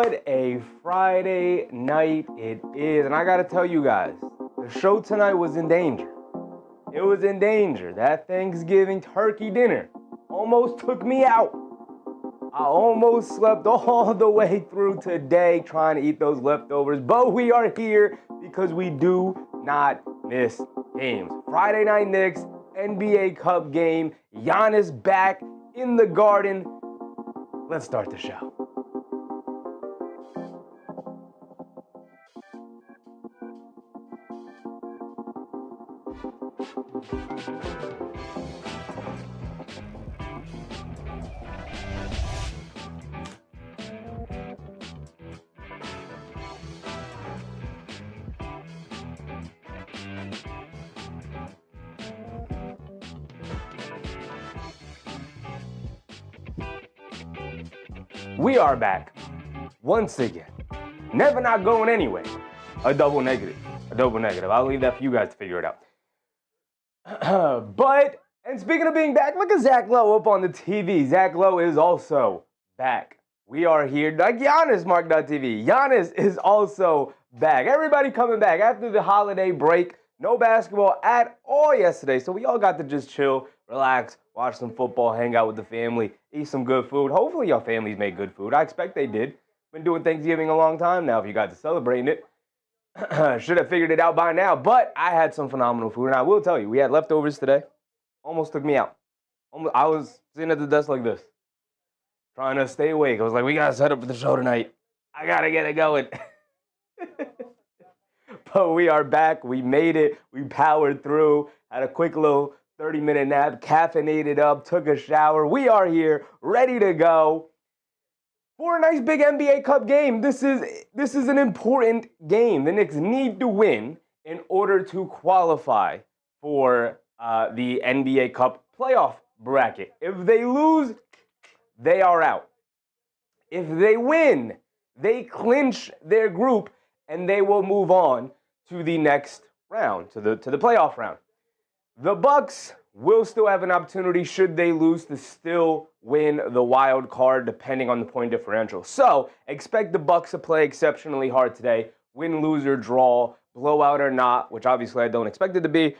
What a Friday night it is. And I got to tell you guys, the show tonight was in danger. It was in danger. That Thanksgiving turkey dinner almost took me out. I almost slept all the way through today trying to eat those leftovers. But we are here because we do not miss games. Friday Night Knicks, NBA Cup game. Giannis back in the Garden. Let's start the show. We are back once again. Never not going anyway. A double negative. I'll leave that for you guys to figure it out. And speaking of being back, look at Zach Lowe up on the TV. Zach Lowe is also back. We are here. Like Giannis, Mark.tv. Giannis is also back. Everybody coming back after the holiday break. No basketball at all yesterday. So we all got to just chill, relax, watch some football, hang out with the family, eat some good food. Hopefully your families made good food. I expect they did. Been doing Thanksgiving a long time now if you guys are celebrating it. Should have figured it out by now, but I had some phenomenal food. And I will tell you, we had leftovers today. Almost took me out. I was sitting at the desk like this, trying to stay awake. I was like, we got to set up for the show tonight. I got to get it going. But we are back. We made it. We powered through. Had a quick little 30-minute nap, caffeinated up, took a shower. We are here, ready to go for a nice big NBA Cup game. This is an important game. The Knicks need to win in order to qualify for the NBA Cup playoff bracket. If they lose, they are out. If they win, they clinch their group and they will move on to the next round, to the playoff round. The Bucks will still have an opportunity, should they lose, to still win the wild card, depending on the point differential. So expect the Bucks to play exceptionally hard today, win, lose, or draw, blowout or not, which obviously I don't expect it to be.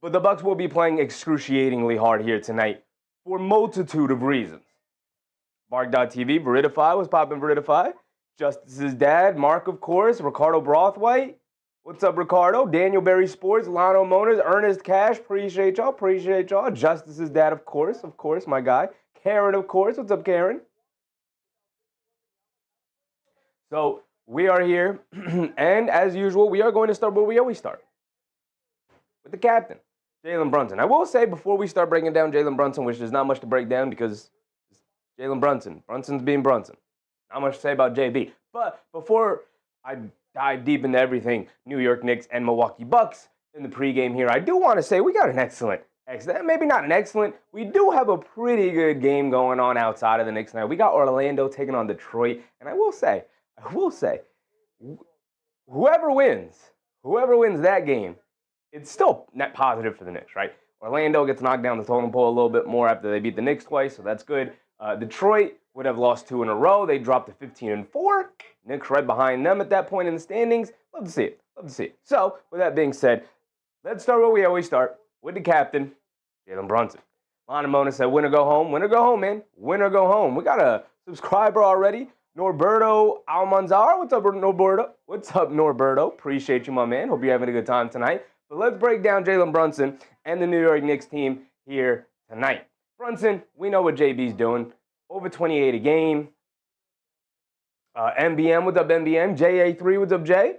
But the Bucks will be playing excruciatingly hard here tonight for a multitude of reasons. Mark.tv, Veridify was popping Veridify. Justice's dad, Mark, of course, Ricardo Brothwaite. What's up, Ricardo? Daniel Berry Sports, Lano Motors, Ernest Cash, appreciate y'all. Justice's dad, of course, my guy. Karen, of course. What's up, Karen? So we are here, and as usual, we are going to start where we always start, with the captain, Jalen Brunson. I will say before we start breaking down Jalen Brunson, which there's not much to break down because Jalen Brunson. Brunson's being Brunson. Not much to say about JB. But before I dive deep into everything New York Knicks and Milwaukee Bucks in the pregame here, I do want to say we got an excellent, maybe not an excellent, we do have a pretty good game going on outside of the Knicks now. We got Orlando taking on Detroit, and I will say, whoever wins that game, it's still net positive for the Knicks, right? Orlando gets knocked down the totem pole a little bit more after they beat the Knicks twice, so that's good. Detroit would have lost 2 in a row. They dropped to 15-4. Knicks right behind them at that point in the standings. Love to see it. So, with that being said, let's start where we always start, with the captain, Jalen Brunson. Lana Mona said, win or go home. Win or go home, man. Win or go home. We got a subscriber already, Norberto Almanzar. What's up, Norberto? Appreciate you, my man. Hope you're having a good time tonight. But let's break down Jalen Brunson and the New York Knicks team here tonight. Brunson, we know what JB's doing. Over 28 a game. MBM, what's up, MBM? JA3, what's up, Jay?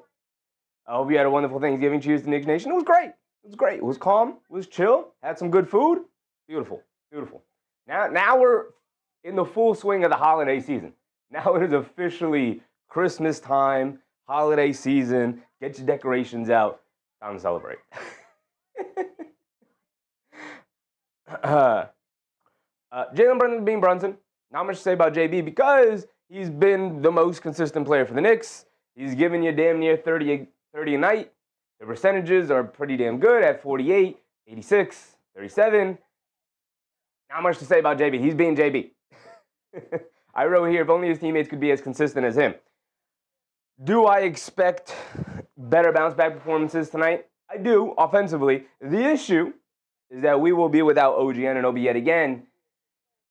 I hope you had a wonderful Thanksgiving. Cheers to Knicks Nation. It was great. It was calm. It was chill. Had some good food. Beautiful. Now we're in the full swing of the holiday season. Now it is officially Christmas time, holiday season. Get your decorations out. Time to celebrate. Jalen Brunson being Brunson. Not much to say about JB because he's been the most consistent player for the Knicks. He's giving you damn near 30 a night. The percentages are pretty damn good at 48, 86, 37. Not much to say about JB. He's being JB. I wrote here, if only his teammates could be as consistent as him. Do I expect better bounce-back performances tonight? I do, offensively. The issue is that we will be without OG Anunoby yet again,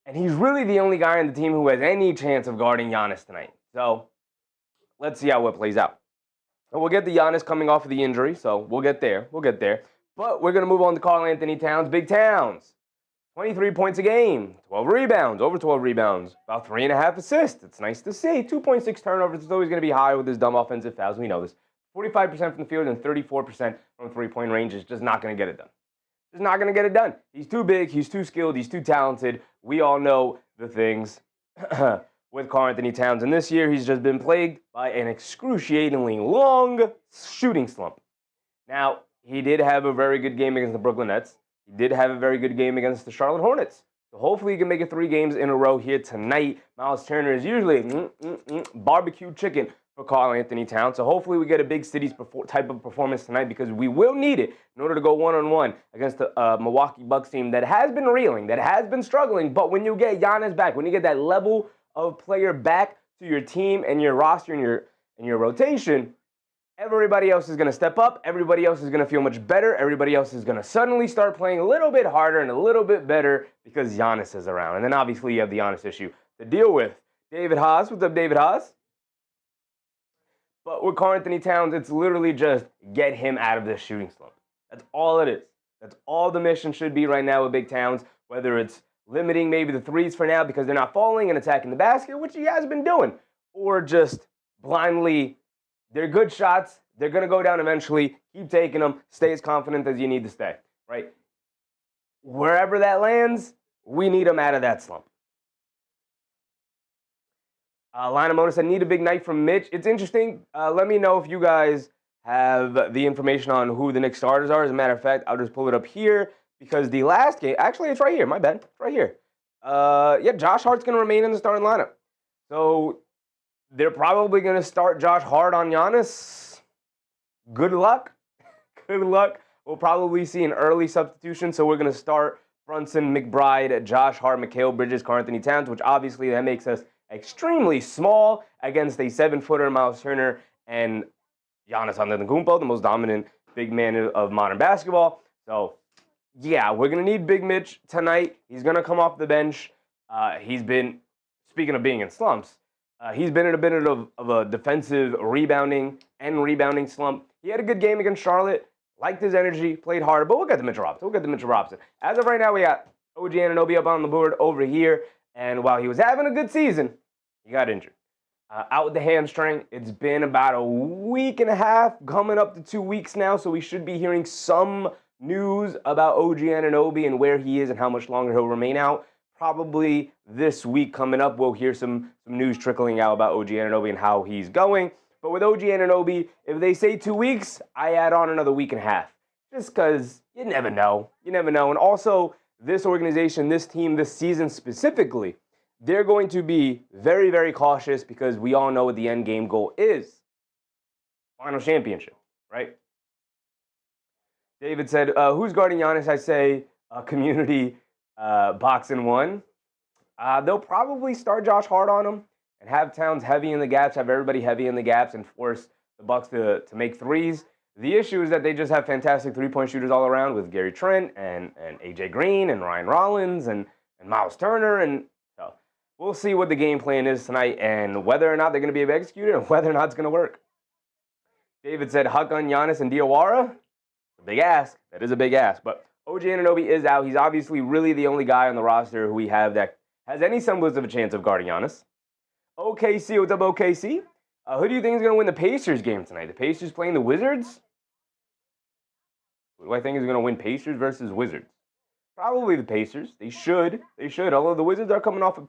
and he's really the only guy on the team who has any chance of guarding Giannis tonight. So let's see how it plays out. And we'll get the Giannis coming off of the injury, so we'll get there. We'll get there. But we're going to move on to Karl-Anthony Towns. Big Towns. 23 points a game, 12 rebounds, over 12 rebounds, about 3.5 assists. It's nice to see. 2.6 turnovers. It's always going to be high with his dumb offensive fouls. We know this. 45% from the field and 34% from three-point range is just not going to get it done. Just not going to get it done. He's too big. He's too skilled. He's too talented. We all know the things with Karl-Anthony Towns. And this year, he's just been plagued by an excruciatingly long shooting slump. Now, he did have a very good game against the Brooklyn Nets. He did have a very good game against the Charlotte Hornets. So hopefully he can make it 3 games in a row here tonight. Miles Turner is usually barbecue chicken for Karl-Anthony Towns. So hopefully we get a big cities type of performance tonight because we will need it in order to go one-on-one against the Milwaukee Bucks team that has been reeling, that has been struggling. But when you get Giannis back, when you get that level of player back to your team and your roster and your rotation, everybody else is going to step up. Everybody else is going to feel much better. Everybody else is going to suddenly start playing a little bit harder and a little bit better because Giannis is around. And then obviously you have the Giannis issue to deal with. David Haas. What's up, David Haas? But with Karl-Anthony Towns, it's literally just get him out of this shooting slump. That's all it is. That's all the mission should be right now with Big Towns, whether it's limiting maybe the threes for now because they're not falling and attacking the basket, which he has been doing, or just blindly. They're good shots. They're going to go down eventually. Keep taking them. Stay as confident as you need to stay, right? Wherever that lands, we need them out of that slump. Lionel Mona said, need a big night from Mitch. It's interesting. Let me know if you guys have the information on who the Knicks starters are. As a matter of fact, I'll just pull it up here because the last game, actually, it's right here. My bad. It's right here. Yeah, Josh Hart's going to remain in the starting lineup. So they're probably going to start Josh Hart on Giannis. Good luck. Good luck. We'll probably see an early substitution. So we're going to start Brunson, McBride, Josh Hart, Mikal Bridges, Karl-Anthony Towns, which obviously that makes us extremely small against a 7-footer, Miles Turner, and Giannis Antetokounmpo, the most dominant big man of modern basketball. So, yeah, we're going to need Big Mitch tonight. He's going to come off the bench. He's been, speaking of being in slumps, he's been in a bit of a defensive rebounding slump. He had a good game against Charlotte, liked his energy, played harder, but we'll get to Mitchell Robinson. As of right now, we got OG Anunoby up on the board over here, and while he was having a good season, he got injured. Out with the hamstring. It's been about a week and a half, coming up to 2 weeks now, so we should be hearing some news about OG Anunoby and where he is and how much longer he'll remain out. Probably this week coming up, we'll hear some news trickling out about OG Anunoby and how he's going. But with OG Anunoby, if they say 2 weeks, I add on another week and a half. Just because you never know. You never know. And also, this organization, this team, this season specifically, they're going to be very, very cautious because we all know what the end game goal is. Final championship, right? David said, who's guarding Giannis? I say community boxing one. They'll probably start Josh Hart on him and have Towns heavy in the gaps, have everybody heavy in the gaps, and force the Bucks to make threes. The issue is that they just have fantastic three-point shooters all around with Gary Trent and AJ Green and Ryan Rollins and Miles Turner. And so we'll see what the game plan is tonight and whether or not they're going to be able to execute it and whether or not it's going to work. David said, Huck on Giannis and Diawara. A big ask. That is a big ask. But OG Anunoby is out. He's obviously really the only guy on the roster who we have that has any semblance of a chance of guarding Giannis. OKC, what's up, OKC? Who do you think is going to win the Pacers game tonight? The Pacers playing the Wizards? Who do I think is going to win, Pacers versus Wizards? Probably the Pacers. They should. Although the Wizards are coming off an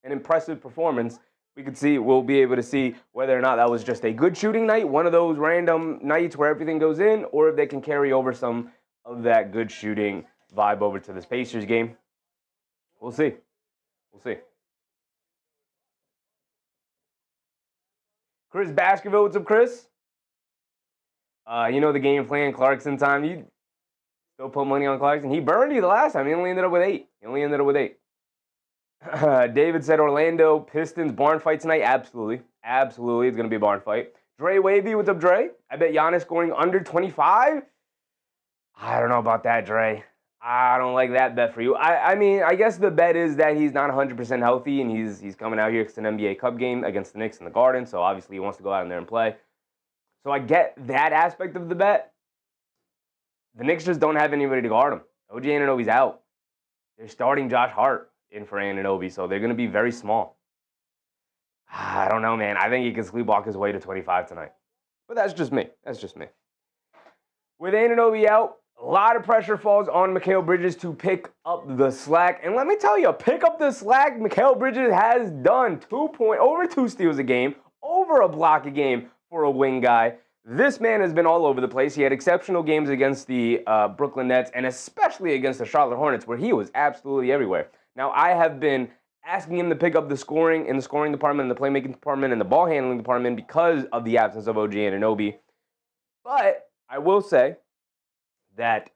impressive performance. We'll be able to see whether or not that was just a good shooting night, one of those random nights where everything goes in, or if they can carry over some of that good shooting vibe over to this Pacers game. We'll see. Chris Baskerville, what's up, Chris? You know the game plan, Clarkson time. You still put money on Clarkson. He burned you the last time. He only ended up with 8. David said Orlando Pistons barn fight tonight. Absolutely. Absolutely. It's going to be a barn fight. Dre Wavy, what's up, Dre? I bet Giannis scoring under 25. I don't know about that, Dre. I don't like that bet for you. I mean, I guess the bet is that he's not 100% healthy and he's coming out here because it's an NBA Cup game against the Knicks in the Garden. So obviously he wants to go out in there and play. So I get that aspect of the bet. The Knicks just don't have anybody to guard him. OG Anunoby's out. They're starting Josh Hart in for Anunoby, so they're going to be very small. I don't know, man. I think he can sleepwalk his way to 25 tonight. But that's just me. That's just me. With Anunoby out, a lot of pressure falls on Mikal Bridges to pick up the slack. And let me tell you, pick up the slack Mikal Bridges has done. Over 2 steals a game, over a block a game for a wing guy. This man has been all over the place. He had exceptional games against the Brooklyn Nets and especially against the Charlotte Hornets where he was absolutely everywhere. Now, I have been asking him to pick up the scoring in the scoring department, and the playmaking department, and the ball handling department because of the absence of OG Anunoby. But I will say that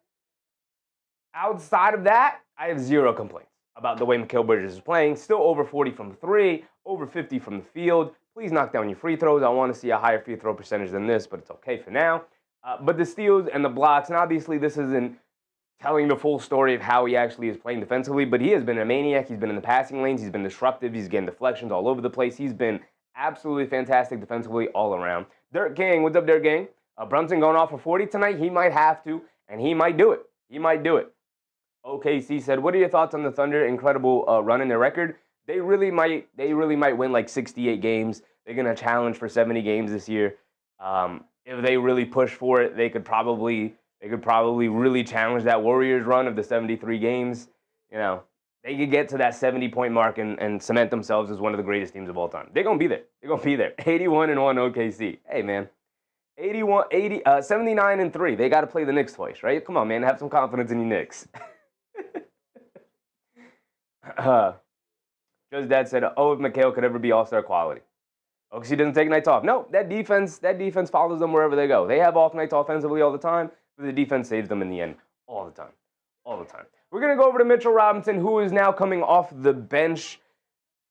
outside of that, I have zero complaints about the way Mikal Bridges is playing. Still over 40 from 3, over 50 from the field. Please knock down your free throws. I want to see a higher free throw percentage than this, but it's okay for now. But the steals and the blocks, and obviously this isn't telling the full story of how he actually is playing defensively, but he has been a maniac. He's been in the passing lanes. He's been disruptive. He's getting deflections all over the place. He's been absolutely fantastic defensively all around. Dirk Gang, what's up, Dirk Gang? Brunson going off for 40 tonight. He might have to, and he might do it. He might do it. OKC said, what are your thoughts on the Thunder? Incredible run in their record. They really might win like 68 games. They're going to challenge for 70 games this year. If they really push for it, they could probably really challenge that Warriors run of the 73 games. You know, they could get to that 70-point mark and cement themselves as one of the greatest teams of all time. They're going to be there. They're going to be there. 81-1 OKC. Hey, man. 79-3. They got to play the Knicks twice, right? Come on, man. Have some confidence in your Knicks. Just Dad said, oh, if Mikal could ever be all-star quality. Oh, because he doesn't take nights off. No, that defense follows them wherever they go. They have off nights offensively all the time, but the defense saves them in the end all the time. All the time. We're going to go over to Mitchell Robinson, who is now coming off the bench.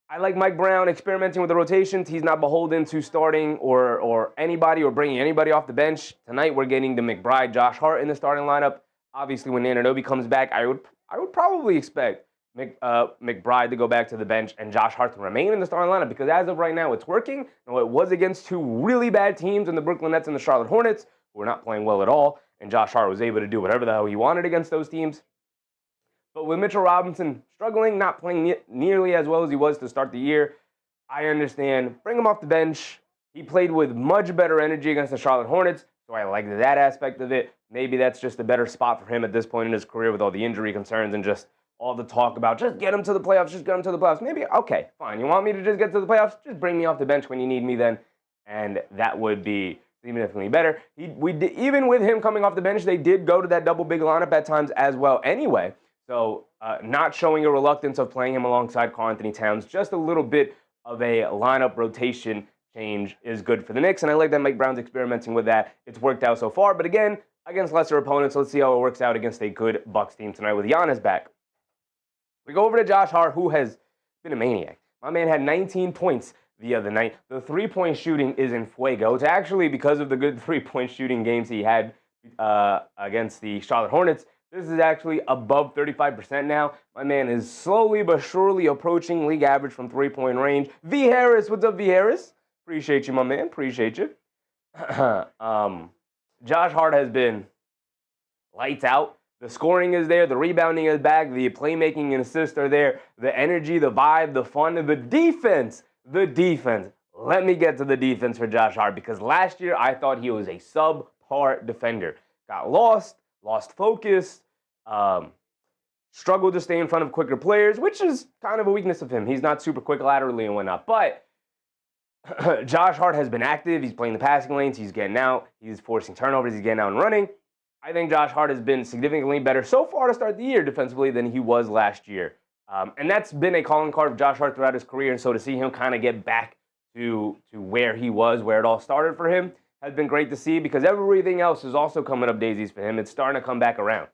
I like Mike Brown experimenting with the rotations. He's not beholden to starting or anybody or bringing anybody off the bench. Tonight we're getting to McBride, Josh Hart in the starting lineup. Obviously, when Anunoby comes back, I would probably expect McBride to go back to the bench and Josh Hart to remain in the starting lineup because as of right now, it's working. It was against 2 really bad teams in the Brooklyn Nets and the Charlotte Hornets who were not playing well at all, and Josh Hart was able to do whatever the hell he wanted against those teams. But with Mitchell Robinson struggling, not playing nearly as well as he was to start the year, I understand. Bring him off the bench. He played with much better energy against the Charlotte Hornets, so I like that aspect of it. Maybe that's just a better spot for him at this point in his career with all the injury concerns and just all the talk about just get him to the playoffs, just get him to the playoffs. Maybe, okay, fine. You want me to just get to the playoffs? Just bring me off the bench when you need me then, and that would be significantly better. Even with him coming off the bench, they did go to that double big lineup at times as well anyway. So not showing a reluctance of playing him alongside Karl-Anthony Towns, just a little bit of a lineup rotation change is good for the Knicks, and I like that Mike Brown's experimenting with that. It's worked out so far, but again, against lesser opponents, let's see how it works out against a good Bucks team tonight with Giannis back. We go over to Josh Hart, who has been a maniac. My man had 19 points the other night. The three-point shooting is in fuego. It's actually because of the good three-point shooting games he had against the Charlotte Hornets. This is actually above 35% now. My man is slowly but surely approaching league average from three-point range. V. Harris, what's up, V. Harris? Appreciate you, my man. Appreciate you. Josh Hart has been lights out. The scoring is there. The rebounding is back. The playmaking and assists are there. The energy, the vibe, the fun, and the defense. The defense. Let me get to the defense for Josh Hart because last year I thought he was a subpar defender. Got lost focus, struggled to stay in front of quicker players, which is kind of a weakness of him. He's not super quick laterally and whatnot. But Josh Hart has been active. He's playing the passing lanes. He's getting out. He's forcing turnovers. He's getting out and running. I think Josh Hart has been significantly better so far to start the year defensively than he was last year. And that's been a calling card of Josh Hart throughout his career. And so to see him kind of get back to where he was, where it all started for him, has been great to see because everything else is also coming up daisies for him. It's starting to come back around.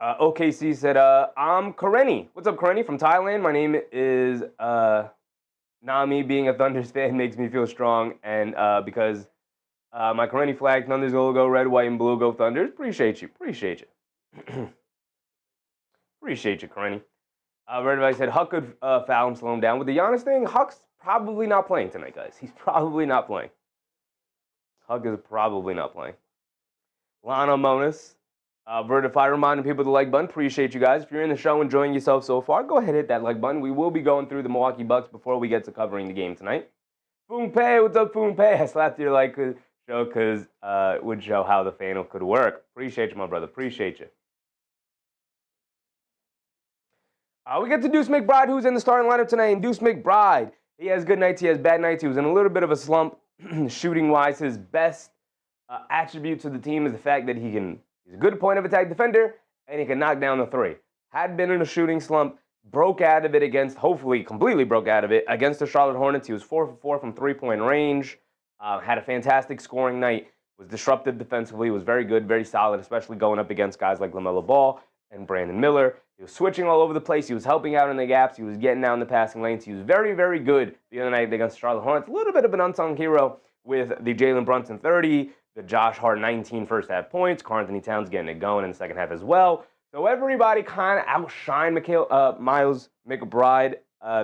OKC said, I'm Kareni. What's up, Kareni from Thailand? My name is Nami. Being a Thunders fan makes me feel strong, and because my Kareni flag, Thunders logo, red, white, and blue, go Thunders. Appreciate you. Appreciate you. Appreciate you, Kareni. Red Advice said, Huck could foul him, slow him down. With the Giannis thing, Huck's probably not playing tonight, guys. He's probably not playing. Huck is probably not playing. Lana Monis. Vertify reminding people to like button. Appreciate you guys. If you're in the show enjoying yourself so far, go ahead and hit that like button. We will be going through the Milwaukee Bucks before we get to covering the game tonight. Foonpay, what's up, Foonpay? I slapped your like show because it would show how the fan could work. Appreciate you, my brother. Appreciate you. We get to Deuce McBride, who's in the starting lineup tonight. And Deuce McBride, he has good nights, he has bad nights. He was in a little bit of a slump shooting-wise. His best attribute to the team is the fact that he's a good point of attack defender, and he can knock down the three. Had been in a shooting slump, broke out of it hopefully completely broke out of it, against the Charlotte Hornets. He was 4 for 4 from three-point range, had a fantastic scoring night, was disruptive defensively, was very good, very solid, especially going up against guys like LaMelo Ball and Brandon Miller. He was switching all over the place. He was helping out in the gaps. He was getting down the passing lanes. He was very, very good the other night against the Charlotte Hornets. A little bit of an unsung hero with the Jalen Brunson 30, the Josh Hart 19 first half points. Karl Anthony Towns getting it going in the second half as well. So everybody kind of outshined Miles McBride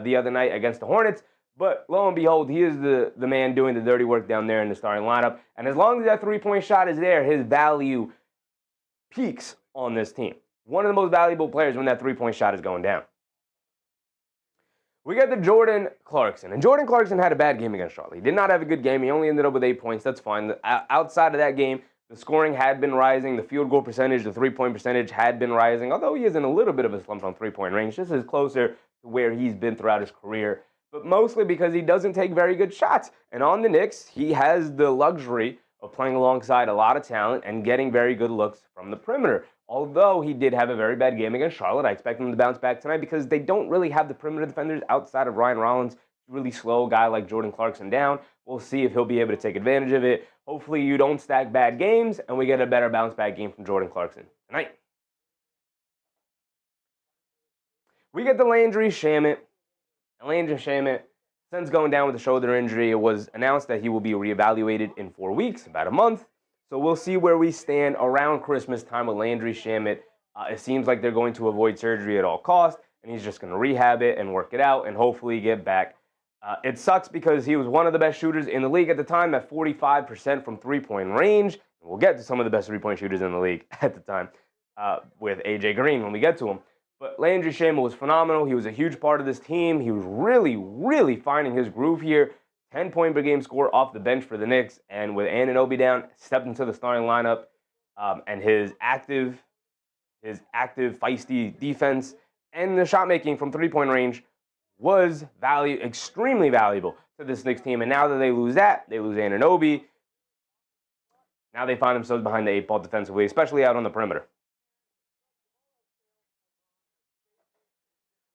the other night against the Hornets. But lo and behold, he is the man doing the dirty work down there in the starting lineup. And as long as that three-point shot is there, his value peaks on this team. One of the most valuable players when that three-point shot is going down. We got the Jordan Clarkson. And Jordan Clarkson had a bad game against Charlotte. He did not have a good game. He only ended up with 8 points. That's fine. Outside of that game, the scoring had been rising. The field goal percentage, the three-point percentage had been rising. Although he is in a little bit of a slump from three-point range. This is closer to where he's been throughout his career. But mostly because he doesn't take very good shots. And on the Knicks, he has the luxury of playing alongside a lot of talent and getting very good looks from the perimeter. Although he did have a very bad game against Charlotte, I expect him to bounce back tonight because they don't really have the perimeter defenders outside of Ryan Rollins to really slow a guy like Jordan Clarkson down. We'll see if he'll be able to take advantage of it. Hopefully you don't stack bad games and we get a better bounce back game from Jordan Clarkson tonight. We get the Landry Shamet. Landry Shamet, since going down with a shoulder injury, it was announced that he will be reevaluated in 4 weeks, about a month. So we'll see where we stand around Christmas time with Landry Shamet. It seems like they're going to avoid surgery at all costs, and he's just going to rehab it and work it out and hopefully get back. It sucks because he was one of the best shooters in the league at the time at 45% from three-point range. And we'll get to some of the best three-point shooters in the league at the time with A.J. Green when we get to him. But Landry Shamet was phenomenal. He was a huge part of this team. He was really, really finding his groove here. 10-point per game score off the bench for the Knicks. And with Anunoby down, stepped into the starting lineup. And his active, feisty defense and the shot making from three-point range was extremely valuable to this Knicks team. And now that they lose Anunoby. Now they find themselves behind the 8-ball defensively, especially out on the perimeter.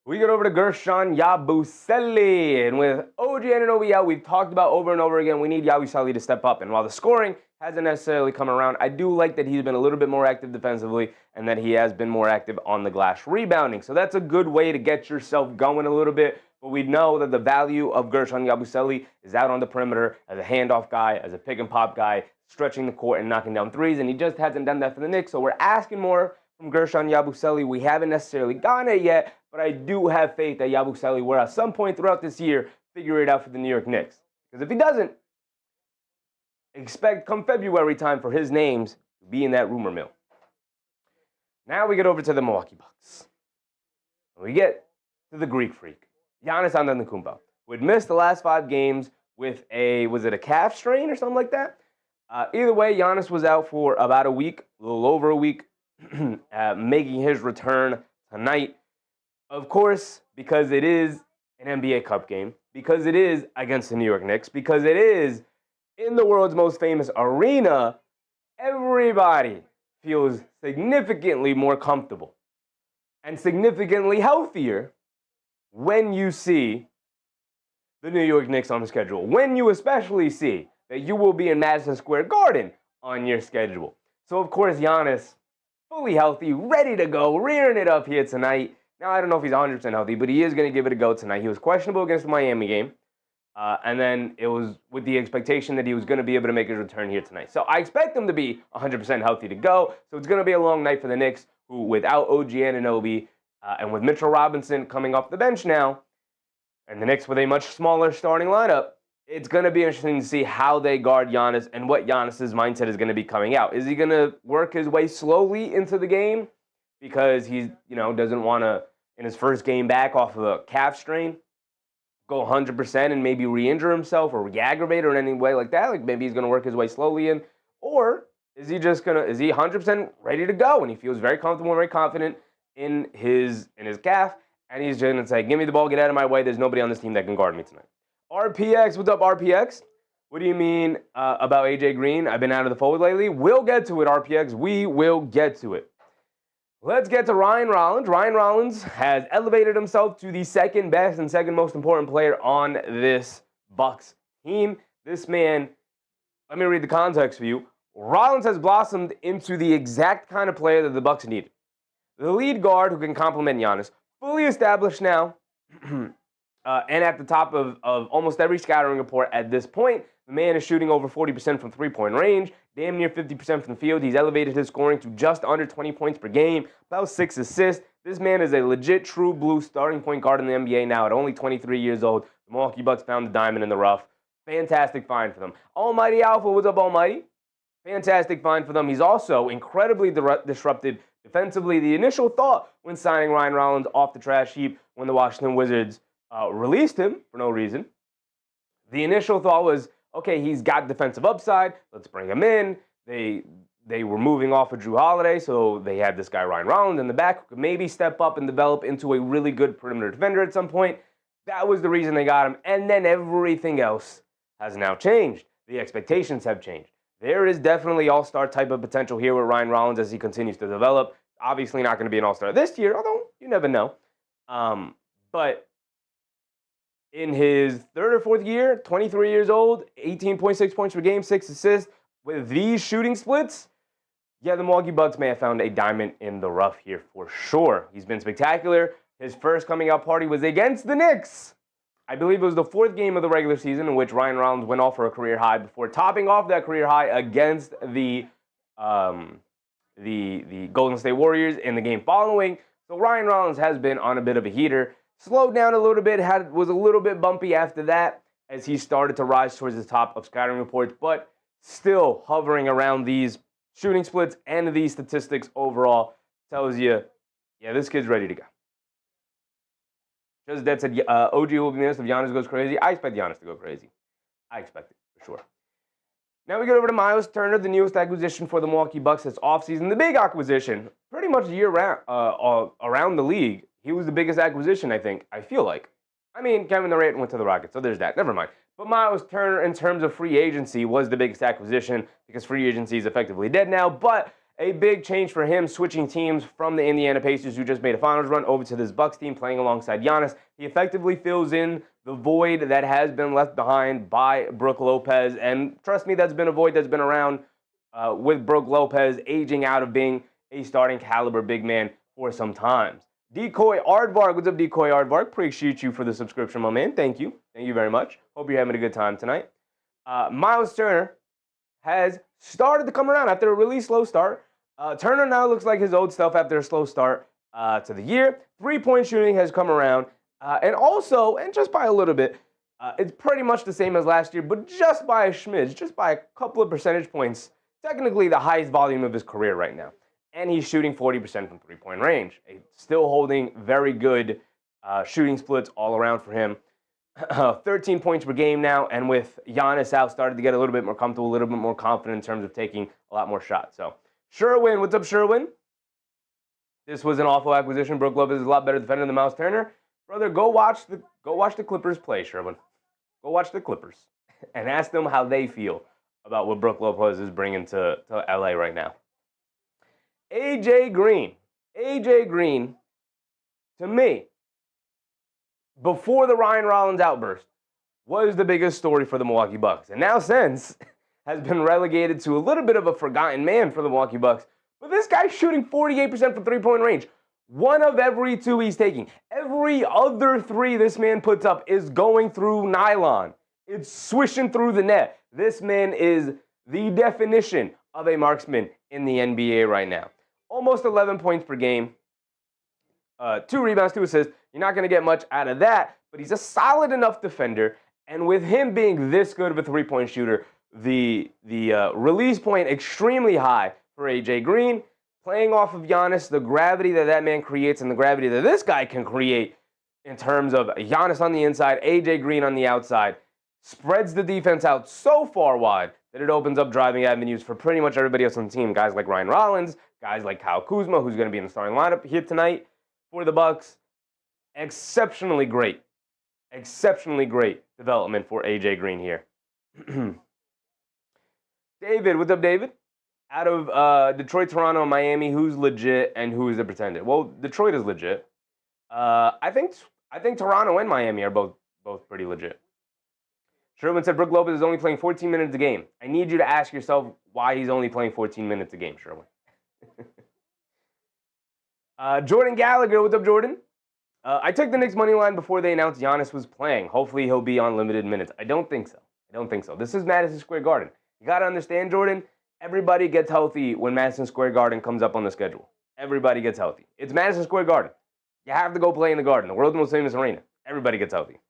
We get over to Gershon Yabusele. And with OG Anunoby out, we've talked about over and over again, we need Yabusele to step up. And while the scoring hasn't necessarily come around, I do like that he's been a little bit more active defensively and that he has been more active on the glass rebounding. So that's a good way to get yourself going a little bit. But we know that the value of Gershon Yabusele is out on the perimeter as a handoff guy, as a pick and pop guy, stretching the court and knocking down threes. And he just hasn't done that for the Knicks. So we're asking more from Gershon Yabusele. We haven't necessarily gotten it yet, but I do have faith that Yabusele will at some point throughout this year figure it out for the New York Knicks. Because if he doesn't, expect come February time for his names to be in that rumor mill. Now we get over to the Milwaukee Bucks. We get to the Greek Freak, Giannis Antetokounmpo, who had missed the last 5 games with was it a calf strain or something like that? Either way, Giannis was out for about a week, a little over a week, making his return tonight. Of course, because it is an NBA Cup game, because it is against the New York Knicks, because it is in the world's most famous arena, everybody feels significantly more comfortable and significantly healthier when you see the New York Knicks on the schedule. When you especially see that you will be in Madison Square Garden on your schedule. So, of course, Giannis fully healthy, ready to go, rearing it up here tonight. Now, I don't know if he's 100% healthy, but he is going to give it a go tonight. He was questionable against the Miami game. And then it was with the expectation that he was going to be able to make his return here tonight. So I expect him to be 100% healthy to go. So it's going to be a long night for the Knicks, who without OG Anunoby and with Mitchell Robinson coming off the bench now, and the Knicks with a much smaller starting lineup, it's going to be interesting to see how they guard Giannis and what Giannis's mindset is going to be coming out. Is he going to work his way slowly into the game because he doesn't want to, in his first game back off of a calf strain, go 100% and maybe re-injure himself or re-aggravate or in any way like that? Like maybe he's going to work his way slowly in. Or is he 100% ready to go and he feels very comfortable and very confident in his calf, and he's just going to say, give me the ball, get out of my way. There's nobody on this team that can guard me tonight. RPX, what's up, RPX? What do you mean about AJ Green? I've been out of the fold lately. We'll get to it, RPX. We will get to it. Let's get to Ryan Rollins. Ryan Rollins has elevated himself to the second best and second most important player on this Bucks team. This man, let me read the context for you. Rollins has blossomed into the exact kind of player that the Bucks needed. The lead guard who can complement Giannis, fully established now, and at the top of almost every scouting report at this point. The man is shooting over 40% from three-point range, damn near 50% from the field. He's elevated his scoring to just under 20 points per game, about 6 assists. This man is a legit true blue starting point guard in the NBA now at only 23 years old. The Milwaukee Bucks found the diamond in the rough. Fantastic find for them. Almighty Alpha, what's up, Almighty? Fantastic find for them. He's also incredibly disrupted defensively. The initial thought when signing Ryan Rollins off the trash heap when the Washington Wizards released him for no reason, the initial thought was, okay, he's got defensive upside. Let's bring him in. They were moving off of Drew Holiday, so they had this guy Ryan Rollins in the back who could maybe step up and develop into a really good perimeter defender at some point. That was the reason they got him. And then everything else has now changed. The expectations have changed. There is definitely all-star type of potential here with Ryan Rollins as he continues to develop. Obviously not going to be an all-star this year, although you never know. But in his third or fourth year, 23 years old, 18.6 points per game, 6 assists, with these shooting splits, yeah, the Milwaukee Bucks may have found a diamond in the rough here for sure. He's been spectacular. His first coming out party was against the Knicks. I believe it was the 4th game of the regular season in which Ryan Rollins went off for a career high before topping off that career high against the Golden State Warriors in the game following. So Ryan Rollins has been on a bit of a heater. Slowed down a little bit, was a little bit bumpy after that as he started to rise towards the top of scouting reports, but still hovering around these shooting splits and these statistics overall tells you, yeah, this kid's ready to go. Just that said, OG will be missed if Giannis goes crazy. I expect Giannis to go crazy. I expect it, for sure. Now we get over to Miles Turner, the newest acquisition for the Milwaukee Bucks this offseason. The big acquisition, pretty much year-round, around the league. He was the biggest acquisition, I think, I feel like. I mean, Kevin Durant went to the Rockets, so there's that. Never mind. But Miles Turner, in terms of free agency, was the biggest acquisition because free agency is effectively dead now. But a big change for him, switching teams from the Indiana Pacers, who just made a finals run, over to this Bucks team playing alongside Giannis. He effectively fills in the void that has been left behind by Brook Lopez. And trust me, that's been a void that's been around with Brook Lopez aging out of being a starting caliber big man for some time. Decoy Aardvark, what's up, Decoy Aardvark? Appreciate you for the subscription, my man. Thank you. Thank you very much. Hope you're having a good time tonight. Miles Turner has started to come around after a really slow start. Turner now looks like his old self after a slow start to the year. 3-point shooting has come around. And also, and just by a little bit, it's pretty much the same as last year, but just by a smidge, just by a couple of percentage points, technically the highest volume of his career right now. And he's shooting 40% from three-point range. Still holding very good shooting splits all around for him. 13 points per game now, and with Giannis out, started to get a little bit more comfortable, a little bit more confident in terms of taking a lot more shots. So, Sherwin, what's up, Sherwin? This was an awful acquisition. Brook Lopez is a lot better defender than Miles Turner. Brother, go watch the Clippers play, Sherwin. Go watch the Clippers and ask them how they feel about what Brook Lopez is bringing to LA right now. AJ Green, to me, before the Ryan Rollins outburst, was the biggest story for the Milwaukee Bucks. And now since has been relegated to a little bit of a forgotten man for the Milwaukee Bucks. But this guy's shooting 48% from three-point range. One of every two he's taking. Every other three this man puts up is going through nylon. It's swishing through the net. This man is the definition of a marksman in the NBA right now. Almost 11 points per game. 2 rebounds, 2 assists. You're not going to get much out of that, but he's a solid enough defender. And with him being this good of a three-point shooter, the release point extremely high for AJ Green. Playing off of Giannis, the gravity that man creates and the gravity that this guy can create in terms of Giannis on the inside, AJ Green on the outside, spreads the defense out so far wide that it opens up driving avenues for pretty much everybody else on the team. Guys like Ryan Rollins, guys like Kyle Kuzma, who's going to be in the starting lineup here tonight for the Bucks. Exceptionally great development for AJ Green here. David, what's up, David? Out of Detroit, Toronto, and Miami, who's legit and who is the pretender? Well, Detroit is legit. I think Toronto and Miami are both pretty legit. Sherwin said Brook Lopez is only playing 14 minutes a game. I need you to ask yourself why he's only playing 14 minutes a game, Sherwin. Jordan Gallagher, what's up, Jordan? I took the Knicks money line before they announced Giannis was playing. Hopefully he'll be on limited minutes. I don't think so. This is Madison Square Garden. You got to understand, Jordan, everybody gets healthy when Madison Square Garden comes up on the schedule. Everybody gets healthy. It's Madison Square Garden. You have to go play in the Garden, the world's most famous arena. Everybody gets healthy.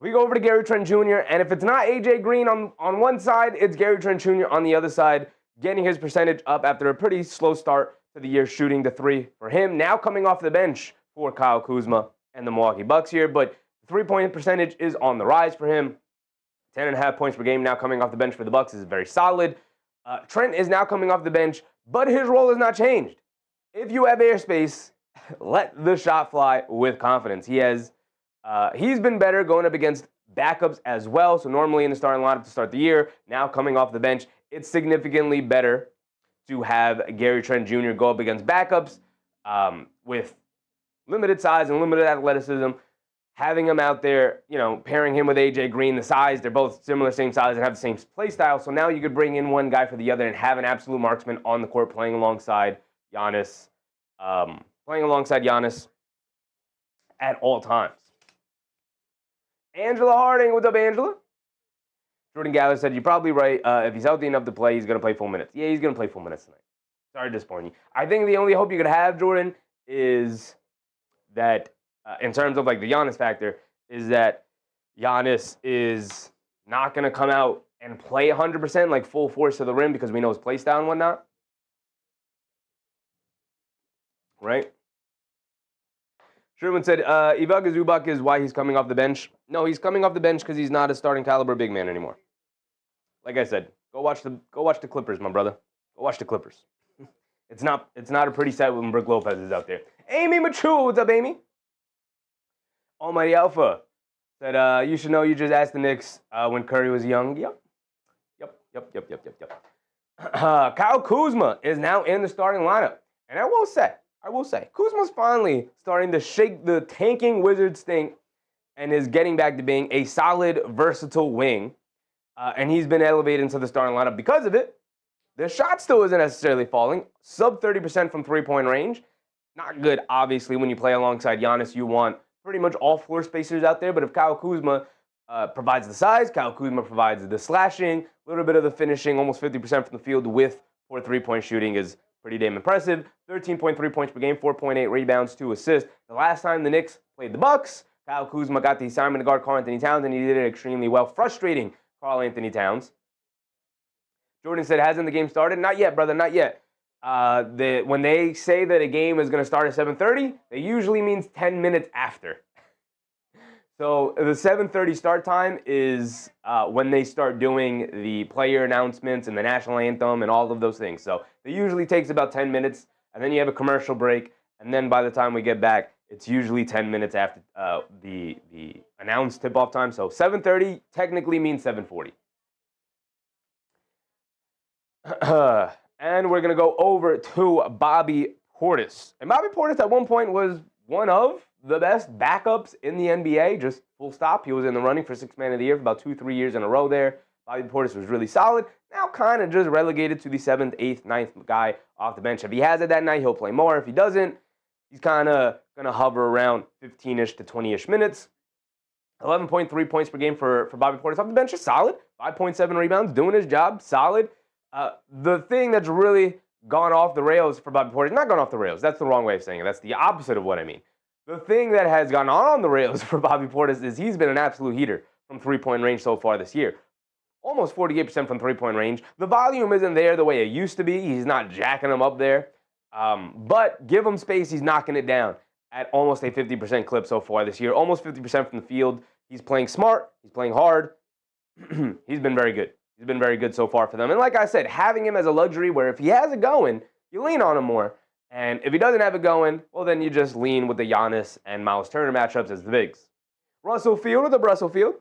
We go over to Gary Trent Jr., and if it's not AJ Green on one side, it's Gary Trent Jr. on the other side, getting his percentage up after a pretty slow start to the year, shooting the three for him. Now coming off the bench for Kyle Kuzma and the Milwaukee Bucks here, but the three-point percentage is on the rise for him. 10.5 points per game now coming off the bench for the Bucks is very solid. Trent is now coming off the bench, but his role has not changed. If you have airspace, let the shot fly with confidence. He's been better going up against backups as well. So normally in the starting lineup to start the year, now coming off the bench, it's significantly better to have Gary Trent Jr. go up against backups with limited size and limited athleticism. Having him out there, pairing him with AJ Green, the size, they're both similar, same size, and have the same play style. So now you could bring in one guy for the other and have an absolute marksman on the court playing alongside Giannis. At all times. Angela Harding, what's up, Angela? Jordan Gallagher said, you're probably right. If he's healthy enough to play, he's going to play full minutes. Yeah, he's going to play full minutes tonight. Sorry to disappoint you. I think the only hope you could have, Jordan, is that, in terms of like the Giannis factor, is that Giannis is not going to come out and play 100%, like full force to the rim, because we know his play style and whatnot. Right? Sherwin said, Ivica Zubac is why he's coming off the bench. No, he's coming off the bench because he's not a starting caliber big man anymore. Like I said, go watch the Clippers, my brother. Go watch the Clippers. It's not a pretty sight when Brook Lopez is out there. Amy Machu, what's up, Amy? Almighty Alpha said, you should know you just asked the Knicks when Curry was young. Yep. Kyle Kuzma is now in the starting lineup. And I will say, Kuzma's finally starting to shake the tanking Wizards stink and is getting back to being a solid, versatile wing. And he's been elevated into the starting lineup because of it. The shot still isn't necessarily falling. Sub 30% from three-point range. Not good, obviously, when you play alongside Giannis. You want pretty much all floor spacers out there. But if Kyle Kuzma provides the size, Kyle Kuzma provides the slashing, a little bit of the finishing, almost 50% from the field with poor three-point shooting is pretty damn impressive. 13.3 points per game, 4.8 rebounds, 2 assists. The last time the Knicks played the Bucks, Kyle Kuzma got the assignment to guard Karl-Anthony Towns, and he did it extremely well, frustrating Karl-Anthony Towns. Jordan said, hasn't the game started? Not yet, brother, not yet. When they say that a game is going to start at 7:30, it usually means 10 minutes after. So the 7:30 start time is when they start doing the player announcements and the national anthem and all of those things. So it usually takes about 10 minutes, and then you have a commercial break, and then by the time we get back, it's usually 10 minutes after the announced tip-off time. So 7:30 technically means 7:40. And we're going to go over to Bobby Portis. And Bobby Portis at one point was one of the best backups in the NBA, just full stop. He was in the running for Sixth Man of the Year for about 2-3 years in a row there. Bobby Portis was really solid. Now kind of just relegated to the 7th, 8th, 9th guy off the bench. If he has it that night, he'll play more. If he doesn't, he's kind of going to hover around 15-ish to 20-ish minutes. 11.3 points per game for Bobby Portis off the bench is solid. 5.7 rebounds, doing his job, solid. The thing that's really gone off the rails for Bobby Portis, not gone off the rails, that's the wrong way of saying it. That's the opposite of what I mean. The thing that has gone on the rails for Bobby Portis is he's been an absolute heater from three-point range so far this year. Almost 48% from three-point range. The volume isn't there the way it used to be. He's not jacking them up there. But give him space, he's knocking it down at almost a 50% clip so far this year. Almost 50% from the field. He's playing smart. He's playing hard. He's been very good. He's been very good so far for them. And like I said, having him as a luxury where if he has it going, you lean on him more. And if he doesn't have it going, well, then you just lean with the Giannis and Miles Turner matchups as the bigs. Russell Field with the Russell Field.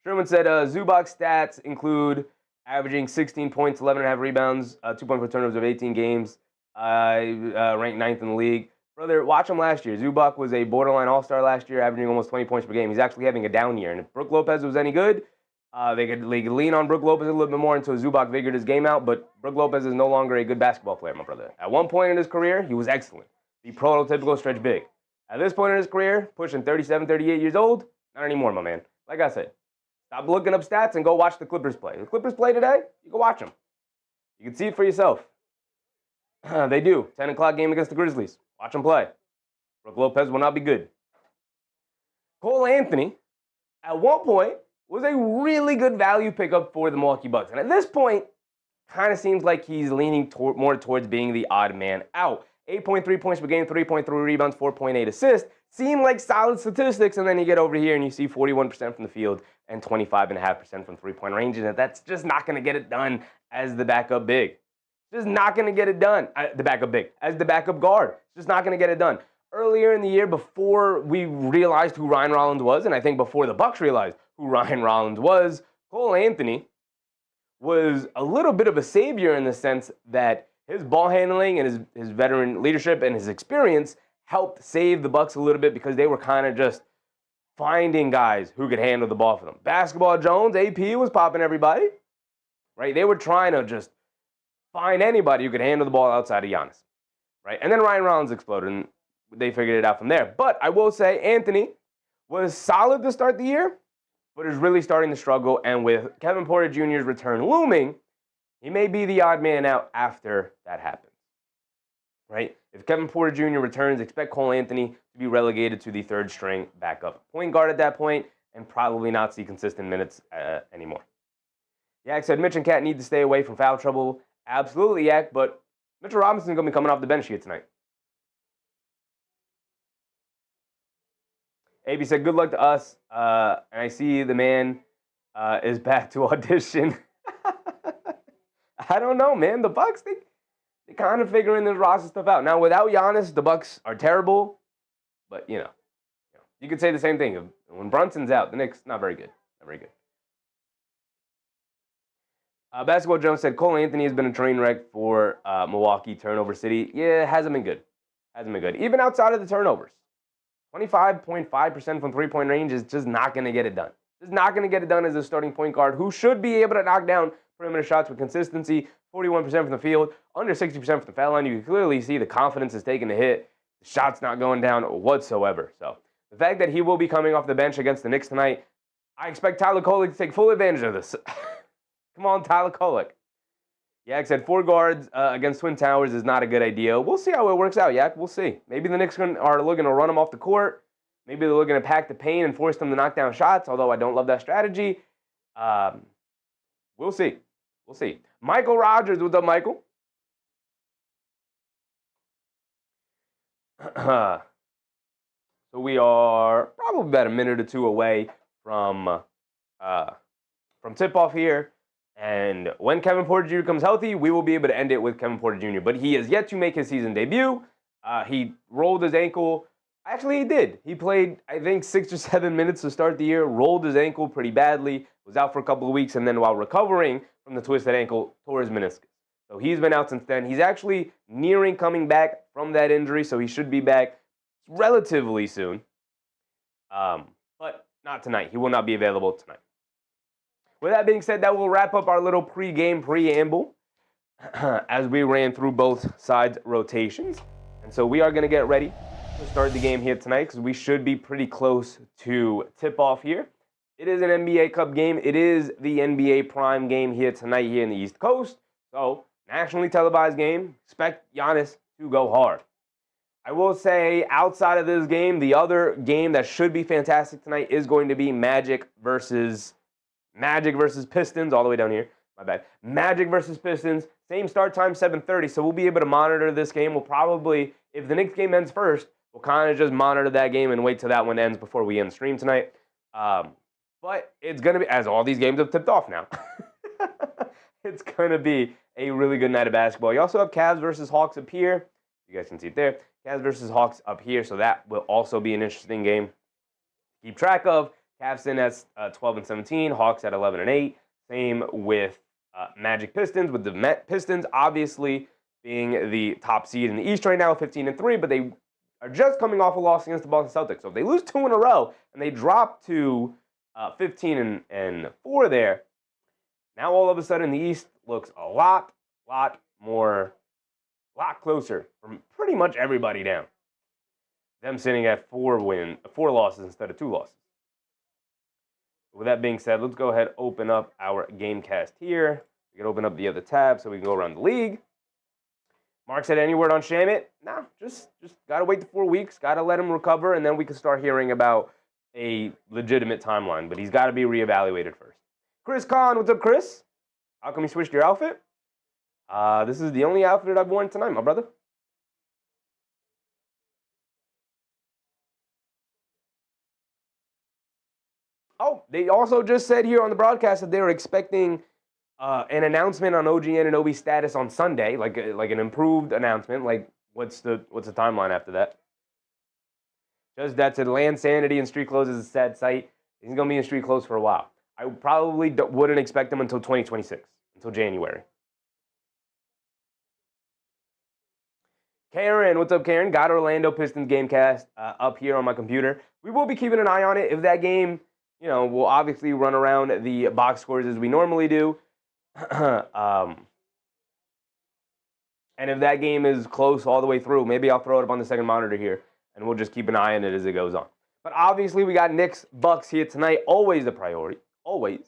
Sherman said Zubac's stats include averaging 16 points, 11.5 rebounds, 2.4 turnovers of 18 games, ranked 9th in the league. Brother, watch him last year. Zubac was a borderline all-star last year, averaging almost 20 points per game. He's actually having a down year. And if Brook Lopez was any good, they could lean on Brook Lopez a little bit more until Zubac figured his game out. But Brook Lopez is no longer a good basketball player, my brother. At one point in his career, he was excellent. The prototypical stretch big. At this point in his career, pushing 37, 38 years old, not anymore, my man. Like I said, stop looking up stats and go watch the Clippers play. The Clippers play today, you can watch them. You can see it for yourself. They do. 10 o'clock game against the Grizzlies. Watch them play. Brook Lopez will not be good. Cole Anthony, at one point, was a really good value pickup for the Milwaukee Bucks. And at this point, kind of seems like he's leaning more towards being the odd man out. 8.3 points per game, 3.3 rebounds, 4.8 assists. Seem like solid statistics, and then you get over here and you see 41% from the field and 25.5% from three-point range. And that's just not going to get it done as the backup big. Just not going to get it done. The backup big. As the backup guard. Just not going to get it done. Earlier in the year, before we realized who Ryan Rollins was, and I think before the Bucks realized who Ryan Rollins was, Cole Anthony was a little bit of a savior in the sense that his ball handling and his veteran leadership and his experience helped save the Bucks a little bit because they were kind of just finding guys who could handle the ball for them. Basketball Jones, AP was popping everybody, right? They were trying to just find anybody who could handle the ball outside of Giannis, right? And then Ryan Rollins exploded, and they figured it out from there. But I will say Anthony was solid to start the year, but is really starting to struggle. And with Kevin Porter Jr.'s return looming, he may be the odd man out after that happens, right? If Kevin Porter Jr. returns, expect Cole Anthony to be relegated to the third-string backup point guard at that point and probably not see consistent minutes anymore. Yak said Mitch and Cat need to stay away from foul trouble. Absolutely, Yak, but Mitchell Robinson's going to be coming off the bench here tonight. AB said, good luck to us. And I see the man is back to audition. I don't know, man. The Bucks, they kind of figuring this roster stuff out. Now, without Giannis, the Bucks are terrible. But, you could say the same thing. When Brunson's out, the Knicks, not very good. Not very good. Basketball Jones said, Cole Anthony has been a train wreck for Milwaukee, turnover city. Yeah, it hasn't been good. Hasn't been good. Even outside of the turnovers. 25.5% from three-point range is just not going to get it done. Just not going to get it done as a starting point guard who should be able to knock down perimeter shots with consistency. 41% from the field, under 60% from the foul line. You can clearly see the confidence is taking a hit. The shot's not going down whatsoever. So the fact that he will be coming off the bench against the Knicks tonight, I expect Tyler Kolek to take full advantage of this. Come on, Tyler Kolek. Yak said 4 guards against Twin Towers is not a good idea. We'll see how it works out, Yak. We'll see. Maybe the Knicks are looking to run them off the court. Maybe they're looking to pack the paint and force them to knock down shots, although I don't love that strategy. We'll see. We'll see. Michael Rogers, what's up, Michael? So we are probably about a minute or two away from tip-off here. And when Kevin Porter Jr. comes healthy, we will be able to end it with Kevin Porter Jr. But he has yet to make his season debut. He rolled his ankle. Actually, he did. He played, I think, 6 or 7 minutes to start the year, rolled his ankle pretty badly, was out for a couple of weeks, and then while recovering from the twisted ankle, tore his meniscus. So he's been out since then. He's actually nearing coming back from that injury, so he should be back relatively soon. But not tonight. He will not be available tonight. With that being said, that will wrap up our little pregame preamble as we ran through both sides' rotations. And so we are going to get ready to start the game here tonight because we should be pretty close to tip-off here. It is an NBA Cup game. It is the NBA Prime game here tonight here in the East Coast. So, nationally televised game. Expect Giannis to go hard. I will say, outside of this game, the other game that should be fantastic tonight is going to be Magic versus Pistons, all the way down here. My bad. Magic versus Pistons. Same start time, 7:30, so we'll be able to monitor this game. We'll probably, if the Knicks game ends first, we'll kind of just monitor that game and wait till that one ends before we end the stream tonight. But it's going to be, as all these games have tipped off now, it's going to be a really good night of basketball. You also have Cavs versus Hawks up here. You guys can see it there. Cavs versus Hawks up here, so that will also be an interesting game. Keep track of. Cavs in at 12-17, Hawks at 11-8. Same with Magic Pistons, with the Pistons obviously being the top seed in the East right now, 15-3, but they are just coming off a loss against the Boston Celtics. So if they lose 2 in a row and they drop to 15-4 there, now all of a sudden the East looks a lot closer from pretty much everybody down. Them sitting at 4 losses instead of 2 losses. With that being said, let's go ahead and open up our Gamecast here. We can open up the other tab so we can go around the league. Mark said, any word on Shamit? Nah, just got to wait the 4 weeks, got to let him recover, and then we can start hearing about a legitimate timeline. But he's got to be reevaluated first. Chris Kahn, what's up, Chris? How come you switched your outfit? This is the only outfit I've worn tonight, my brother. Oh, they also just said here on the broadcast that they were expecting an announcement on OG Anunoby's status on Sunday, like an improved announcement. Like, what's the timeline after that? Just that said, Land Sanity and Street Clothes is a sad sight. He's going to be in Street Clothes for a while. I probably wouldn't expect him until 2026, until January. Karen, what's up, Karen? Got Orlando Pistons Gamecast up here on my computer. We will be keeping an eye on it. If that game, we'll obviously run around the box scores as we normally do. And if that game is close all the way through, maybe I'll throw it up on the second monitor here, and we'll just keep an eye on it as it goes on. But obviously, we got Knicks Bucks here tonight. Always the priority. Always.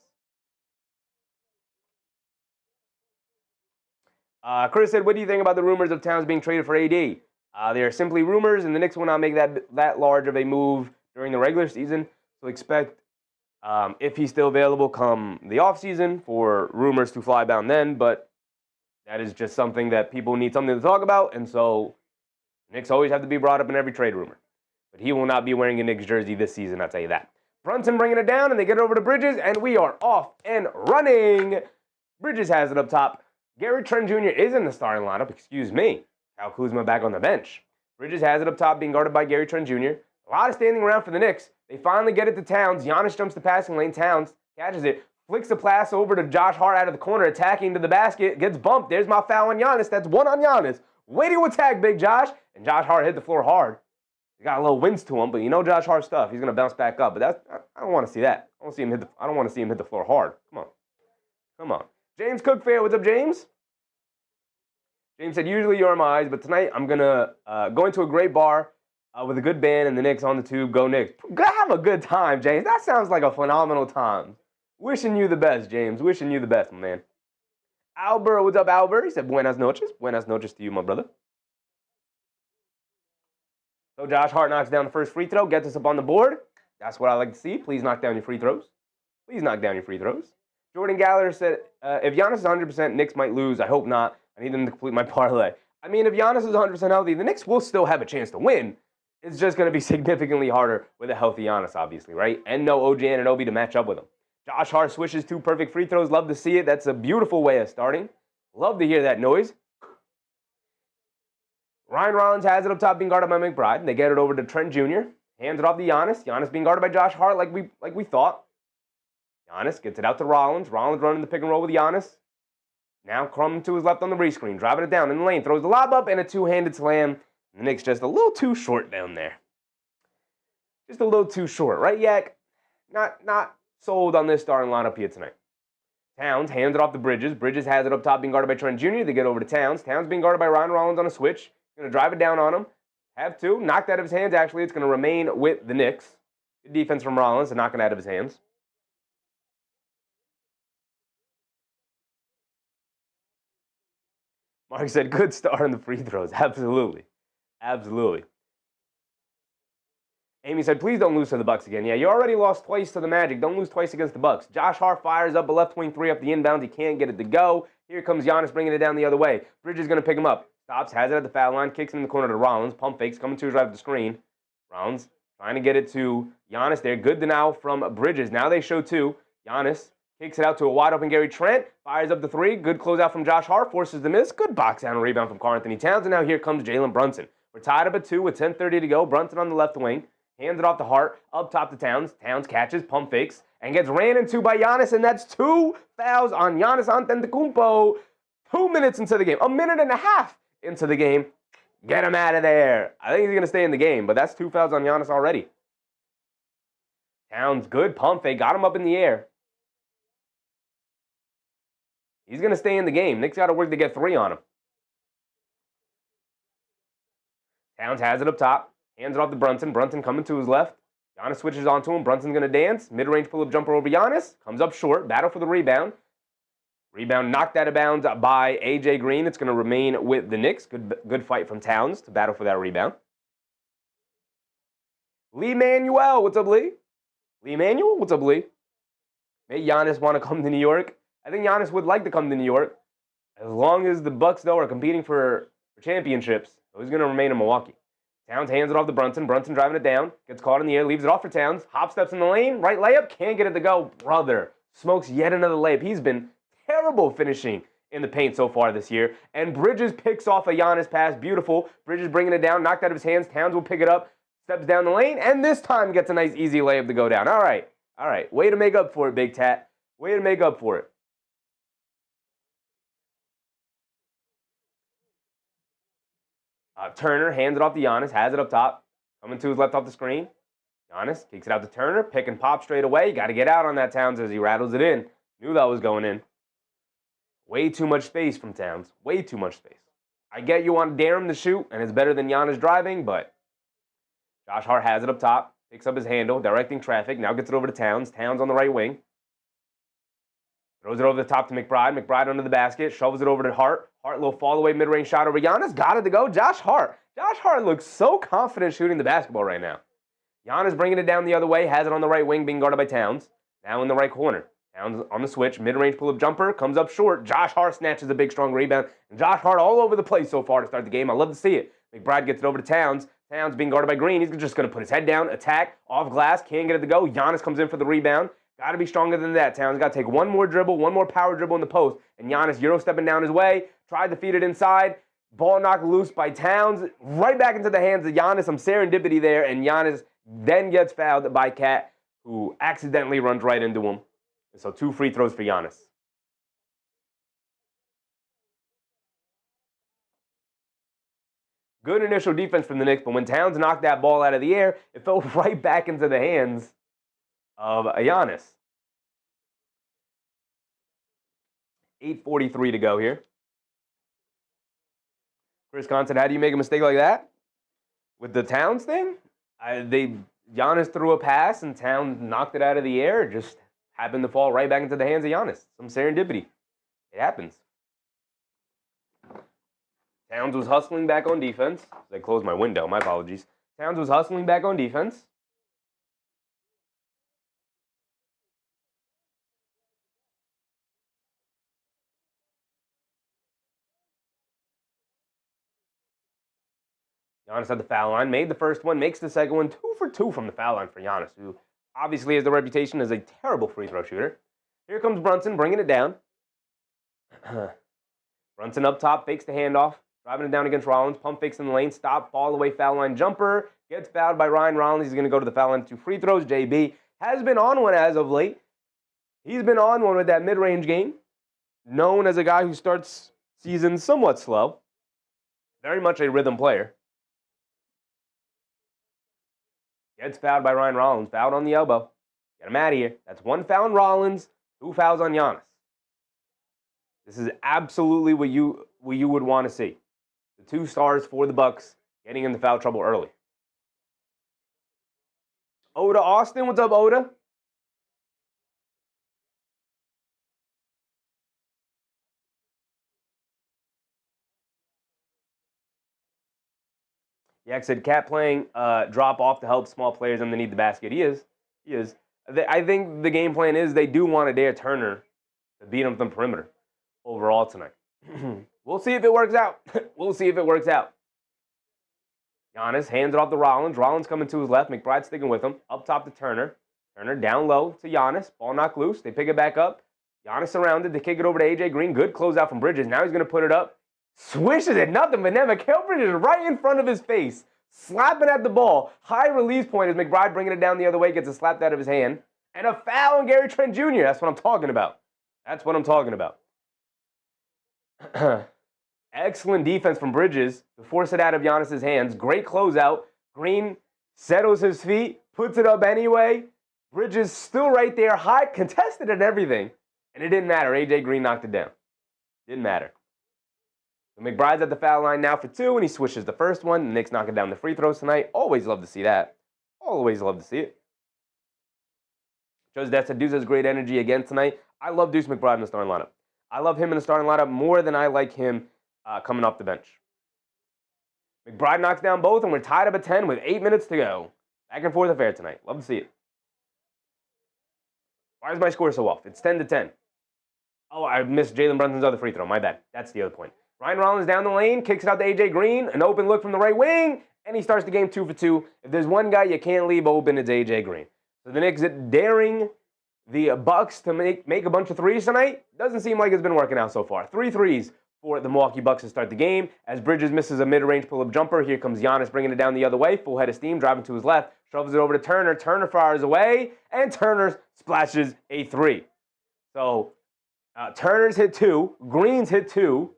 Chris said, what do you think about the rumors of Towns being traded for AD? They are simply rumors, and the Knicks will not make that large of a move during the regular season. So expect, if he's still available come the offseason, for rumors to fly down then. But that is just something that people need something to talk about. And so Knicks always have to be brought up in every trade rumor. But he will not be wearing a Knicks jersey this season, I'll tell you that. Brunson bringing it down, and they get it over to Bridges, and we are off and running. Bridges has it up top. Gary Trent Jr. is in the starting lineup, excuse me. Kyle Kuzma back on the bench. Bridges has it up top, being guarded by Gary Trent Jr. A lot of standing around for the Knicks. They finally get it to Towns. Giannis jumps the passing lane. Towns catches it, flicks the pass over to Josh Hart out of the corner, attacking to the basket, gets bumped. There's my foul on Giannis. That's 1 on Giannis. Way to attack, Big Josh. And Josh Hart hit the floor hard. He got a little wince to him, but you know Josh Hart's stuff. He's going to bounce back up. But I don't want to see that. I don't want to see him hit the floor hard. Come on. James Cookfair, what's up, James? James said, usually you're in my eyes, but tonight I'm going to go into a great bar with a good band and the Knicks on the tube. Go Knicks. Have a good time, James. That sounds like a phenomenal time. Wishing you the best, James. Wishing you the best, my man. Albert, what's up, Albert? He said, buenas noches. Buenas noches to you, my brother. So Josh Hart knocks down the first free throw, gets us up on the board. That's what I like to see. Please knock down your free throws. Please knock down your free throws. Jordan Gallagher said, if Giannis is 100%, Knicks might lose. I hope not. I need them to complete my parlay. I mean, if Giannis is 100% healthy, the Knicks will still have a chance to win. It's just going to be significantly harder with a healthy Giannis, obviously, right? And no OG Anunoby to match up with him. Josh Hart swishes 2 perfect free throws. Love to see it. That's a beautiful way of starting. Love to hear that noise. Ryan Rollins has it up top, being guarded by McBride. They get it over to Trent Jr. Hands it off to Giannis. Giannis being guarded by Josh Hart like we thought. Giannis gets it out to Rollins. Rollins running the pick and roll with Giannis. Now Crum to his left on the rescreen. Driving it down in the lane. Throws the lob up and a two-handed slam. The Knicks just a little too short down there. Just a little too short. Right, Yak? Not sold on this starting lineup here tonight. Towns hands it off to Bridges. Bridges has it up top, being guarded by Trent Jr. They get over to Towns. Towns being guarded by Ryan Rollins on a switch. Going to drive it down on him. Have to. Knocked out of his hands, actually. It's going to remain with the Knicks. Good defense from Rollins to knock it out of his hands. Mark said, good start on the free throws. Absolutely. Absolutely. Amy said, please don't lose to the Bucks again. Yeah, you already lost twice to the Magic. Don't lose twice against the Bucks. Josh Hart fires up a left wing three up the inbounds. He can't get it to go. Here comes Giannis bringing it down the other way. Bridges going to pick him up. Stops, has it at the foul line, kicks it in the corner to Rollins. Pump fakes, coming to his right of the screen. Rollins trying to get it to Giannis there. Good denial from Bridges. Now they show two. Giannis kicks it out to a wide open Gary Trent. Fires up the three. Good closeout from Josh Hart. Forces the miss. Good box down rebound from Karl-Anthony Towns. And now here comes Jalen Brunson. We're tied up at 2 with 10:30 to go. Brunson on the left wing. Hands it off to Hart. Up top to Towns. Towns catches, pump fakes, and gets ran into by Giannis. And that's 2 fouls on Giannis Antetokounmpo. 2 minutes into the game. A minute and a half into the game. Get him out of there. I think he's going to stay in the game, but that's 2 fouls on Giannis already. Towns, good pump fake. Got him up in the air. He's going to stay in the game. Knicks got to work to get 3 on him. Towns has it up top. Hands it off to Brunson. Brunson coming to his left. Giannis switches onto him. Brunson's going to dance. Mid-range pull-up jumper over Giannis. Comes up short. Battle for the rebound. Rebound knocked out of bounds by A.J. Green. It's going to remain with the Knicks. Good fight from Towns to battle for that rebound. Lee Manuel. What's up, Lee? Lee Manuel? What's up, Lee? May Giannis want to come to New York? I think Giannis would like to come to New York. As long as the Bucks, though, are competing for championships, so he's going to remain in Milwaukee. Towns hands it off to Brunson. Brunson driving it down. Gets caught in the air. Leaves it off for Towns. Hop steps in the lane. Right layup. Can't get it to go. Brother smokes yet another layup. He's been terrible finishing in the paint so far this year. And Bridges picks off a Giannis pass. Beautiful. Bridges bringing it down. Knocked out of his hands. Towns will pick it up. Steps down the lane. And this time gets a nice easy layup to go down. All right. All right. Way to make up for it, Big Tat. Way to make up for it. Turner hands it off to Giannis, has it up top. Coming to his left off the screen. Giannis kicks it out to Turner, pick and pop straight away. Got to get out on that Towns as he rattles it in. Knew that was going in. Way too much space from Towns. Way too much space. I get you want to dare him to shoot, and it's better than Giannis driving, but Josh Hart has it up top. Picks up his handle, directing traffic. Now gets it over to Towns. Towns on the right wing. Throws it over the top to McBride. McBride under the basket. Shovels it over to Hart. Hart, little fall away mid-range shot over Giannis. Got it to go. Josh Hart. Josh Hart looks so confident shooting the basketball right now. Giannis bringing it down the other way. Has it on the right wing, being guarded by Towns. Now in the right corner. Towns on the switch. Mid-range pull-up jumper. Comes up short. Josh Hart snatches a big, strong rebound. And Josh Hart all over the place so far to start the game. I love to see it. McBride gets it over to Towns. Towns being guarded by Green. He's just going to put his head down, attack, off glass. Can't get it to go. Giannis comes in for the rebound. Got to be stronger than that. Towns got to take one more dribble, one more power dribble in the post. And Giannis Euro stepping down his way. Tried to feed it inside. Ball knocked loose by Towns. Right back into the hands of Giannis. Some serendipity there. And Giannis then gets fouled by Cat, who accidentally runs right into him. So 2 free throws for Giannis. Good initial defense from the Knicks, but when Towns knocked that ball out of the air, it fell right back into the hands of Giannis. 8:43 to go here. Chris Kahn said, how do you make a mistake like that? With the Towns thing? Giannis threw a pass and Towns knocked it out of the air. It just happened to fall right back into the hands of Giannis. Some serendipity. It happens. Towns was hustling back on defense. I closed my window. My apologies. Towns was hustling back on defense. Giannis had the foul line, made the first one, makes the second one, 2 for 2 from the foul line for Giannis, who obviously has the reputation as a terrible free throw shooter. Here comes Brunson, bringing it down. Brunson up top, fakes the handoff, driving it down against Rollins, pump fakes in the lane, stop, fall away, foul line jumper, gets fouled by Ryan Rollins. He's going to go to the foul line, 2 free throws. JB has been on one as of late. He's been on one with that mid-range game, known as a guy who starts seasons somewhat slow. Very much a rhythm player. Gets fouled by Ryan Rollins. Fouled on the elbow. Get him out of here. That's 1 foul on Rollins, 2 fouls on Giannis. This is absolutely what you would want to see. The 2 stars for the Bucks getting into foul trouble early. Oda Austin, what's up, Oda? Yak said, Cat playing drop off to help small players underneath the basket. He is. He is. I think the game plan is they do want to dare Turner to beat him from the perimeter overall tonight. We'll see if it works out. We'll see if it works out. Giannis hands it off to Rollins. Rollins coming to his left. McBride sticking with him. Up top to Turner. Turner down low to Giannis. Ball knocked loose. They pick it back up. Giannis surrounded. They kick it over to AJ Green. Good closeout from Bridges. Now he's going to put it up. Swishes it. Nothing but net. Mikal Bridges right in front of his face. Slapping at the ball. High release point as McBride bringing it down the other way. Gets it slapped out of his hand. And a foul on Gary Trent Jr. That's what I'm talking about. That's what I'm talking about. Excellent defense from Bridges to force it out of Giannis' hands. Great closeout. Green settles his feet, puts it up anyway. Bridges still right there, high, contested and everything. And it didn't matter. AJ Green knocked it down. Didn't matter. So McBride's at the foul line now for 2, and he swishes the first one. The Knicks knocking down the free throws tonight. Always love to see that. Always love to see it. Shows that Deuce has great energy again tonight. I love Deuce McBride in the starting lineup. I love him in the starting lineup more than I like him coming off the bench. McBride knocks down both, and we're tied up at 10 with 8 minutes to go. Back and forth affair tonight. Love to see it. Why is my score so off? It's 10-10. Oh, I missed Jalen Brunson's other free throw. My bad. That's the other point. Ryan Rollins down the lane, kicks it out to AJ Green. An open look from the right wing, and he starts the game 2 for 2. If there's one guy you can't leave open, it's AJ Green. So the Knicks daring the Bucks to make a bunch of threes tonight. Doesn't seem like it's been working out so far. 3 threes for the Milwaukee Bucks to start the game. As Bridges misses a mid-range pull-up jumper, here comes Giannis bringing it down the other way. Full head of steam, driving to his left. Shovels it over to Turner. Turner fires away, and Turner splashes a 3. So Turner's hit 2. Green's hit 2.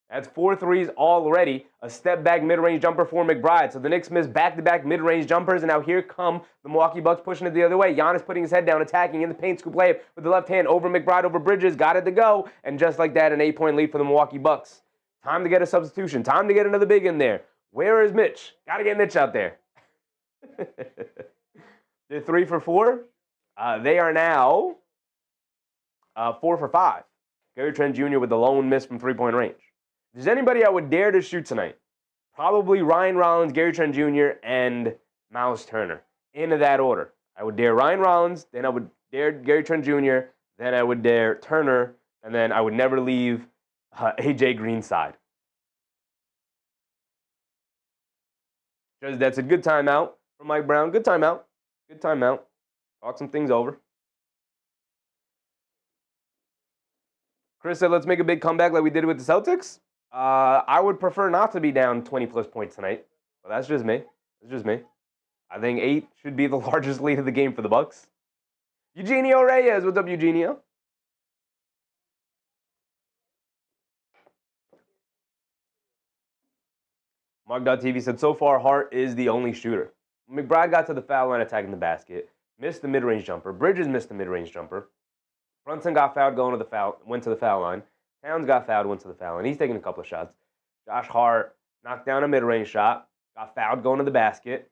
That's 4 threes already. A step-back mid-range jumper for McBride. So the Knicks miss back-to-back mid-range jumpers, and now here come the Milwaukee Bucks pushing it the other way. Giannis putting his head down, attacking in the paint, scoop layup with the left hand over McBride, over Bridges, got it to go, and just like that, an 8-point lead for the Milwaukee Bucks. Time to get a substitution. Time to get another big in there. Where is Mitch? Got to get Mitch out there. They're 3 for 4. They are now 4 for 5. Gary Trent Jr. with the lone miss from three-point range. If there's anybody I would dare to shoot tonight, probably Ryan Rollins, Gary Trent Jr., and Miles Turner. Into that order. I would dare Ryan Rollins, then I would dare Gary Trent Jr., then I would dare Turner, and then I would never leave AJ Green's side. Because that's a good timeout from Mike Brown. Good timeout. Good timeout. Talk some things over. Chris said, let's make a big comeback like we did with the Celtics. I would prefer not to be down 20-plus points tonight. But that's just me. That's just me. I think 8 should be the largest lead of the game for the Bucks. Eugenio Reyes. What's up, Eugenio? Mark.tv said, so far, Hart is the only shooter. McBride got to the foul line attacking the basket. Missed the mid-range jumper. Bridges missed the mid-range jumper. Brunson got fouled going to the foul, went to the foul line. Towns got fouled, went to the foul line. He's taking a couple of shots. Josh Hart knocked down a mid-range shot. Got fouled going to the basket.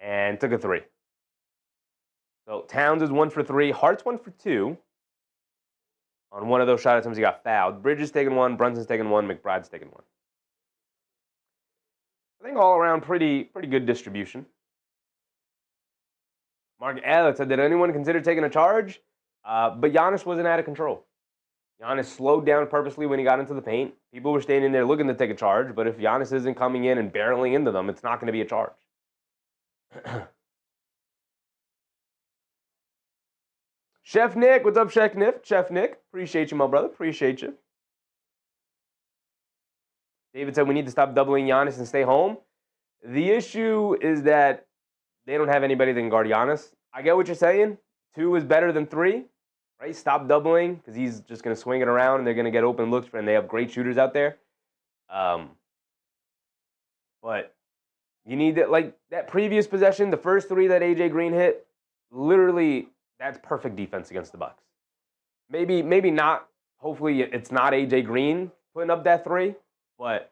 And took a 3. So Towns is 1 for 3. Hart's 1 for 2. On one of those shot attempts, he got fouled. Bridges taking 1. Brunson's taking 1. McBride's taking 1. I think all around pretty good distribution. Mark Alex said, did anyone consider taking a charge? But Giannis wasn't out of control. Giannis slowed down purposely when he got into the paint. People were standing there looking to take a charge, but if Giannis isn't coming in and barreling into them, it's not going to be a charge. Chef Nick, what's up, Chef Nick? Chef Nick, appreciate you, my brother. Appreciate you. David said we need to stop doubling Giannis and stay home. The issue is that they don't have anybody that can guard Giannis. I get what you're saying. 2 is better than 3, right? Stop doubling because he's just going to swing it around and they're going to get open looks, and they have great shooters out there. But you need that, like that previous possession, the first 3 that AJ Green hit, literally that's perfect defense against the Bucks. Maybe not. Hopefully it's not AJ Green putting up that three, but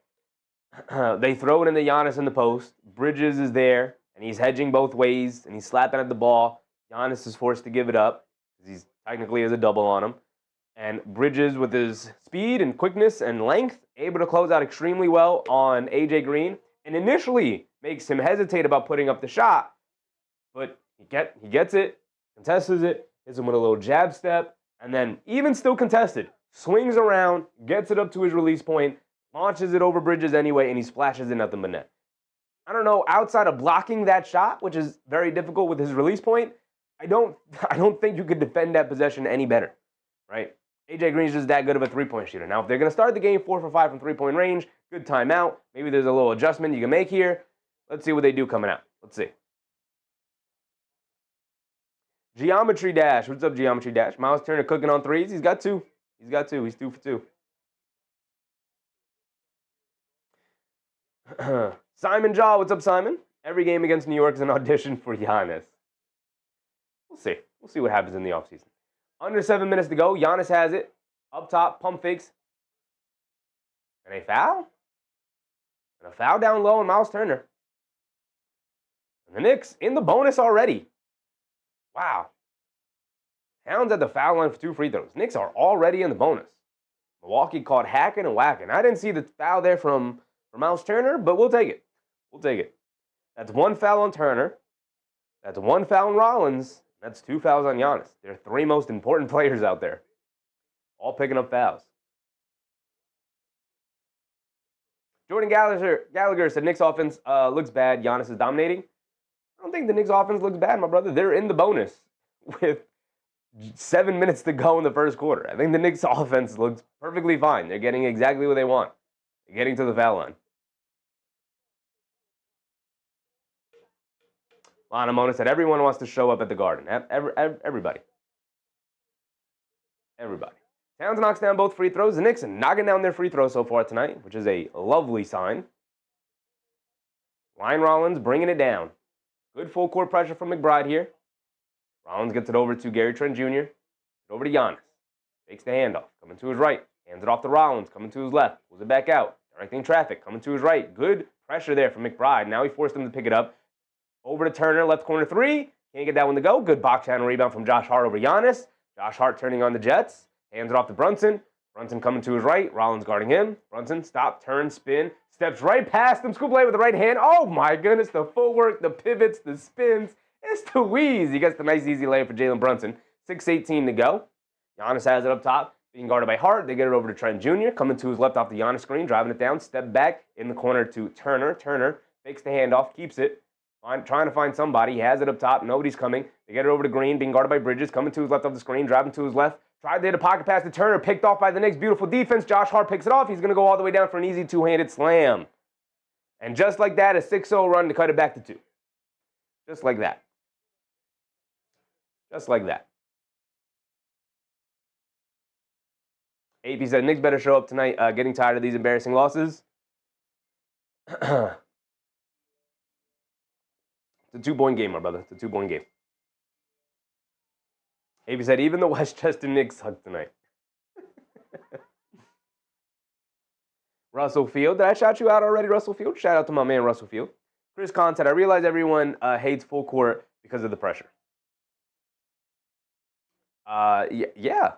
they throw it into Giannis in the post. Bridges is there, and he's hedging both ways, and he's slapping at the ball. Giannis is forced to give it up because he's technically has a double on him. And Bridges, with his speed and quickness and length, able to close out extremely well on AJ Green, and initially makes him hesitate about putting up the shot, but he gets it, contests it, hits him with a little jab step, and then even still contested, swings around, gets it up to his release point, launches it over Bridges anyway, and he splashes in nothing but net. I don't know, outside of blocking that shot, which is very difficult with his release point, I don't think you could defend that possession any better, right? AJ Green's just that good of a three-point shooter. Now, if they're going to start the game 4 for 5 from three-point range, good timeout. Maybe there's a little adjustment you can make here. Let's see what they do coming out. Let's see. Geometry Dash. What's up, Geometry Dash? Miles Turner cooking on threes. He's got two. He's 2 for 2. Simon Jaw. What's up, Simon? Every game against New York is an audition for Giannis. We'll see. We'll see what happens in the offseason. Under 7 minutes to go. Giannis has it. Up top, pump fakes. And a foul? And a foul down low on Miles Turner. And the Knicks in the bonus already. Wow. Towns at the foul line for 2 free throws. Knicks are already in the bonus. Milwaukee caught hacking and whacking. I didn't see the foul there from Miles Turner, but we'll take it. We'll take it. That's 1 foul on Turner. That's 1 foul on Rollins. That's 2 fouls on Giannis. They're 3 most important players out there. All picking up fouls. Jordan Gallagher said Knicks offense looks bad. Giannis is dominating. I don't think the Knicks offense looks bad, my brother. They're in the bonus with 7 minutes to go in the first quarter. I think the Knicks offense looks perfectly fine. They're getting exactly what they want. They're getting to the foul line. Lana Mona said everyone wants to show up at the Garden. Everybody. Towns knocks down both free throws. The Knicks are knocking down their free throws so far tonight, which is a lovely sign. Ryan Rollins bringing it down. Good full court pressure from McBride here. Rollins gets it over to Gary Trent Jr. Over to Giannis. Takes the handoff. Coming to his right. Hands it off to Rollins. Coming to his left. Pulls it back out. Directing traffic. Coming to his right. Good pressure there from McBride. Now he forced him to pick it up. Over to Turner. Left corner 3. Can't get that one to go. Good box channel rebound from Josh Hart over Giannis. Josh Hart turning on the Jets. Hands it off to Brunson. Brunson coming to his right. Rollins guarding him. Brunson, stop, turn, spin. Steps right past him. Scoop away with the right hand. Oh my goodness. The footwork, the pivots, the spins. It's too easy. He gets the nice easy layup for Jalen Brunson. 6:18 to go. Giannis has it up top. Being guarded by Hart. They get it over to Trent Jr. Coming to his left off the Giannis screen. Driving it down. Step back in the corner to Turner. Turner fakes the handoff. Keeps it. Trying to find somebody. He has it up top. Nobody's coming. They get it over to Green. Being guarded by Bridges. Coming to his left off the screen. Driving to his left. Tried to hit a pocket pass to Turner. Picked off by the Knicks. Beautiful defense. Josh Hart picks it off. He's going to go all the way down for an easy two-handed slam. And just like that, a 6-0 run to cut it back to 2. Just like that. Just like that. AP said, Knicks better show up tonight. Getting tired of these embarrassing losses. It's a 2-point game, my brother. It's a 2-point game. AP said, even the Westchester Knicks suck tonight. Russell Field. Did I shout you out already, Russell Field? Shout out to my man, Russell Field. Chris Kahn said, I realize everyone hates full court because of the pressure. Yeah,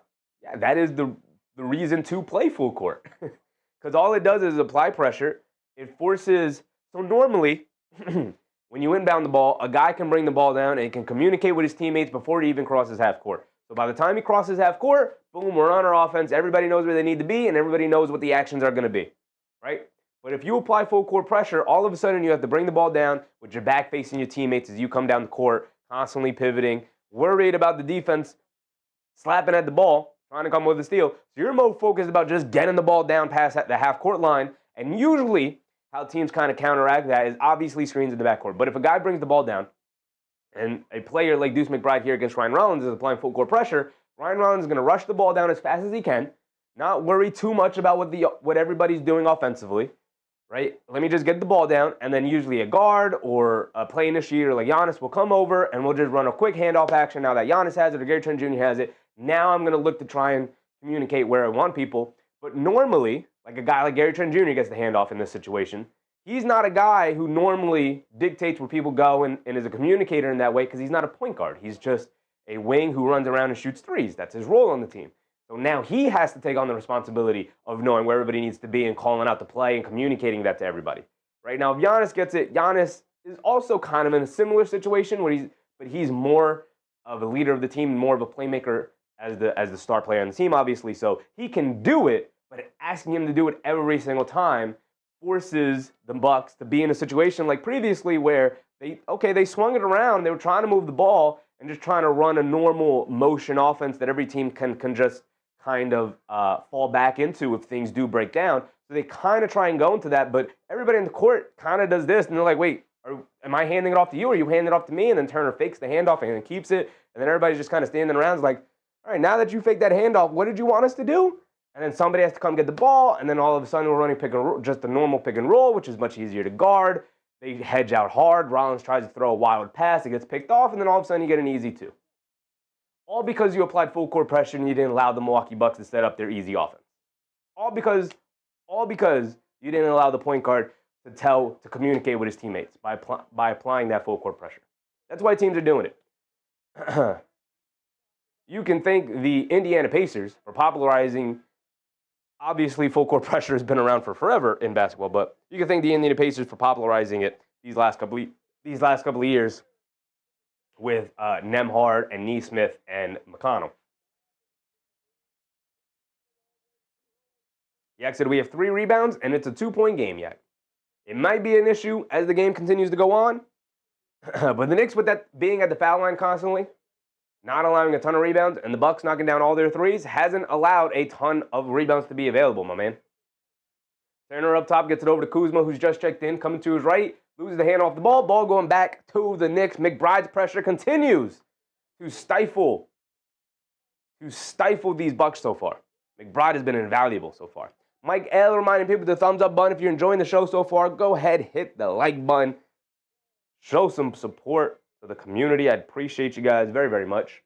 that is the reason to play full court. Because all it does is apply pressure. It forces, so normally, when you inbound the ball, a guy can bring the ball down and can communicate with his teammates before he even crosses half court. So by the time he crosses half court, boom, we're on our offense. Everybody knows where they need to be, and everybody knows what the actions are going to be, right? But if you apply full court pressure, all of a sudden you have to bring the ball down with your back facing your teammates as you come down the court, constantly pivoting, worried about the defense slapping at the ball, trying to come with a steal. So you're more focused about just getting the ball down past the half court line, and usually how teams kind of counteract that is obviously screens in the backcourt. But if a guy brings the ball down, and a player like Deuce McBride here against Ryan Rollins is applying full court pressure, Ryan Rollins is going to rush the ball down as fast as he can, not worry too much about what everybody's doing offensively, right? Let me just get the ball down, and then usually a guard or a play initiator like Giannis will come over, and we'll just run a quick handoff action now that Giannis has it or Gary Trent Jr. has it, Now I'm going to look to try and communicate where I want people. But normally, like a guy like Gary Trent Jr. gets the handoff in this situation. He's not a guy who normally dictates where people go and is a communicator in that way because he's not a point guard. He's just a wing who runs around and shoots threes. That's his role on the team. So now he has to take on the responsibility of knowing where everybody needs to be and calling out the play and communicating that to everybody. Right now, if Giannis gets it, Giannis is also kind of in a similar situation where he's more of a leader of the team, more of a playmaker as the star player on the team, obviously. So he can do it, but asking him to do it every single time forces the Bucks to be in a situation like previously where they swung it around, they were trying to move the ball and just trying to run a normal motion offense that every team can just kind of fall back into if things do break down. So they kind of try and go into that, but everybody in the court kind of does this, and they're like, wait, am I handing it off to you, or are you handing it off to me? And then Turner fakes the handoff and then keeps it, and then everybody's just kind of standing around. It's like, all right, now that you faked that handoff, what did you want us to do? And then somebody has to come get the ball, and then all of a sudden we're running just a normal pick and roll, which is much easier to guard. They hedge out hard. Rollins tries to throw a wild pass. It gets picked off, and then all of a sudden you get an easy two. All because you applied full court pressure and you didn't allow the Milwaukee Bucks to set up their easy offense. All because you didn't allow the point guard to communicate with his teammates by applying that full court pressure. That's why teams are doing it. You can thank the Indiana Pacers for popularizing. Obviously, full court pressure has been around for forever in basketball, but you can thank the Indiana Pacers for popularizing it these last couple of years with Nembhard and Nesmith and McConnell. Yak said we have 3 rebounds and it's a 2-point game, Yak. It might be an issue as the game continues to go on, but the Knicks with that being at the foul line constantly, not allowing a ton of rebounds, and the Bucks knocking down all their threes hasn't allowed a ton of rebounds to be available, my man. Turner up top gets it over to Kuzma, who's just checked in, coming to his right, loses the hand off the ball, ball going back to the Knicks. McBride's pressure continues to stifle these Bucks so far. McBride has been invaluable so far. Mike L. reminding people the thumbs up button. If you're enjoying the show so far, go ahead, hit the like button. Show some support for the community. I'd appreciate you guys very, very much.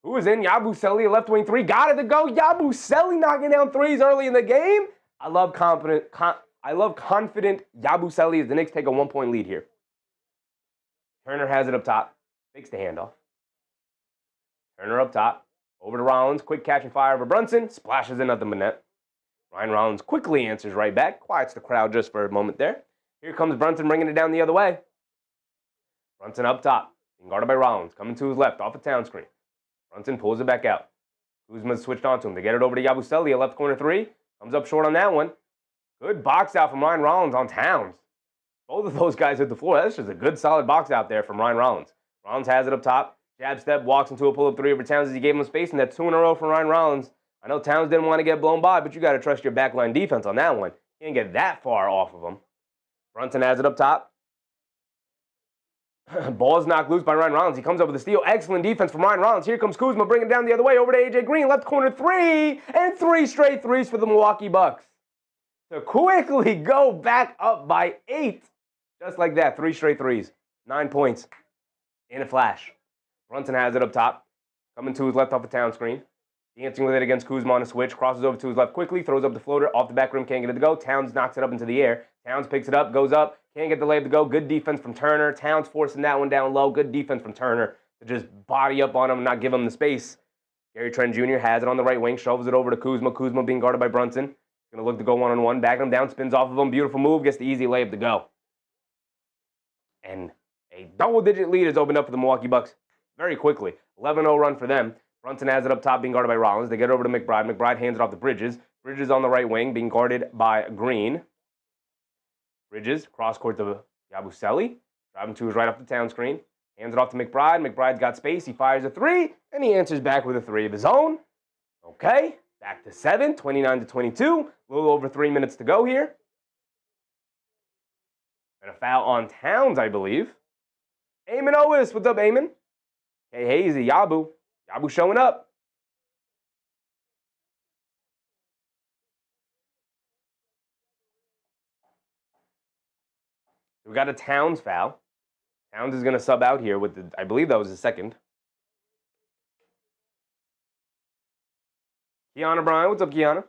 Who is in? Yabusele, a left wing 3. Got it to go. Yabusele knocking down threes early in the game. I love confident Yabusele as the Knicks take a 1-point lead here. Turner has it up top. Fakes the handoff. Turner up top. Over to Rollins. Quick catch and fire over Brunson. Splashes in nothing but net. Ryan Rollins quickly answers right back. Quiets the crowd just for a moment there. Here comes Brunson bringing it down the other way. Brunson up top. Being guarded by Rollins. Coming to his left off a town screen. Brunson pulls it back out. Kuzma's switched on to him. They get it over to Yabusele, a left corner 3. Comes up short on that one. Good box out from Ryan Rollins on Towns. Both of those guys hit the floor. That's just a good, solid box out there from Ryan Rollins. Rollins has it up top. Jab step, walks into a pull-up 3 over Towns as he gave him space, and that's 2 in a row from Ryan Rollins. I know Towns didn't want to get blown by, but you got to trust your backline defense on that one. You can't get that far off of him. Brunson has it up top. Ball's knocked loose by Ryan Rollins. He comes up with a steal. Excellent defense from Ryan Rollins. Here comes Kuzma bringing it down the other way over to A.J. Green. Left corner 3, and 3 straight threes for the Milwaukee Bucks. To quickly go back up by 8. Just like that, 3 straight threes. 9 points in a flash. Brunson has it up top. Coming to his left off the town screen. Dancing with it against Kuzma on a switch. Crosses over to his left quickly. Throws up the floater. Off the back rim. Can't get it to go. Towns knocks it up into the air. Towns picks it up. Goes up. Can't get the layup to go. Good defense from Turner. Towns forcing that one down low. Good defense from Turner to just body up on him and not give him the space. Gary Trent Jr. has it on the right wing. Shovels it over to Kuzma. Kuzma being guarded by Brunson. Going to look to go one-on-one. Backing him down. Spins off of him. Beautiful move. Gets the easy layup to go. And a double-digit lead is opened up for the Milwaukee Bucks very quickly. 11-0 run for them. Brunson has it up top, being guarded by Rollins. They get it over to McBride. McBride hands it off to Bridges. Bridges on the right wing, being guarded by Green. Bridges, cross-court to Yabusele. Driving to his right off the town screen. Hands it off to McBride. McBride's got space. He fires a 3, and he answers back with a 3 of his own. Okay, back to 7, 29-22. A little over 3 minutes to go here. And a foul on Towns, I believe. Eamon Owis, what's up, Eamon? Hey, Hazy, Yabu. Yabu showing up. We got a Towns foul. Towns is going to sub out here with I believe that was his second. Kiana Bryan, what's up, Kiana?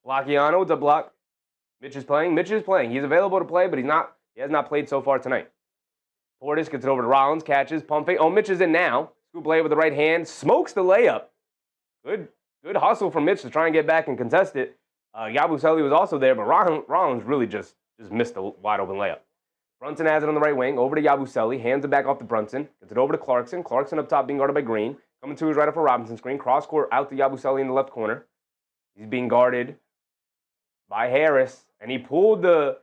Block Kiana, what's up, Block? Mitch is playing. Mitch is playing. He's available to play, but he's not. He has not played so far tonight. Portis gets it over to Rollins, catches, pump fake. Oh, Mitch is in now. Scoop layup with the right hand, smokes the layup. Good hustle from Mitch to try and get back and contest it. Yabusele was also there, but Rollins really just missed the wide open layup. Brunson has it on the right wing, over to Yabusele, hands it back off to Brunson, gets it over to Clarkson. Clarkson up top being guarded by Green. Coming to his right up for Robinson screen. Cross court out to Yabusele in the left corner. He's being guarded by Harris, and he pulled the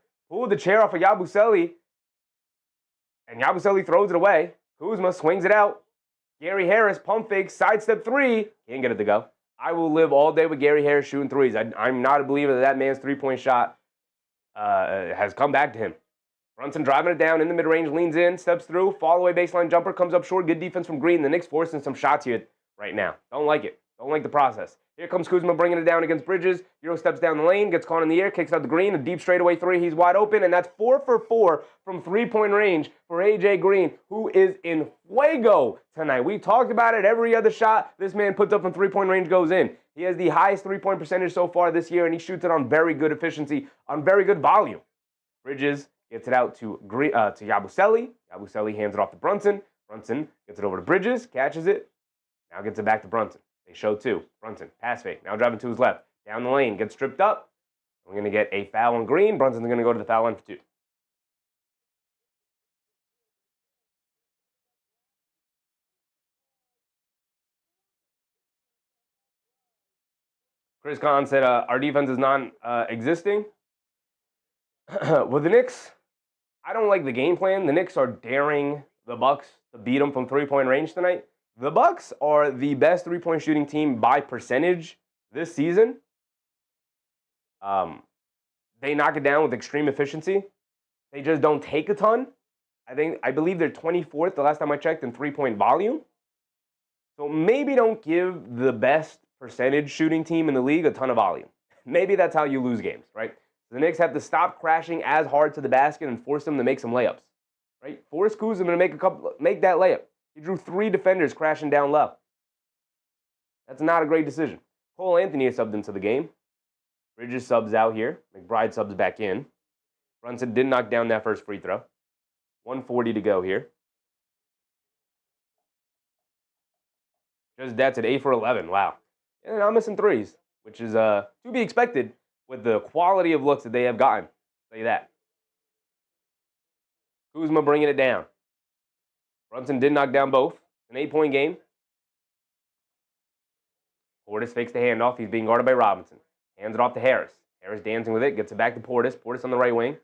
chair off of Yabusele, and Yabusele throws it away. Kuzma swings it out. Gary Harris, pump fake, sidestep three. Can't get it to go. I will live all day with Gary Harris shooting threes. I'm not a believer that man's three-point shot has come back to him. Brunson driving it down in the mid-range, leans in, steps through, fall-away baseline jumper, comes up short. Good defense from Green. The Knicks forcing some shots here right now. Don't like it. Don't like the process. Here comes Kuzma bringing it down against Bridges. Euro steps down the lane, gets caught in the air, kicks out the Green, a deep straightaway three. He's wide open, and that's 4 for 4 from three-point range for A.J. Green, who is in fuego tonight. We talked about it. Every other shot this man puts up from three-point range goes in. He has the highest three-point percentage so far this year, and he shoots it on very good efficiency, on very good volume. Bridges gets it out to Yabusele. Yabusele hands it off to Brunson. Brunson gets it over to Bridges, catches it, now gets it back to Brunson. They show two. Brunson, pass fake. Now driving to his left. Down the lane, gets tripped up. We're going to get a foul on Green. Brunson's going to go to the foul line for two. Chris Kahn said our defense is non-existing. Well, the Knicks, I don't like the game plan. The Knicks are daring the Bucks to beat them from three-point range tonight. The Bucks are the best three-point shooting team by percentage this season. They knock it down with extreme efficiency. They just don't take a ton. I believe they're 24th the last time I checked in three-point volume. So maybe don't give the best percentage shooting team in the league a ton of volume. Maybe that's how you lose games, right? The Knicks have to stop crashing as hard to the basket and force them to make some layups, right? Force Kuzma to make that layup. He drew 3 defenders crashing down low. That's not a great decision. Cole Anthony is subbed into the game. Bridges subs out here. McBride subs back in. Brunson did knock down that first free throw. 1:40 to go here. Just that's at 8 for 11. Wow. And not missing threes, which is to be expected with the quality of looks that they have gotten. I'll tell you that. Kuzma bringing it down. Brunson did knock down both. An 8-point game. Portis fakes the handoff. He's being guarded by Robinson. Hands it off to Harris. Harris dancing with it. Gets it back to Portis. Portis on the right wing.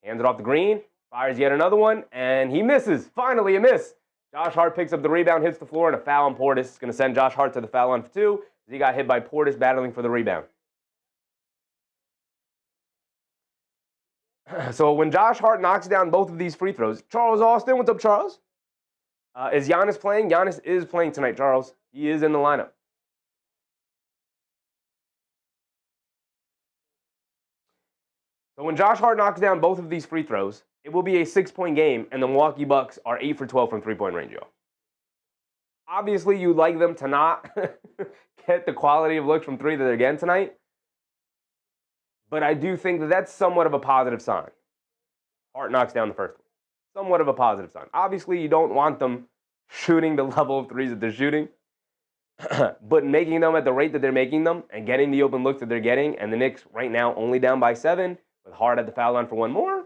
Hands it off to Green. Fires yet another one. And he misses. Finally a miss. Josh Hart picks up the rebound, hits the floor, and a foul on Portis. It's going to send Josh Hart to the foul line for 2. He got hit by Portis battling for the rebound. So when Josh Hart knocks down both of these free throws, Charles Austin, what's up, Charles? Is Giannis playing? Giannis is playing tonight, Charles. He is in the lineup. So when Josh Hart knocks down both of these free throws, it will be a 6-point game, and the Milwaukee Bucks are 8 for 12 from three-point range, y'all. Obviously, you'd like them to not get the quality of looks from three that they're getting tonight, but I do think that that's somewhat of a positive sign. Hart knocks down the first one. Somewhat of a positive sign. Obviously, you don't want them shooting the level of threes that they're shooting, but making them at the rate that they're making them and getting the open looks that they're getting, and the Knicks right now only down by 7 with Hart at the foul line for one more,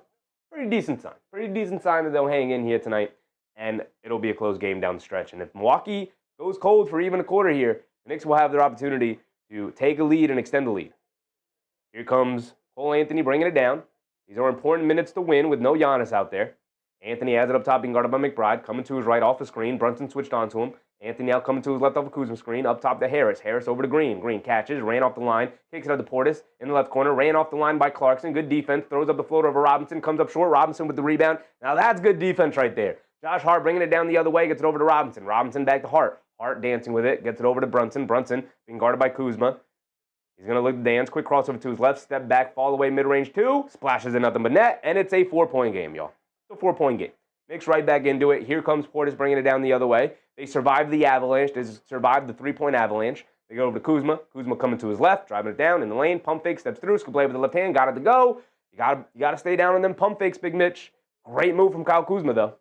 pretty decent sign. Pretty decent sign that they'll hang in here tonight, and it'll be a close game down the stretch. And if Milwaukee goes cold for even a quarter here, the Knicks will have their opportunity to take a lead and extend the lead. Here comes Cole Anthony bringing it down. These are important minutes to win with no Giannis out there. Anthony has it up top, being guarded by McBride. Coming to his right off the screen. Brunson switched onto him. Anthony out coming to his left off the Kuzma screen. Up top to Harris. Harris over to Green. Green catches, ran off the line. Kicks it out to Portis in the left corner. Ran off the line by Clarkson. Good defense. Throws up the floater over Robinson. Comes up short. Robinson with the rebound. Now that's good defense right there. Josh Hart bringing it down the other way. Gets it over to Robinson. Robinson back to Hart. Hart dancing with it. Gets it over to Brunson. Brunson being guarded by Kuzma. He's going to look to dance. Quick crossover to his left. Step back. Fall away mid-range 2. Splashes in nothing but net. And it's a 4-point game, y'all. It's a 4-point game. Knicks right back into it. Here comes Portis bringing it down the other way. They survived the avalanche. They survived the three-point avalanche. They go over to Kuzma. Kuzma coming to his left, driving it down in the lane. Pump fake, steps through. Scoop play with the left hand. Got it to go. You gotta stay down on them pump fakes, Big Mitch. Great move from Kyle Kuzma, though.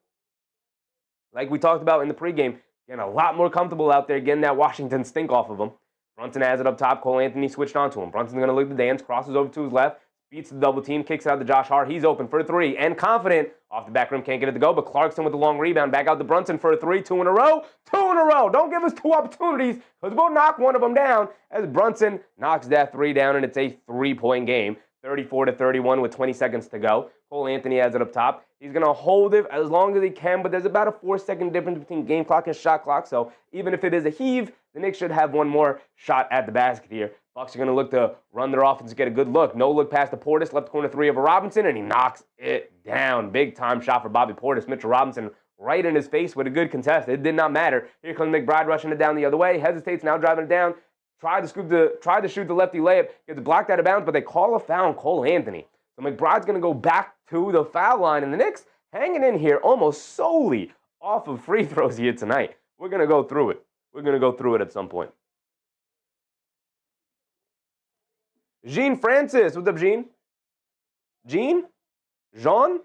Like we talked about in the pregame, getting a lot more comfortable out there, getting that Washington stink off of him. Brunson has it up top. Cole Anthony switched onto him. Brunson's going to look the dance, crosses over to his left, beats the double team, kicks it out to Josh Hart. He's open for a three and confident. Off the back rim, can't get it to go, but Clarkson with the long rebound. Back out to Brunson for a three. Two in a row. Don't give us two opportunities because we'll knock one of them down as Brunson knocks that three down, and it's a three-point game. 34-31 with 20 seconds to go. Cole Anthony has it up top. He's going to hold it as long as he can, but there's about a 4-second difference between game clock and shot clock. So even if it is a heave, the Knicks should have one more shot at the basket here. Bucks are going to look to run their offense to get a good look. No look past the Portis, left corner three of Robinson, and he knocks it down. Big time shot for Bobby Portis. Mitchell Robinson right in his face with a good contest. It did not matter. Here comes McBride rushing it down the other way. Hesitates, now driving it down. Tried to shoot the lefty layup. Gets blocked out of bounds, but they call a foul on Cole Anthony. So McBride's going to go back to the foul line, and the Knicks hanging in here almost solely off of free throws here tonight. We're going to go through it. We're going to go through it at some point. Jean Francis. What's up, Jean? Jean? Jean?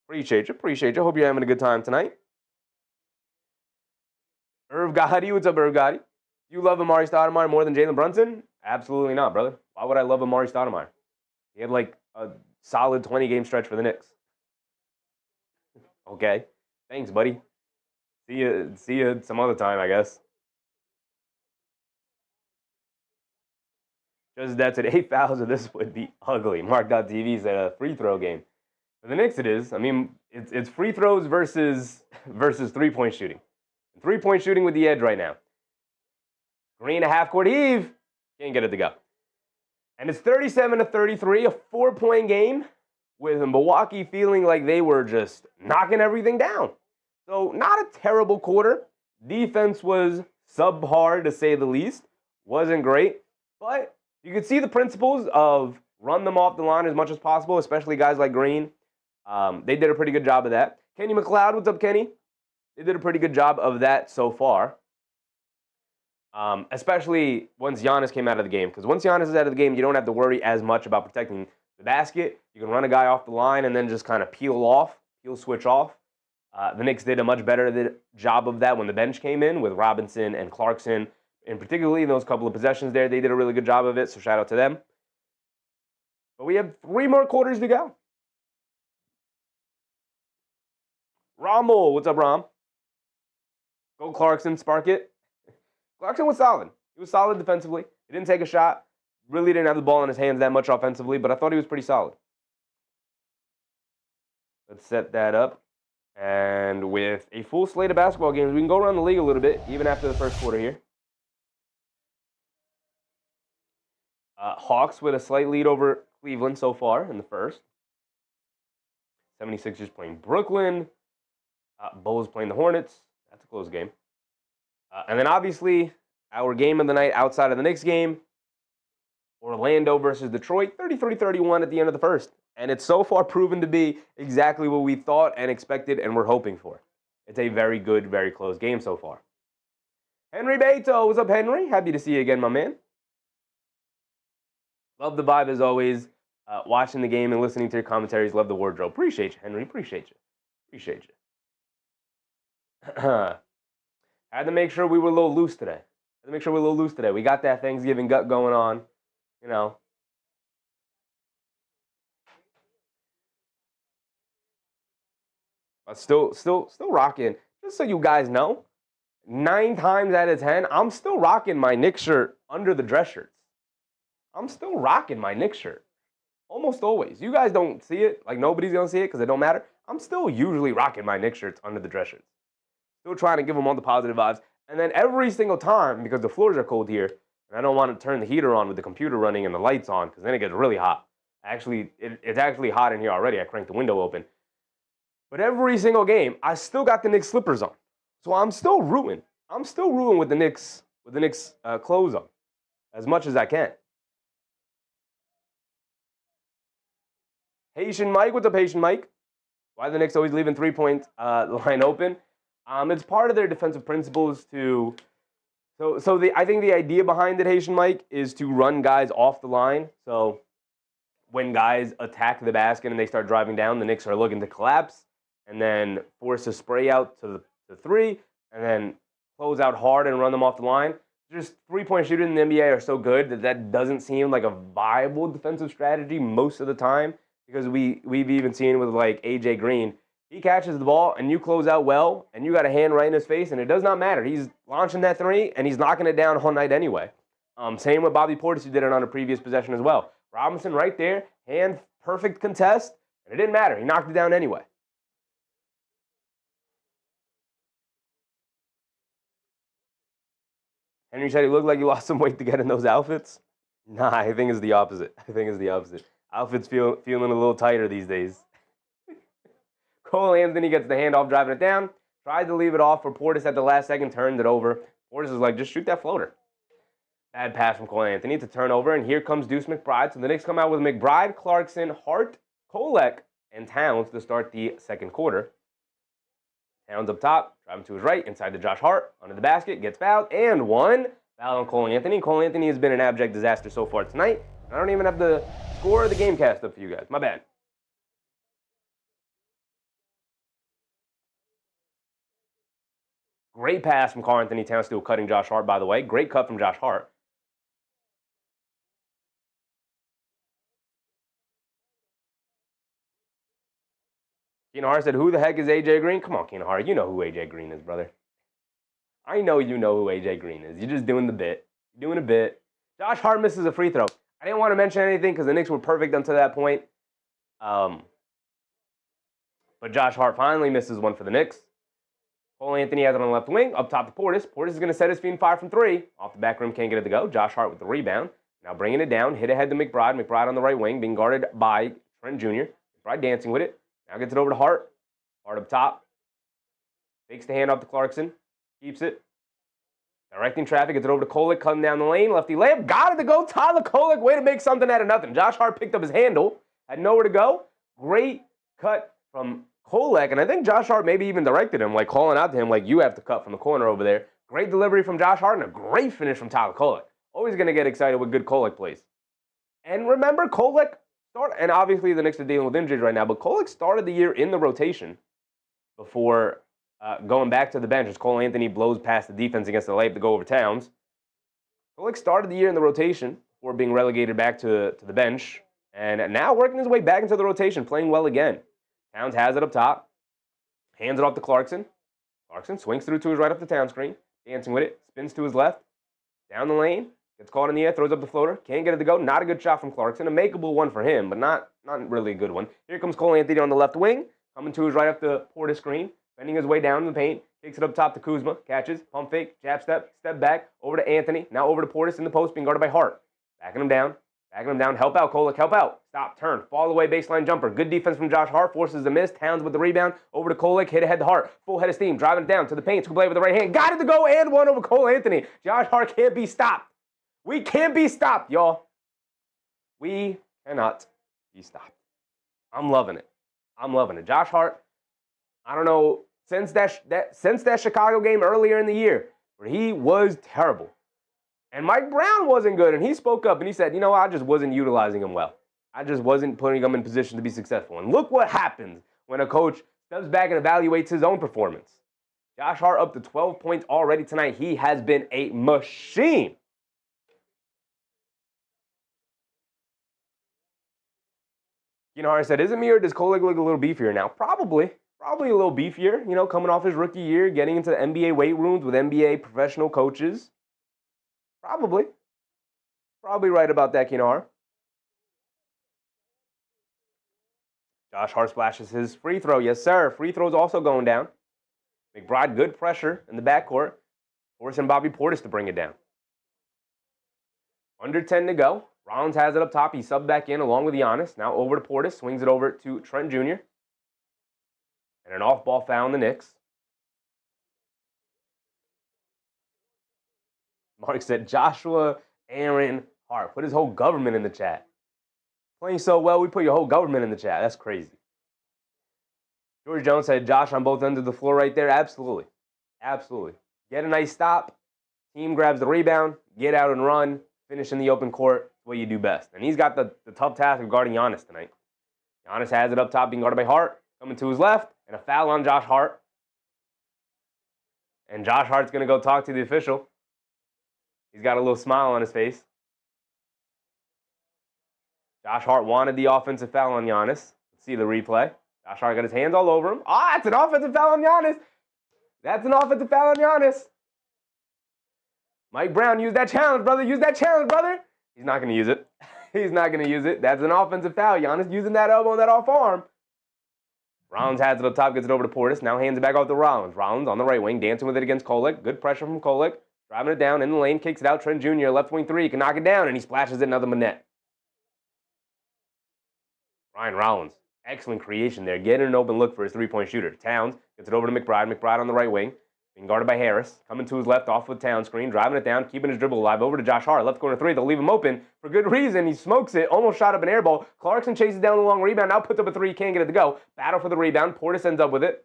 Appreciate you. Hope you're having a good time tonight. Irv Gotti. What's up, Irv Gotti? You love Amari Stoudemire more than Jalen Brunson? Absolutely not, brother. Why would I love Amari Stoudemire? He had like a solid 20-game stretch for the Knicks. Okay. Thanks, buddy. See you some other time, I guess. Just that's it. 8 fouls, and this would be ugly. Mark.TV said a free throw game. For the Knicks, it is. I mean, it's free throws versus three-point shooting. Three-point shooting with the edge right now. Green, a half-court heave. Can't get it to go. And it's 37-33, a 4-point game with Milwaukee feeling like they were just knocking everything down. So not a terrible quarter. Defense was subpar, to say the least. Wasn't great. But you could see the principles of run them off the line as much as possible, especially guys like Green. They did a pretty good job of that. Kenny McLeod, what's up, Kenny? They did a pretty good job of that so far. Especially once Giannis came out of the game. Because once Giannis is out of the game, you don't have to worry as much about protecting the basket. You can run a guy off the line and then just kind of peel switch off. The Knicks did a much better job of that when the bench came in with Robinson and Clarkson. And particularly in those couple of possessions there, they did a really good job of it. So shout out to them. But we have 3 more quarters to go. Rommel, what's up, Rom? Go Clarkson, spark it. Clarkson was solid. He was solid defensively. He didn't take a shot. Really didn't have the ball in his hands that much offensively, but I thought he was pretty solid. Let's set that up. And with a full slate of basketball games, we can go around the league a little bit, even after the first quarter here. Hawks with a slight lead over Cleveland so far in the first. 76ers playing Brooklyn. Bulls playing the Hornets. That's a close game. And then obviously, our game of the night outside of the Knicks game, Orlando versus Detroit, 33-31 at the end of the first. And it's so far proven to be exactly what we thought and expected and were hoping for. It's a very good, very close game so far. Henry Beto, what's up, Henry? Happy to see you again, my man. Love the vibe as always. Watching the game and listening to your commentaries. Love the wardrobe. Appreciate you, Henry. Appreciate you. Had to make sure we were a little loose today. We got that Thanksgiving gut going on, you know. But still rocking. Just so you guys know, 9 times out of 10, I'm still rocking my Knicks shirt under the dress shirts. I'm still rocking my Knicks shirt. Almost always. You guys don't see it. Like, nobody's going to see it because it don't matter. I'm still usually rocking my Knicks shirts under the dress shirts. Still trying to give them all the positive vibes. And then every single time, because the floors are cold here, and I don't want to turn the heater on with the computer running and the lights on because then it gets really hot. Actually, it's actually hot in here already. I cranked the window open. But every single game, I still got the Knicks slippers on. So I'm still rooting. With the Knicks clothes on as much as I can. Haitian Mike, what's up, Haitian Mike? Why the Knicks always leaving 3-point line open? It's part of their defensive principles to. I think the idea behind it, Haitian Mike, is to run guys off the line. So when guys attack the basket and they start driving down, the Knicks are looking to collapse and then force a spray out to the three and then close out hard and run them off the line. Just 3-point shooters in the NBA are so good that doesn't seem like a viable defensive strategy most of the time, because we've even seen with like AJ Green. He catches the ball and you close out well and you got a hand right in his face and it does not matter. He's launching that three and he's knocking it down all night anyway. Same with Bobby Portis, who did it on a previous possession as well. Robinson right there, hand perfect contest, and it didn't matter. He knocked it down anyway. Henry said he looked like he lost some weight to get in those outfits. Nah, I think it's the opposite. Outfits feeling a little tighter these days. Cole Anthony gets the handoff, driving it down. Tried to leave it off for Portis at the last second, turned it over. Portis is like, just shoot that floater. Bad pass from Cole Anthony to turn over, and here comes Deuce McBride. So the Knicks come out with McBride, Clarkson, Hart, Kolek, and Towns to start the second quarter. Towns up top, driving to his right, inside to Josh Hart, under the basket, gets fouled, and one. Foul on Cole Anthony. Cole Anthony has been an abject disaster so far tonight. I don't even have the score of the game cast up for you guys. My bad. Great pass from Karl Anthony Towns, still cutting Josh Hart, by the way. Great cut from Josh Hart. Keenan Hart said, who the heck is AJ Green? Come on, Keenan Hart. You know who AJ Green is, brother. I know you know who AJ Green is. You're just doing the bit. You're doing a bit. Josh Hart misses a free throw. I didn't want to mention anything because the Knicks were perfect until that point. But Josh Hart finally misses one for the Knicks. Cole Anthony has it on the left wing, up top to Portis. Portis is going to set his feet and fire from three. Off the back rim, can't get it to go. Josh Hart with the rebound. Now bringing it down, hit ahead to McBride. McBride on the right wing, being guarded by Trent Jr. McBride dancing with it. Now gets it over to Hart. Hart up top. Fakes the hand off to Clarkson. Keeps it. Directing traffic, gets it over to Kolek, cutting down the lane. Lefty layup, got it to go. Tyler Kolek, way to make something out of nothing. Josh Hart picked up his handle, had nowhere to go. Great cut from Kolek, and I think Josh Hart maybe even directed him, like calling out to him, like, you have to cut from the corner over there. Great delivery from Josh Hart, and a great finish from Tyler Kolek. Always going to get excited with good Kolek plays. And remember, Kolek started, and obviously the Knicks are dealing with injuries right now, but Kolek started the year in the rotation before going back to the bench as Cole Anthony blows past the defense against the layup to go over Towns. Kolek started the year in the rotation before being relegated back to the bench, and now working his way back into the rotation, playing well again. Towns has it up top, hands it off to Clarkson. Clarkson swings through to his right up the Towns screen, dancing with it, spins to his left, down the lane, gets caught in the air, throws up the floater, can't get it to go. Not a good shot from Clarkson, a makeable one for him, but not really a good one. Here comes Cole Anthony on the left wing, coming to his right up the Portis screen, bending his way down in the paint, kicks it up top to Kuzma, catches, pump fake, jab step back, over to Anthony, now over to Portis in the post, being guarded by Hart. Backing him down, help out, Kolek, help out. Stop, turn, fall away, baseline jumper. Good defense from Josh Hart, forces the miss. Towns with the rebound, over to Kolek, hit ahead to Hart. Full head of steam, driving it down to the paint, scoop play with the right hand. Got it to go, and one over Cole Anthony. Josh Hart can't be stopped. We can't be stopped, y'all. We cannot be stopped. I'm loving it. Josh Hart, I don't know, since that Chicago game earlier in the year, where he was terrible. And Mike Brown wasn't good, and he spoke up, and he said, I just wasn't utilizing him well. I just wasn't putting him in position to be successful. And look what happens when a coach steps back and evaluates his own performance. Josh Hart up to 12 points already tonight. He has been a machine. Hart said, is it me or does Kolek look a little beefier now? Probably a little beefier, coming off his rookie year, getting into the NBA weight rooms with NBA professional coaches. Probably right about that, Keenan. Josh Hart splashes his free throw. Yes, sir. Free throw's also going down. McBride, good pressure in the backcourt. Forcing Bobby Portis to bring it down. Under 10 to go. Rollins has it up top. He subbed back in along with Giannis. Now over to Portis. Swings it over to Trent Jr. And an off-ball foul on the Knicks. Mark said, Joshua Aaron Hart. Put his whole government in the chat. Playing so well, we put your whole government in the chat. That's crazy. George Jones said Josh on both ends of the floor right there. Absolutely. Absolutely. Get a nice stop. Team grabs the rebound. Get out and run. Finish in the open court. That's what you do best. And he's got the tough task of guarding Giannis tonight. Giannis has it up top, being guarded by Hart. Coming to his left. And a foul on Josh Hart. And Josh Hart's going to go talk to the official. He's got a little smile on his face. Josh Hart wanted the offensive foul on Giannis. Let's see the replay. Josh Hart got his hands all over him. That's an offensive foul on Giannis. That's an offensive foul on Giannis. Mike Brown, use that challenge, brother. Use that challenge, brother. He's not going to use it. He's not going to use it. That's an offensive foul. Giannis using that elbow and that off arm. Rollins has it up top, gets it over to Portis. Now hands it back off to Rollins. Rollins on the right wing, dancing with it against Kolek. Good pressure from Kolek. Driving it down in the lane, kicks it out. Trent Jr., left wing three, can knock it down, and he splashes it another net. Ryan Rollins, excellent creation there. Getting an open look for his three-point shooter. Towns gets it over to McBride. McBride on the right wing, being guarded by Harris. Coming to his left, off with Towns screen, driving it down, keeping his dribble alive. Over to Josh Hart, left corner three. They'll leave him open for good reason. He smokes it, almost shot up an air ball. Clarkson chases down the long rebound. Now puts up a three, can't get it to go. Battle for the rebound. Portis ends up with it.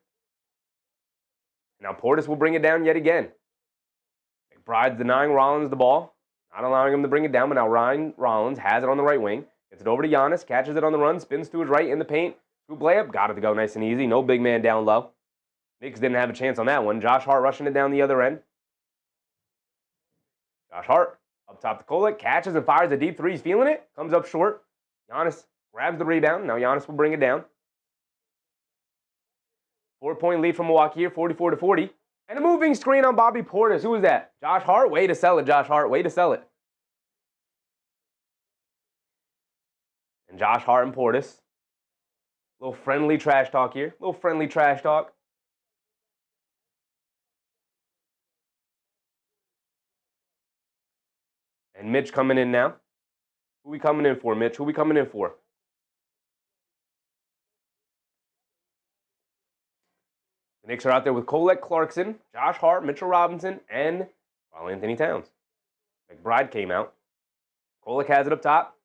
Now Portis will bring it down yet again. McBride's denying Rollins the ball, not allowing him to bring it down, but now Ryan Rollins has it on the right wing. Gets it over to Giannis, catches it on the run, spins to his right in the paint. Scoop layup, got it to go nice and easy. No big man down low. Knicks didn't have a chance on that one. Josh Hart rushing it down the other end. Josh Hart up top to Kolek, catches and fires a deep three. He's feeling it, comes up short. Giannis grabs the rebound. Now Giannis will bring it down. 4-point lead from Milwaukee here, 44-40. And a moving screen on Bobby Portis. Who was that? Josh Hart? Way to sell it, Josh Hart. Way to sell it. And Josh Hart and Portis. A little friendly trash talk here. A little friendly trash talk. And Mitch coming in now. Who we coming in for, Mitch? Who we coming in for? The Knicks are out there with Kolek, Clarkson, Josh Hart, Mitchell Robinson, and Karl-Anthony Towns. McBride came out. Kolek has it up top.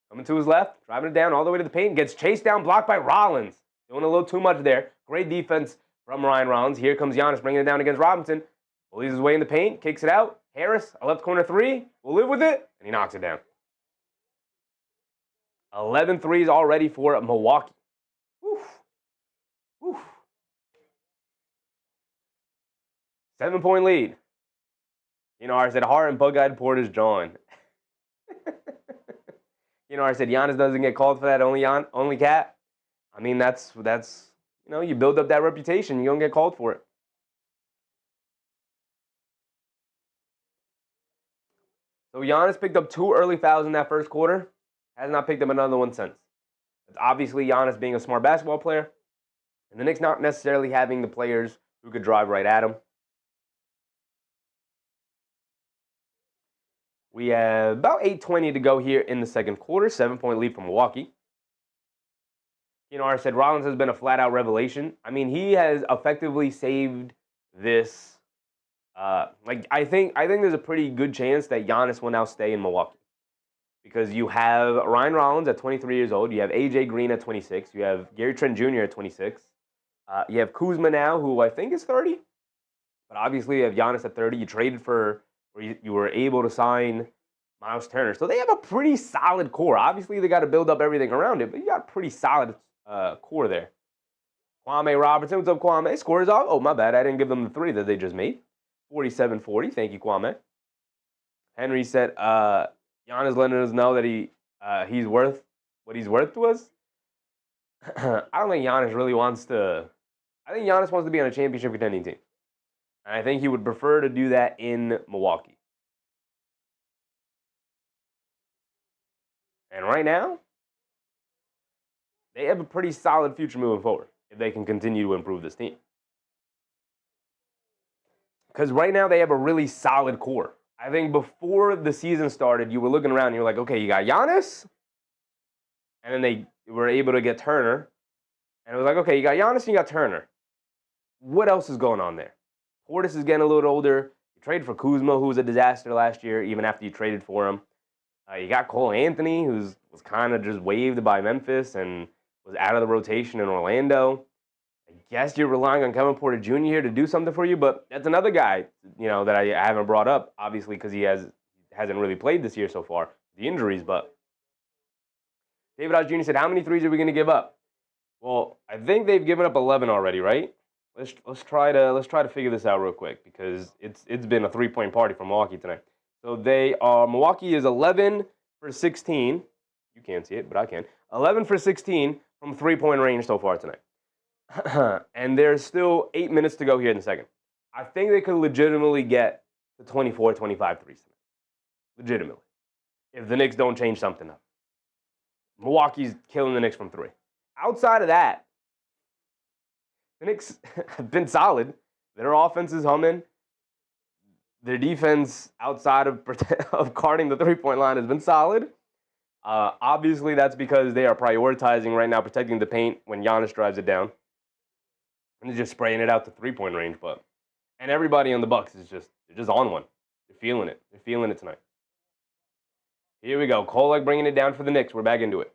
Coming to his left, driving it down all the way to the paint. Gets chased down, blocked by Rollins. Doing a little too much there. Great defense from Ryan Rollins. Here comes Giannis bringing it down against Robinson. Bullies his way in the paint, kicks it out. Harris, a left corner three. Will live with it, and he knocks it down. 11 threes already for Milwaukee. Whew. Whew. 7-point lead. I said Hart and bug-eyed Portis John. I said Giannis doesn't get called for that, only cat. I mean, that's you build up that reputation, you don't get called for it. So Giannis picked up 2 early fouls in that first quarter. Has not picked up another one since. It's obviously Giannis being a smart basketball player, and the Knicks not necessarily having the players who could drive right at him. We have about 8:20 to go here in the second quarter. 7-point lead from Milwaukee. I said Rollins has been a flat-out revelation. I mean, he has effectively saved this. I think there's a pretty good chance that Giannis will now stay in Milwaukee. Because you have Ryan Rollins at 23 years old. You have A.J. Green at 26. You have Gary Trent Jr. at 26. You have Kuzma now, who I think is 30. But obviously you have Giannis at 30. You traded for... You were able to sign Miles Turner. So they have a pretty solid core. Obviously, they got to build up everything around it, but you got a pretty solid core there. Kwame Robertson, what's up, Kwame? Scores off. Oh, my bad. I didn't give them the 3 that they just made. 47-40. Thank you, Kwame. Henry said, Giannis letting us know that he's worth what he's worth to us. I don't think Giannis really wants to... I think Giannis wants to be on a championship contending team. And I think he would prefer to do that in Milwaukee. And right now, they have a pretty solid future moving forward if they can continue to improve this team. Because right now, they have a really solid core. I think before the season started, you were looking around and you were like, okay, you got Giannis. And then they were able to get Turner. And it was like, okay, you got Giannis and you got Turner. What else is going on there? Portis is getting a little older. You traded for Kuzma, who was a disaster last year, even after you traded for him. You got Cole Anthony, who was kind of just waived by Memphis and was out of the rotation in Orlando. guess you're relying on Kevin Porter Jr. here to do something for you, but that's another guy, that I haven't brought up, obviously, because he hasn't really played this year so far, the injuries. But David Hodge Jr. said, "How many threes are we going to give up?" Well, I think they've given up 11 already, right? Let's try to figure this out real quick because it's been a 3-point party for Milwaukee tonight. So Milwaukee is 11 for 16. You can't see it, but I can. 11 for 16 from 3-point range so far tonight. And there's still 8 minutes to go here in the second. I think they could legitimately get to 24, 25 threes tonight. Legitimately. If the Knicks don't change something up. Milwaukee's killing the Knicks from 3. Outside of that, the Knicks have been solid. Their offense is humming. Their defense, outside of guarding the 3-point line, has been solid. Obviously, that's because they are prioritizing right now protecting the paint when Giannis drives it down. And they're just spraying it out to 3-point range. And everybody on the Bucks is just on one. They're feeling it. They're feeling it tonight. Here we go. Kolek bringing it down for the Knicks. We're back into it.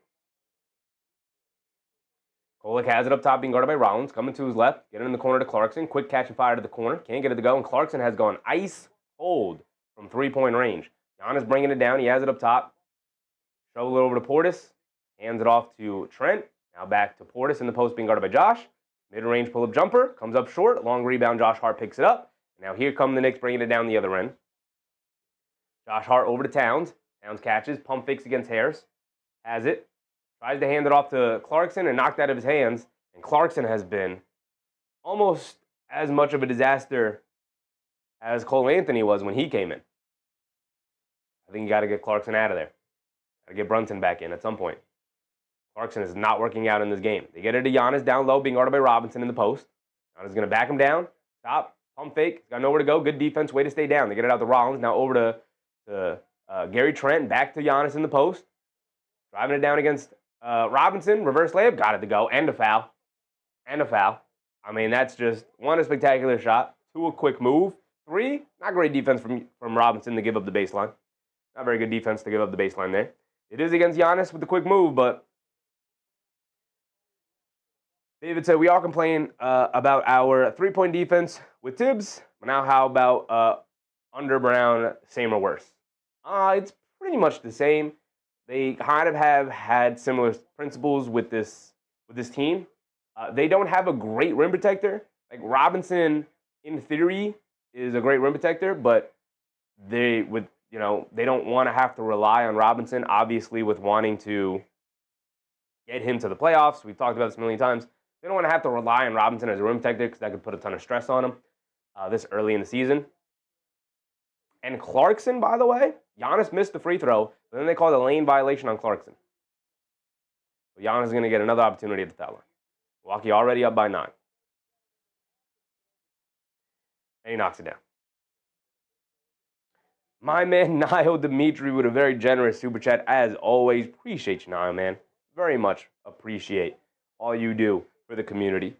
Kolek has it up top, being guarded by Rollins. Coming to his left. Get it in the corner to Clarkson. Quick catch and fire to the corner. Can't get it to go. And Clarkson has gone ice cold from 3-point range. Giannis bringing it down. He has it up top. Shovel it over to Portis. Hands it off to Trent. Now back to Portis in the post, being guarded by Josh. Mid-range pull-up jumper. Comes up short. Long rebound. Josh Hart picks it up. Now here come the Knicks bringing it down the other end. Josh Hart over to Towns. Towns catches. Pump fakes against Harris. Has it. Tries to hand it off to Clarkson and knocked out of his hands. And Clarkson has been almost as much of a disaster as Cole Anthony was when he came in. I think you got to get Clarkson out of there. Got to get Brunson back in at some point. Clarkson is not working out in this game. They get it to Giannis down low, being guarded by Robinson in the post. Giannis is going to back him down. Stop. Pump fake. He's got nowhere to go. Good defense. Way to stay down. They get it out to Rollins. Now over to Gary Trent. Back to Giannis in the post. Driving it down against Robinson. Reverse layup. Got it to go. And a foul. And a foul. I mean, that's just, 1, a spectacular shot. 2, a quick move. 3, not great defense from Robinson to give up the baseline. Not very good defense to give up the baseline there. It is against Giannis with the quick move, but David said, we all complain about our 3-point defense with Tibbs. But now how about under Brown, same or worse? It's pretty much the same. They kind of have had similar principles with this team. They don't have a great rim protector. Like Robinson, in theory, is a great rim protector, but they don't want to have to rely on Robinson, obviously, with wanting to get him to the playoffs. We've talked about this a million times. They don't want to have to rely on Robinson as a rim protector because that could put a ton of stress on him this early in the season. And Clarkson, by the way, Giannis missed the free throw, but then they called a lane violation on Clarkson. So Giannis is going to get another opportunity at the foul line. Milwaukee already up by 9. And he knocks it down. My man, Niall Dimitri, with a very generous super chat. As always, appreciate you, Niall, man. Very much appreciate all you do for the community.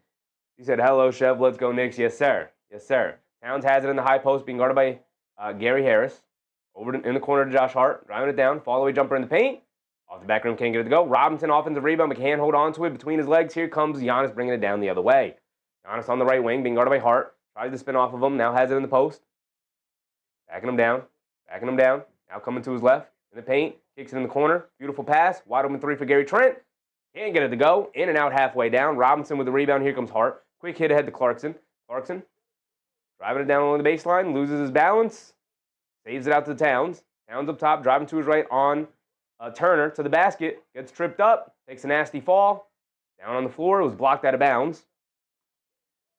He said, hello, Chev. Let's go, Knicks. Yes, sir. Yes, sir. Towns has it in the high post, being guarded by Gary Harris. Over in the corner to Josh Hart. Driving it down. Fall away jumper in the paint. Off the back rim, can't get it to go. Robinson, offensive rebound, but can't hold on to it between his legs. Here comes Giannis bringing it down the other way. Giannis on the right wing, being guarded by Hart. Tries to spin off of him. Now has it in the post. Backing him down. Backing him down. Now coming to his left. In the paint. Kicks it in the corner. Beautiful pass. Wide open 3 for Gary Trent. Can't get it to go. In and out halfway down. Robinson with the rebound. Here comes Hart. Quick hit ahead to Clarkson. Clarkson driving it down along the baseline. Loses his balance. Saves it out to Towns. Towns up top. Driving to his right on Turner to the basket. Gets tripped up. Takes a nasty fall. Down on the floor. It was blocked out of bounds.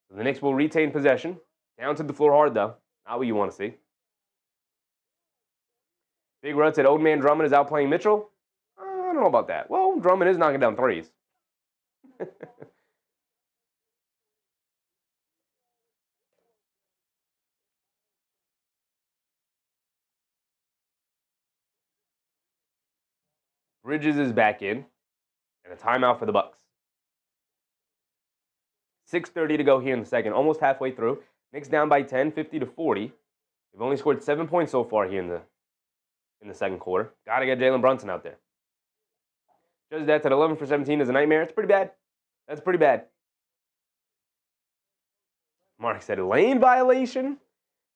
So the Knicks will retain possession. Down to the floor hard, though. Not what you want to see. Big Rut said, Old Man Drummond is outplaying Mitchell. I don't know about that. Well, Drummond is knocking down threes. Bridges is back in. And a timeout for the Bucks. 6:30 to go here in the second. Almost halfway through. Knicks down by 10, 50-40. They've only scored 7 points so far here in the second quarter. Got to get Jalen Brunson out there. Judge that at 11 for 17 is a nightmare. It's pretty bad. That's pretty bad. Mark said lane violation.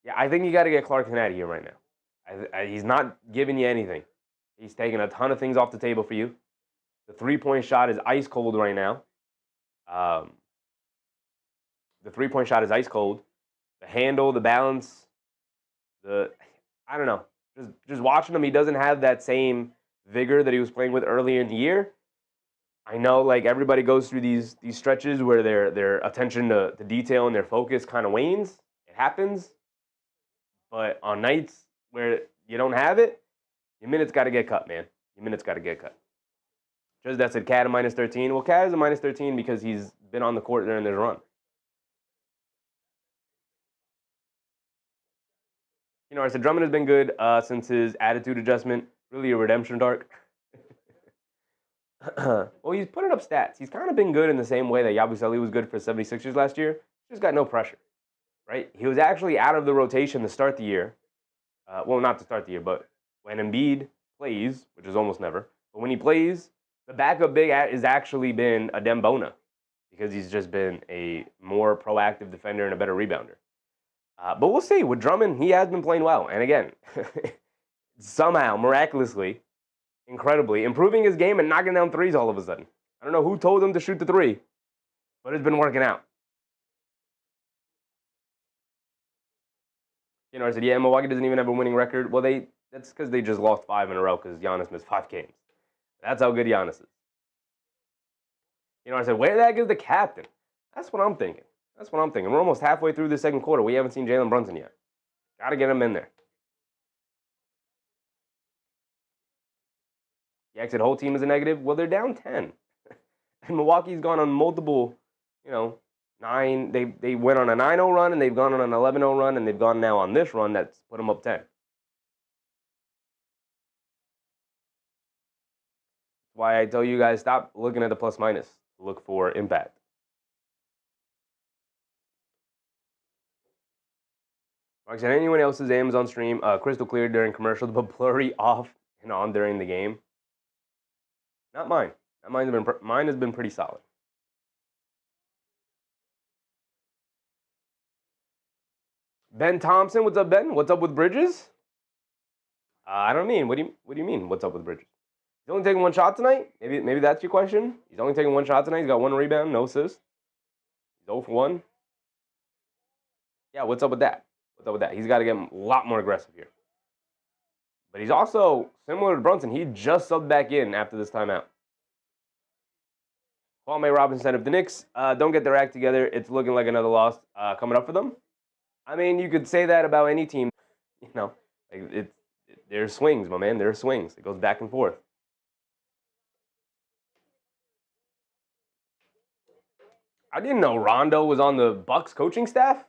Yeah, I think you got to get Clarkson out of here right now. He's not giving you anything. He's taking a ton of things off the table for you. The three-point shot is ice cold right now. The three-point shot is ice cold. The handle, the balance, I don't know. Just watching him, he doesn't have that same vigor that he was playing with earlier in the year. I know, like, everybody goes through these stretches where their attention to detail and their focus kind of wanes. It happens. But on nights where you don't have it, your minutes got to get cut, man. Your minutes got to get cut. Just that said, Cat a minus 13. Well, Cat is a minus 13 because he's been on the court during this run. You know, I said Drummond has been good since his attitude adjustment. Really a redemption arc. Well, he's putting up stats. He's kind of been good in the same way that Yabusele was good for 76ers last year. Just got no pressure, right? He was actually out of the rotation to start the year. Well, not to start the year, but when Embiid plays, which is almost never, but when he plays, the backup big has actually been a Dembona because he's just been a more proactive defender and a better rebounder. But we'll see. With Drummond, he has been playing well. And again, somehow, miraculously, incredibly, improving his game and knocking down threes all of a sudden. I don't know who told him to shoot the three, but it's been working out. You know, I said, yeah, Milwaukee doesn't even have a winning record. Well, that's because they just lost 5 in a row because Giannis missed 5 games. That's how good Giannis is. You know, I said, where the heck is the captain? That's what I'm thinking. We're almost halfway through the second quarter. We haven't seen Jalen Brunson yet. Got to get him in there. Yeah, said whole team is a negative. Well, they're down 10. And Milwaukee's gone on multiple, 9. They went on a 9-0 run, and they've gone on an 11-0 run, and they've gone now on this run that's put them up 10. That's why I tell you guys, stop looking at the plus-minus. Look for impact. Mark said, anyone else's Amazon stream crystal clear during commercials, but blurry off and on during the game? Not mine. Mine has been pretty solid. Ben Thompson, what's up, Ben? What's up with Bridges? I don't mean. What do you mean? What's up with Bridges? He's only taking one shot tonight. Maybe that's your question. He's only taking one shot tonight. He's got 1 rebound, no assist. He's 0 for 1. Yeah, what's up with that? He's got to get a lot more aggressive here. But he's also similar to Brunson. He just subbed back in after this timeout. Kwame Robinson said, if the Knicks don't get their act together, it's looking like another loss coming up for them. I mean, you could say that about any team. You know, like there's swings, my man. There's swings. It goes back and forth. I didn't know Rondo was on the Bucks coaching staff.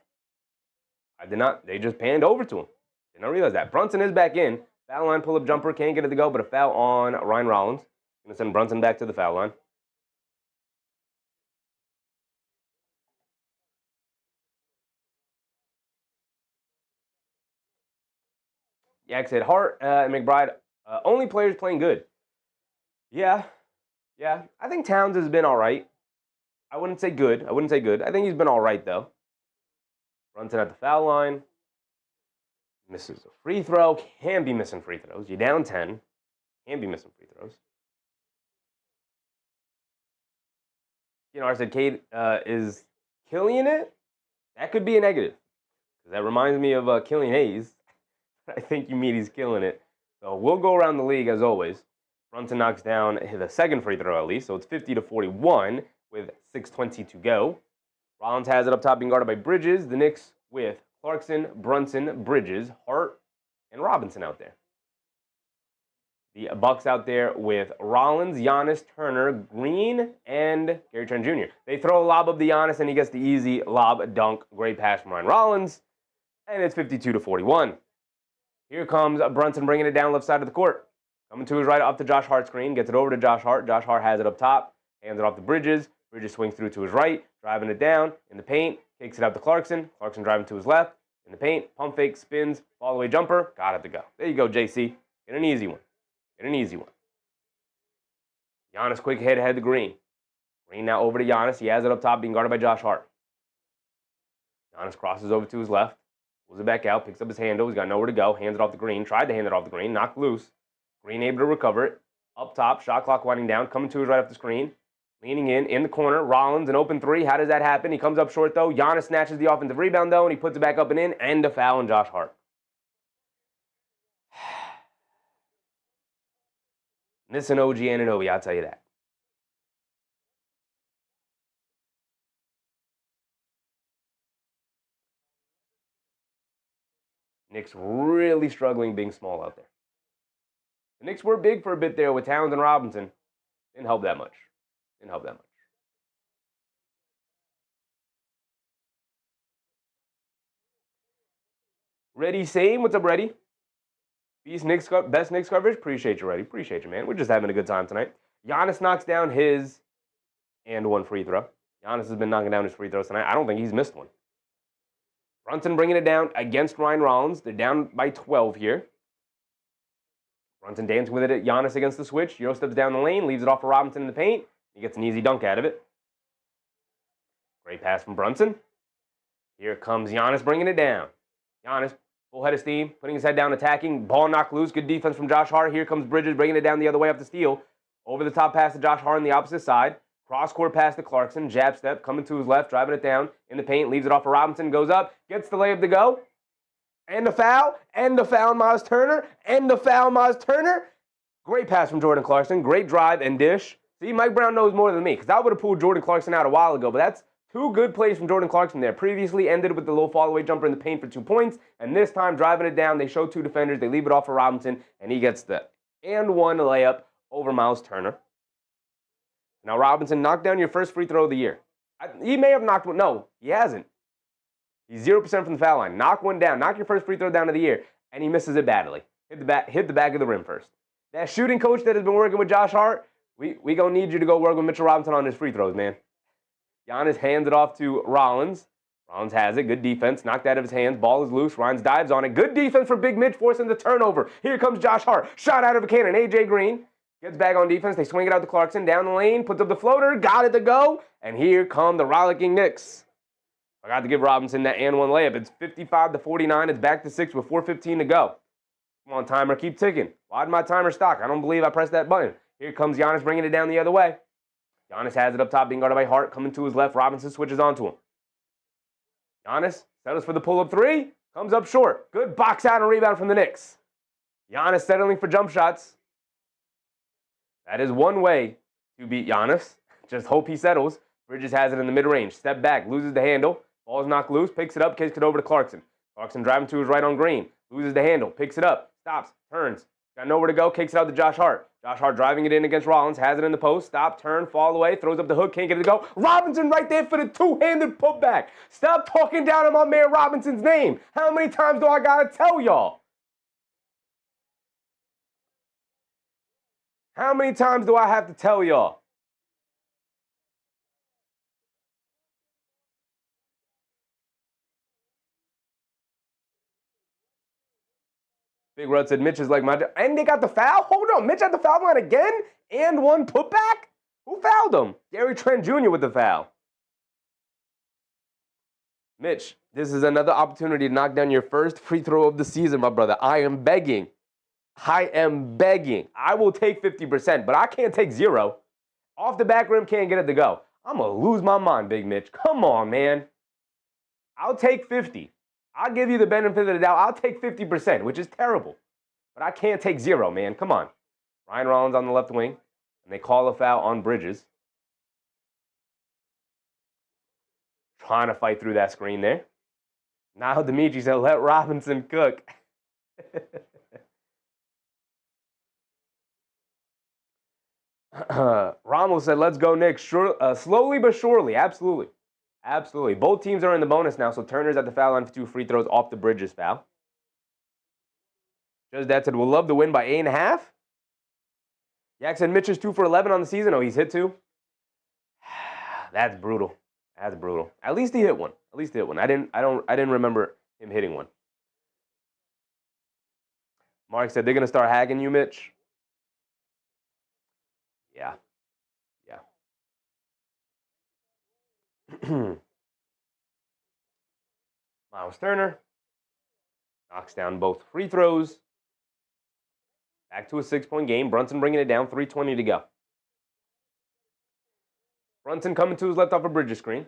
I did not. They just panned over to him. Did not realize that. Brunson is back in. Foul line pull-up jumper. Can't get it to go, but a foul on Ryan Rollins. Going to send Brunson back to the foul line. Yak said, Hart and McBride, only players playing good. Yeah. I think Towns has been all right. I wouldn't say good. I think he's been all right, though. Brunson at the foul line. Misses a free throw. Can be missing free throws. You're down 10. Can be missing free throws. You know, I said Cade is killing it. That could be a negative. Because that reminds me of Killian Hayes. I think you mean he's killing it. So we'll go around the league as always. Brunson knocks down the second free throw at least. So it's 50-41 with 6:20 to go. Rollins has it up top being guarded by Bridges. The Knicks with Clarkson, Brunson, Bridges, Hart, and Robinson out there. The Bucks out there with Rollins, Giannis, Turner, Green, and Gary Trent Jr. They throw a lob up to Giannis, and he gets the easy lob dunk. Great pass from Ryan Rollins. And it's 52-41. Here comes Brunson bringing it down left side of the court. Coming to his right up to Josh Hart's screen. Gets it over to Josh Hart. Josh Hart has it up top. Hands it off to Bridges. Bridges swings through to his right. Driving it down in the paint. Kicks it out to Clarkson. Clarkson driving to his left. In the paint. Pump fake. Spins. Fall away jumper. Got it to go. There you go, JC. Get an easy one. Giannis quick hit ahead to Green. Green now over to Giannis. He has it up top being guarded by Josh Hart. Giannis crosses over to his left, pulls it back out, picks up his handle. He's got nowhere to go. Hands it off the Green. Tried to hand it off the Green. Knocked loose. Green able to recover it. Up top, shot clock winding down. Coming to his right off the screen. Leaning in the corner. Rollins, an open three. How does that happen? He comes up short, though. Giannis snatches the offensive rebound, though, and he puts it back up and in. And a foul on Josh Hart. Missing OG Anunoby, I'll tell you that. Knicks really struggling being small out there. The Knicks were big for a bit there with Towns and Robinson. Didn't help that much. Ready, same. What's up, Ready? Best Knicks coverage. Appreciate you, Ready. Appreciate you, man. We're just having a good time tonight. Giannis knocks down his and one free throw. Giannis has been knocking down his free throws tonight. I don't think he's missed one. Brunson bringing it down against Ryan Rollins. They're down by 12 here. Brunson dancing with it at Giannis against the switch. Euro steps down the lane, leaves it off for Robinson in the paint. He gets an easy dunk out of it. Great pass from Brunson. Here comes Giannis bringing it down. Giannis, full head of steam, putting his head down, attacking. Ball knocked loose. Good defense from Josh Hart. Here comes Bridges bringing it down the other way up the steal. Over the top pass to Josh Hart on the opposite side. Cross-court pass to Clarkson. Jab step, coming to his left, driving it down in the paint. Leaves it off for Robinson. Goes up, gets the layup to go. And the foul. And the foul, Miles Turner. And the foul, Miles Turner. Great pass from Jordan Clarkson. Great drive and dish. See, Mike Brown knows more than me because I would have pulled Jordan Clarkson out a while ago, but that's two good plays from Jordan Clarkson there. Previously ended with the low fall-away jumper in the paint for 2 points, and this time driving it down, they show two defenders, they leave it off for Robinson, and he gets the and one layup over Miles Turner. Now Robinson, knocked down your first free throw of the year. He may have knocked one. No, he hasn't. He's 0% from the foul line. Knock one down. Knock your first free throw down of the year, and he misses it badly. Hit the back of the rim first. That shooting coach that has been working with Josh Hart, we gonna need you to go work with Mitchell Robinson on his free throws, man. Giannis hands it off to Rollins. Rollins has it. Good defense. Knocked out of his hands. Ball is loose. Rollins dives on it. Good defense for Big Mitch, forcing the turnover. Here comes Josh Hart. Shot out of a cannon. A.J. Green gets back on defense. They swing it out to Clarkson. Down the lane. Puts up the floater. Got it to go. And here come the rollicking Knicks. I got to give Robinson that and one layup. It's 55-49. It's back to 6 with 4:15 to go. Come on, timer. Keep ticking. Why did my timer stop? I don't believe I pressed that button. Here comes Giannis bringing it down the other way. Giannis has it up top, being guarded by Hart. Coming to his left. Robinson switches onto him. Giannis settles for the pull-up three. Comes up short. Good box out and rebound from the Knicks. Giannis settling for jump shots. That is one way to beat Giannis. Just hope he settles. Bridges has it in the mid-range. Step back. Loses the handle. Ball's knocked loose. Picks it up. Kicks it over to Clarkson. Clarkson driving to his right on Green. Loses the handle. Picks it up. Stops. Turns. Got nowhere to go. Kicks it out to Josh Hart. Josh Hart driving it in against Rollins. Has it in the post. Stop. Turn. Fall away. Throws up the hook. Can't get it to go. Robinson right there for the two-handed putback. Stop talking down on my man Robinson's name. How many times do I got to tell y'all? How many times do I have to tell y'all? Big Rod said Mitch is like my... And they got the foul? Hold on. Mitch had the foul line again? And one putback? Who fouled him? Gary Trent Jr. with the foul. Mitch, this is another opportunity to knock down your first free throw of the season, my brother. I am begging. I will take 50%, but I can't take 0. Off the back rim, can't get it to go. I'm going to lose my mind, Big Mitch. Come on, man. I'll take 50. I'll give you the benefit of the doubt. I'll take 50%, which is terrible. But I can't take 0, man. Come on. Ryan Rollins on the left wing, and they call a foul on Bridges. Trying to fight through that screen there. Now Dimitri said, let Robinson cook. Ramos said, let's go, Knicks. Slowly but surely. Absolutely. Absolutely. Both teams are in the bonus now, so Turner's at the foul line for 2 free throws off the Bridges foul. Just that said, we'll love to win by 8.5. Yak said Mitch is 2 for 11 on the season. Oh, he's hit 2? That's brutal. That's brutal. At least he hit one. I didn't remember him hitting one. Mark said they're gonna start hagging you, Mitch. Yeah. Miles Turner knocks down both free throws. Back to a 6-point game. Brunson bringing it down, 3:20 to go. Brunson coming to his left off a Bridges screen.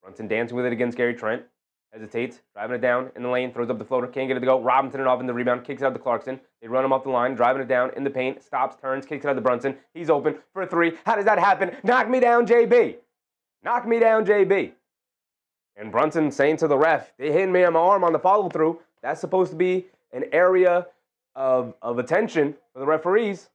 Brunson dancing with it against Gary Trent. Hesitates, driving it down in the lane, throws up the floater, can't get it to go. Robinson off in the rebound, kicks it out to Clarkson. They run him off the line, driving it down in the paint, stops, turns, kicks it out to Brunson. He's open for a three. How does that happen? Knock me down, JB. Knock me down, JB. And Brunson saying to the ref, they hit me on my arm on the follow-through. That's supposed to be an area of attention for the referees.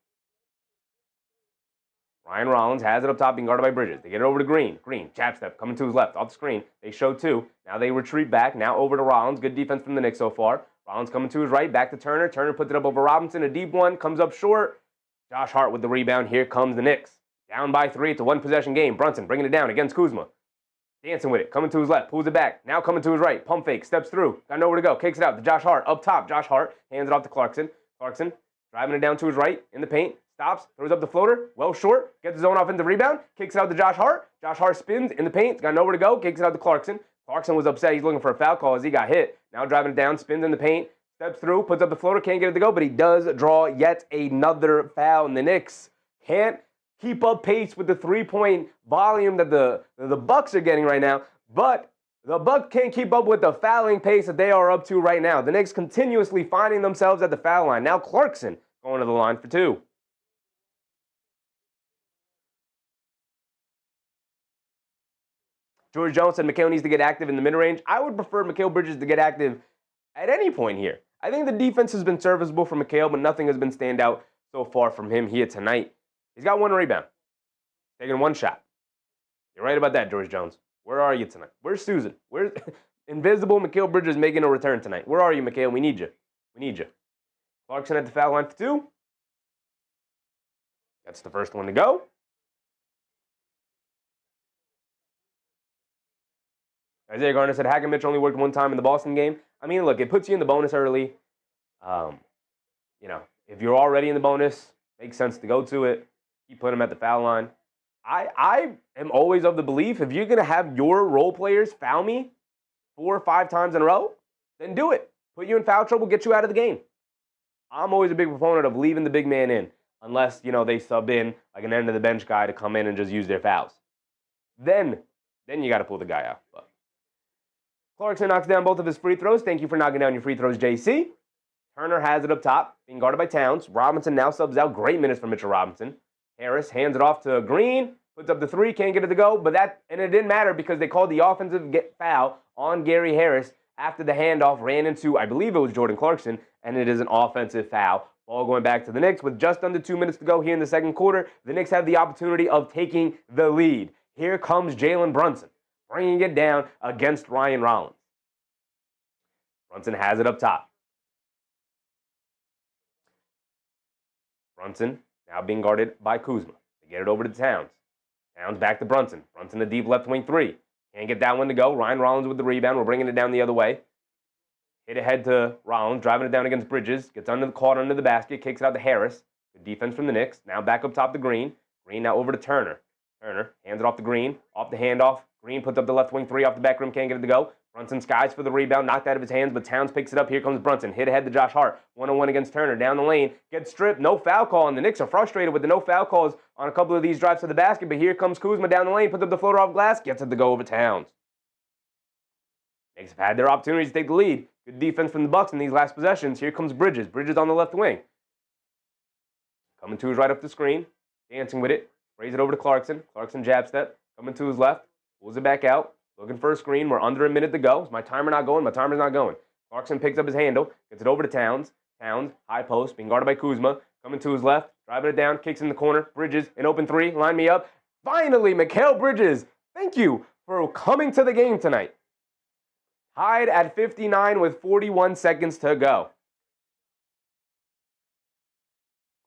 Ryan Rollins has it up top, being guarded by Bridges. They get it over to Green. Green, jab step, coming to his left, off the screen. They show two. Now they retreat back. Now over to Rollins. Good defense from the Knicks so far. Rollins coming to his right, back to Turner. Turner puts it up over Robinson. A deep one, comes up short. Josh Hart with the rebound. Here comes the Knicks. Down by 3. It's a one-possession game. Brunson bringing it down against Kuzma. Dancing with it, coming to his left, pulls it back. Now coming to his right, pump fake, steps through. Got nowhere to go, kicks it out to Josh Hart. Up top, Josh Hart hands it off to Clarkson. Clarkson driving it down to his right in the paint. Stops, throws up the floater, well short, gets his own offensive rebound, kicks it out to Josh Hart. Josh Hart spins in the paint, got nowhere to go, kicks it out to Clarkson. Clarkson was upset, he's looking for a foul call as he got hit. Now driving it down, spins in the paint, steps through, puts up the floater, can't get it to go, but he does draw yet another foul. And the Knicks can't keep up pace with the three-point volume that the Bucks are getting right now, but the Bucks can't keep up with the fouling pace that they are up to right now. The Knicks continuously finding themselves at the foul line. Now Clarkson going to the line for 2. George Jones said Mikal needs to get active in the mid-range. I would prefer Mikal Bridges to get active at any point here. I think the defense has been serviceable for Mikal, but nothing has been stand out so far from him here tonight. He's got 1 rebound, taking 1 shot. You're right about that, George Jones. Where are you tonight? Where's Susan? Where's invisible Mikal Bridges making a return tonight? Where are you, Mikal? We need you. We need you. Clarkson at the foul line for 2. That's the first one to go. Isaiah Garner said Hack and Mitch only worked 1 time in the Boston game. I mean, look, it puts you in the bonus early. If you're already in the bonus, makes sense to go to it. Keep putting them at the foul line. I am always of the belief, if you're going to have your role players foul me 4 or 5 times in a row, then do it. Put you in foul trouble, get you out of the game. I'm always a big proponent of leaving the big man in, unless, they sub in like an end-of-the-bench guy to come in and just use their fouls. Then you got to pull the guy out. But Clarkson knocks down both of his free throws. Thank you for knocking down your free throws, JC. Turner has it up top, being guarded by Towns. Robinson now subs out. Great minutes from Mitchell Robinson. Harris hands it off to Green, puts up the 3, can't get it to go, and it didn't matter because they called the offensive foul on Gary Harris after the handoff ran into, I believe it was Jordan Clarkson, and it is an offensive foul. Ball going back to the Knicks with just under 2 minutes to go here in the second quarter. The Knicks have the opportunity of taking the lead. Here comes Jalen Brunson, bringing it down against Ryan Rollins. Brunson has it up top. Brunson now being guarded by Kuzma. They get it over to Towns. Towns back to Brunson. Brunson the deep left wing 3. Can't get that one to go. Ryan Rollins with the rebound. We're bringing it down the other way. Hit ahead to Rollins, driving it down against Bridges. Gets caught under the basket, kicks it out to Harris. Good defense from the Knicks. Now back up top to Green. Green now over to Turner. Turner hands it off to Green. Off the handoff. Green puts up the left wing 3 off the back rim. Can't get it to go. Brunson skies for the rebound. Knocked out of his hands, but Towns picks it up. Here comes Brunson. Hit ahead to Josh Hart. 1-on-1 against Turner. Down the lane. Gets stripped. No foul call. And the Knicks are frustrated with the no foul calls on a couple of these drives to the basket. But here comes Kuzma down the lane. Puts up the floater off glass. Gets it to go over Towns. Knicks have had their opportunities to take the lead. Good defense from the Bucks in these last possessions. Here comes Bridges. Bridges on the left wing. Coming to his right up the screen. Dancing with it. Raise it over to Clarkson. Clarkson jab step. Coming to his left. Pulls it back out. Looking for a screen. We're under a minute to go. Is my timer not going? My timer's not going. Clarkson picks up his handle. Gets it over to Towns. Towns, high post, being guarded by Kuzma. Coming to his left. Driving it down. Kicks in the corner. Bridges, an open 3. Line me up. Finally, Mikal Bridges. Thank you for coming to the game tonight. Tied at 59 with 41 seconds to go.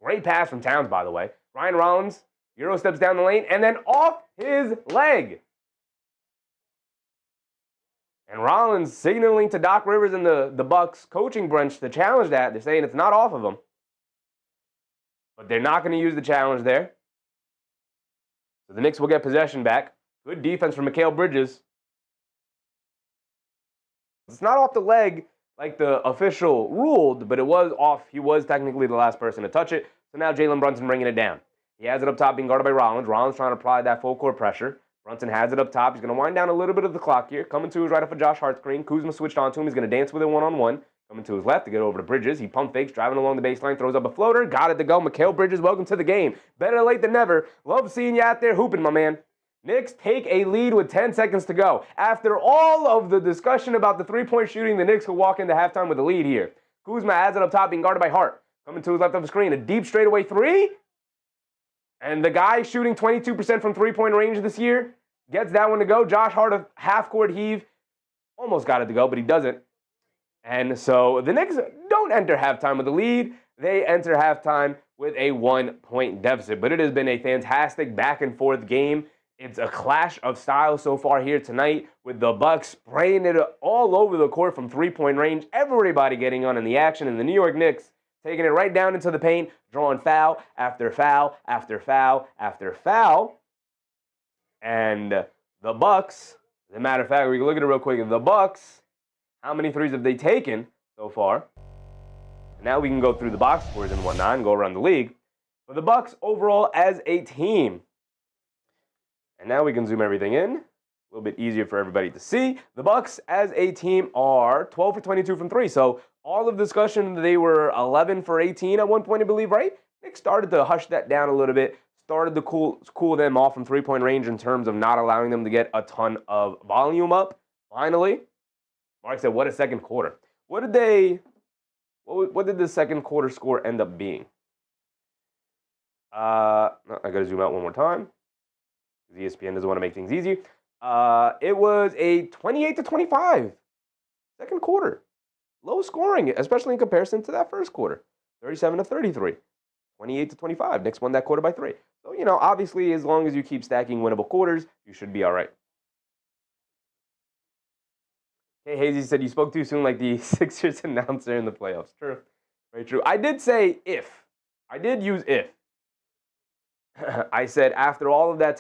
Great pass from Towns, by the way. Ryan Rollins, Euro steps down the lane, and then off his leg. And Rollins signaling to Doc Rivers and the Bucks coaching bench to challenge that. They're saying it's not off of him. But they're not going to use the challenge there. So the Knicks will get possession back. Good defense from Mikal Bridges. It's not off the leg like the official ruled, but it was off. He was technically the last person to touch it. So now Jalen Brunson bringing it down. He has it up top being guarded by Rollins. Rollins trying to apply that full court pressure. Brunson has it up top. He's going to wind down a little bit of the clock here. Coming to his right off of Josh Hart screen. Kuzma switched onto him. He's going to dance with it one-on-one. Coming to his left to get over to Bridges. He pump fakes, driving along the baseline, throws up a floater. Got it to go. Mikal Bridges, welcome to the game. Better late than never. Love seeing you out there hooping, my man. Knicks take a lead with 10 seconds to go. After all of the discussion about the three-point shooting, the Knicks will walk into halftime with a lead here. Kuzma has it up top, being guarded by Hart. Coming to his left of the screen. A deep straightaway three. And the guy shooting 22% from three-point range this year gets that one to go. Josh Hart, a half-court heave. Almost got it to go, but he doesn't. And so the Knicks don't enter halftime with a lead. They enter halftime with a 1-point deficit. But it has been a fantastic back-and-forth game. It's a clash of styles so far here tonight with the Bucks spraying it all over the court from three-point range. Everybody getting on in the action, and the New York Knicks taking it right down into the paint, drawing foul after foul after foul after foul. And the Bucks, as a matter of fact, we can look at it real quick. The Bucks, how many threes have they taken so far? Now we can go through the box scores and whatnot and go around the league. But the Bucks overall as a team. And now we can zoom everything in. A little bit easier for everybody to see. The Bucks as a team are 12 for 22 from three. So all of discussion, they were 11 for 18 at one point, I believe, right? Nick started to hush that down a little bit. Started to cool them off from three-point range in terms of not allowing them to get a ton of volume up. Finally, Mark said, what a second quarter. What did the second quarter score end up being? I got to zoom out one more time. ESPN doesn't want to make things easy. It was a 28-25 second quarter. Low scoring, especially in comparison to that first quarter. 37-33. 28-25. Knicks won that quarter by 3. So, obviously, as long as you keep stacking winnable quarters, you should be all right. Hey, Hazy said you spoke too soon like the Sixers announcer in the playoffs. True. Very true. I did say if. I did use if. I said after all of that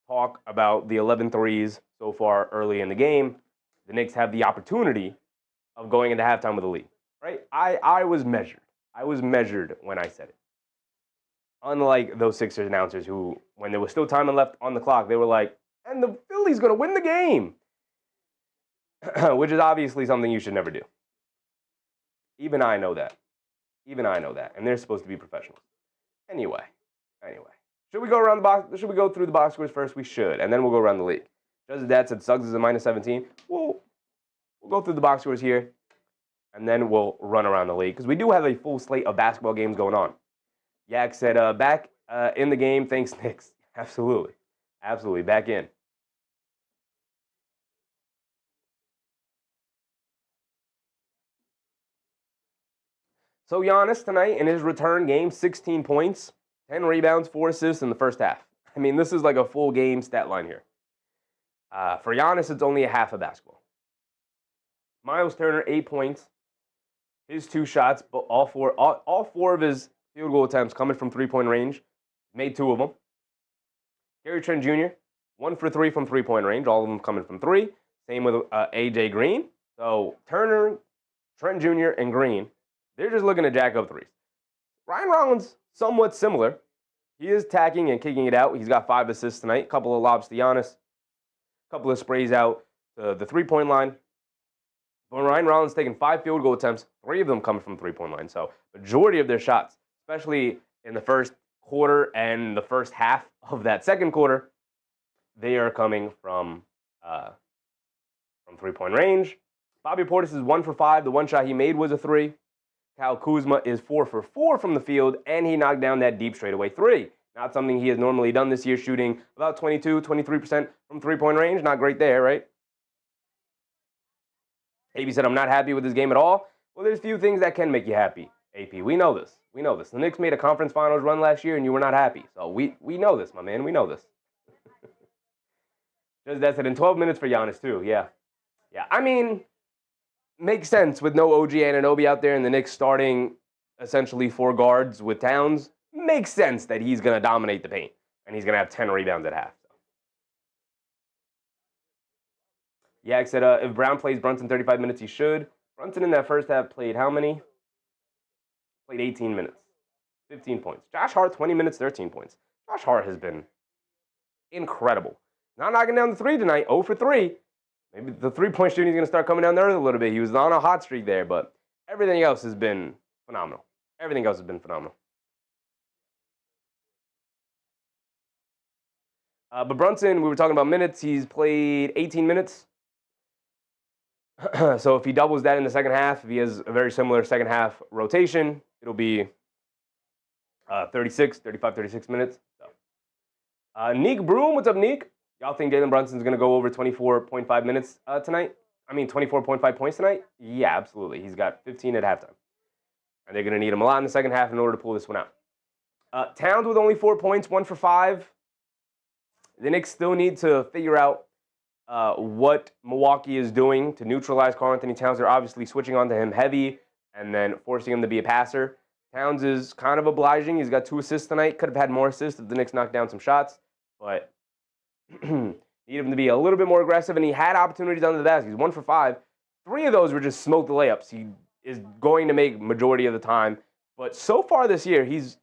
talk about the 11 threes so far early in the game, the Knicks have the opportunity of going into halftime with a lead. Right? I was measured. I was measured when I said it. Unlike those Sixers announcers who, when there was still time left on the clock, they were like, and the Phillies going to win the game. Which is obviously something you should never do. Even I know that. And they're supposed to be professionals. Anyway. Should we go around the box? Should we go through the box scores first? We should. And then we'll go around the league. Just as Dad said, Suggs is a -17. We'll go through the box scores here. And then we'll run around the league. Because we do have a full slate of basketball games going on. Yak said, back in the game. Thanks, Knicks. Absolutely. Back in. So Giannis tonight in his return game, 16 points, 10 rebounds, 4 assists in the first half. I mean, this is like a full game stat line here. For Giannis, it's only a half of basketball. Miles Turner, 8 points. His 2 shots, but all four of his field goal attempts coming from three-point range. Made 2 of them. Gary Trent Jr., 1 for 3 from three-point range, all of them coming from 3. Same with A.J. Green. So Turner, Trent Jr., and Green, they're just looking to jack up threes. Ryan Rollins, somewhat similar. He is tacking and kicking it out. He's got 5 assists tonight, a couple of lobs to Giannis, a couple of sprays out to the three-point line. But Ryan Rollins taking 5 field goal attempts, 3 of them coming from three-point line. So majority of their shots, especially in the first quarter and the first half of that second quarter, they are coming from three-point range. Bobby Portis is 1 for 5. The one shot he made was a 3. Kyle Kuzma is 4 for 4 from the field, and he knocked down that deep straightaway 3. Not something he has normally done this year, shooting about 23% from three-point range. Not great there, right? AB said, I'm not happy with this game at all. Well, there's few things that can make you happy, AP. We know this. The Knicks made a conference finals run last year, and you were not happy. So we know this, my man. We know this. Just that said, in 12 minutes for Giannis, too. Yeah. I mean, makes sense with no OG Anunoby out there and the Knicks starting essentially 4 guards with Towns. Makes sense that he's going to dominate the paint, and he's going to have 10 rebounds at half. Yak said if Brown plays Brunson 35 minutes, he should. Brunson in that first half played how many? Played 18 minutes. 15 points. Josh Hart, 20 minutes, 13 points. Josh Hart has been incredible. Not knocking down the three tonight, 0 for 3. Maybe the three-point shooting is going to start coming down there a little bit. He was on a hot streak there, but everything else has been phenomenal. Everything else has been phenomenal. But Brunson, we were talking about minutes. He's played 18 minutes. So if he doubles that in the second half, if he has a very similar second half rotation, it'll be 35, 36 minutes. So. Neek Broom, what's up, Neek? Y'all think Jalen Brunson's going to go over 24.5 minutes tonight? 24.5 points tonight? Yeah, absolutely. He's got 15 at halftime. And they're going to need him a lot in the second half in order to pull this one out. Towns with only 4 points, 1 for 5. The Knicks still need to figure out what Milwaukee is doing to neutralize Karl-Anthony Towns. They're obviously switching onto him heavy and then forcing him to be a passer. Towns is kind of obliging. He's got 2 assists tonight. Could have had more assists if the Knicks knocked down some shots, but need him to be a little bit more aggressive, and he had opportunities under the basket. He's 1 for 5. 3 of those were just smoked layups. He is going to make majority of the time, but so far this year, he's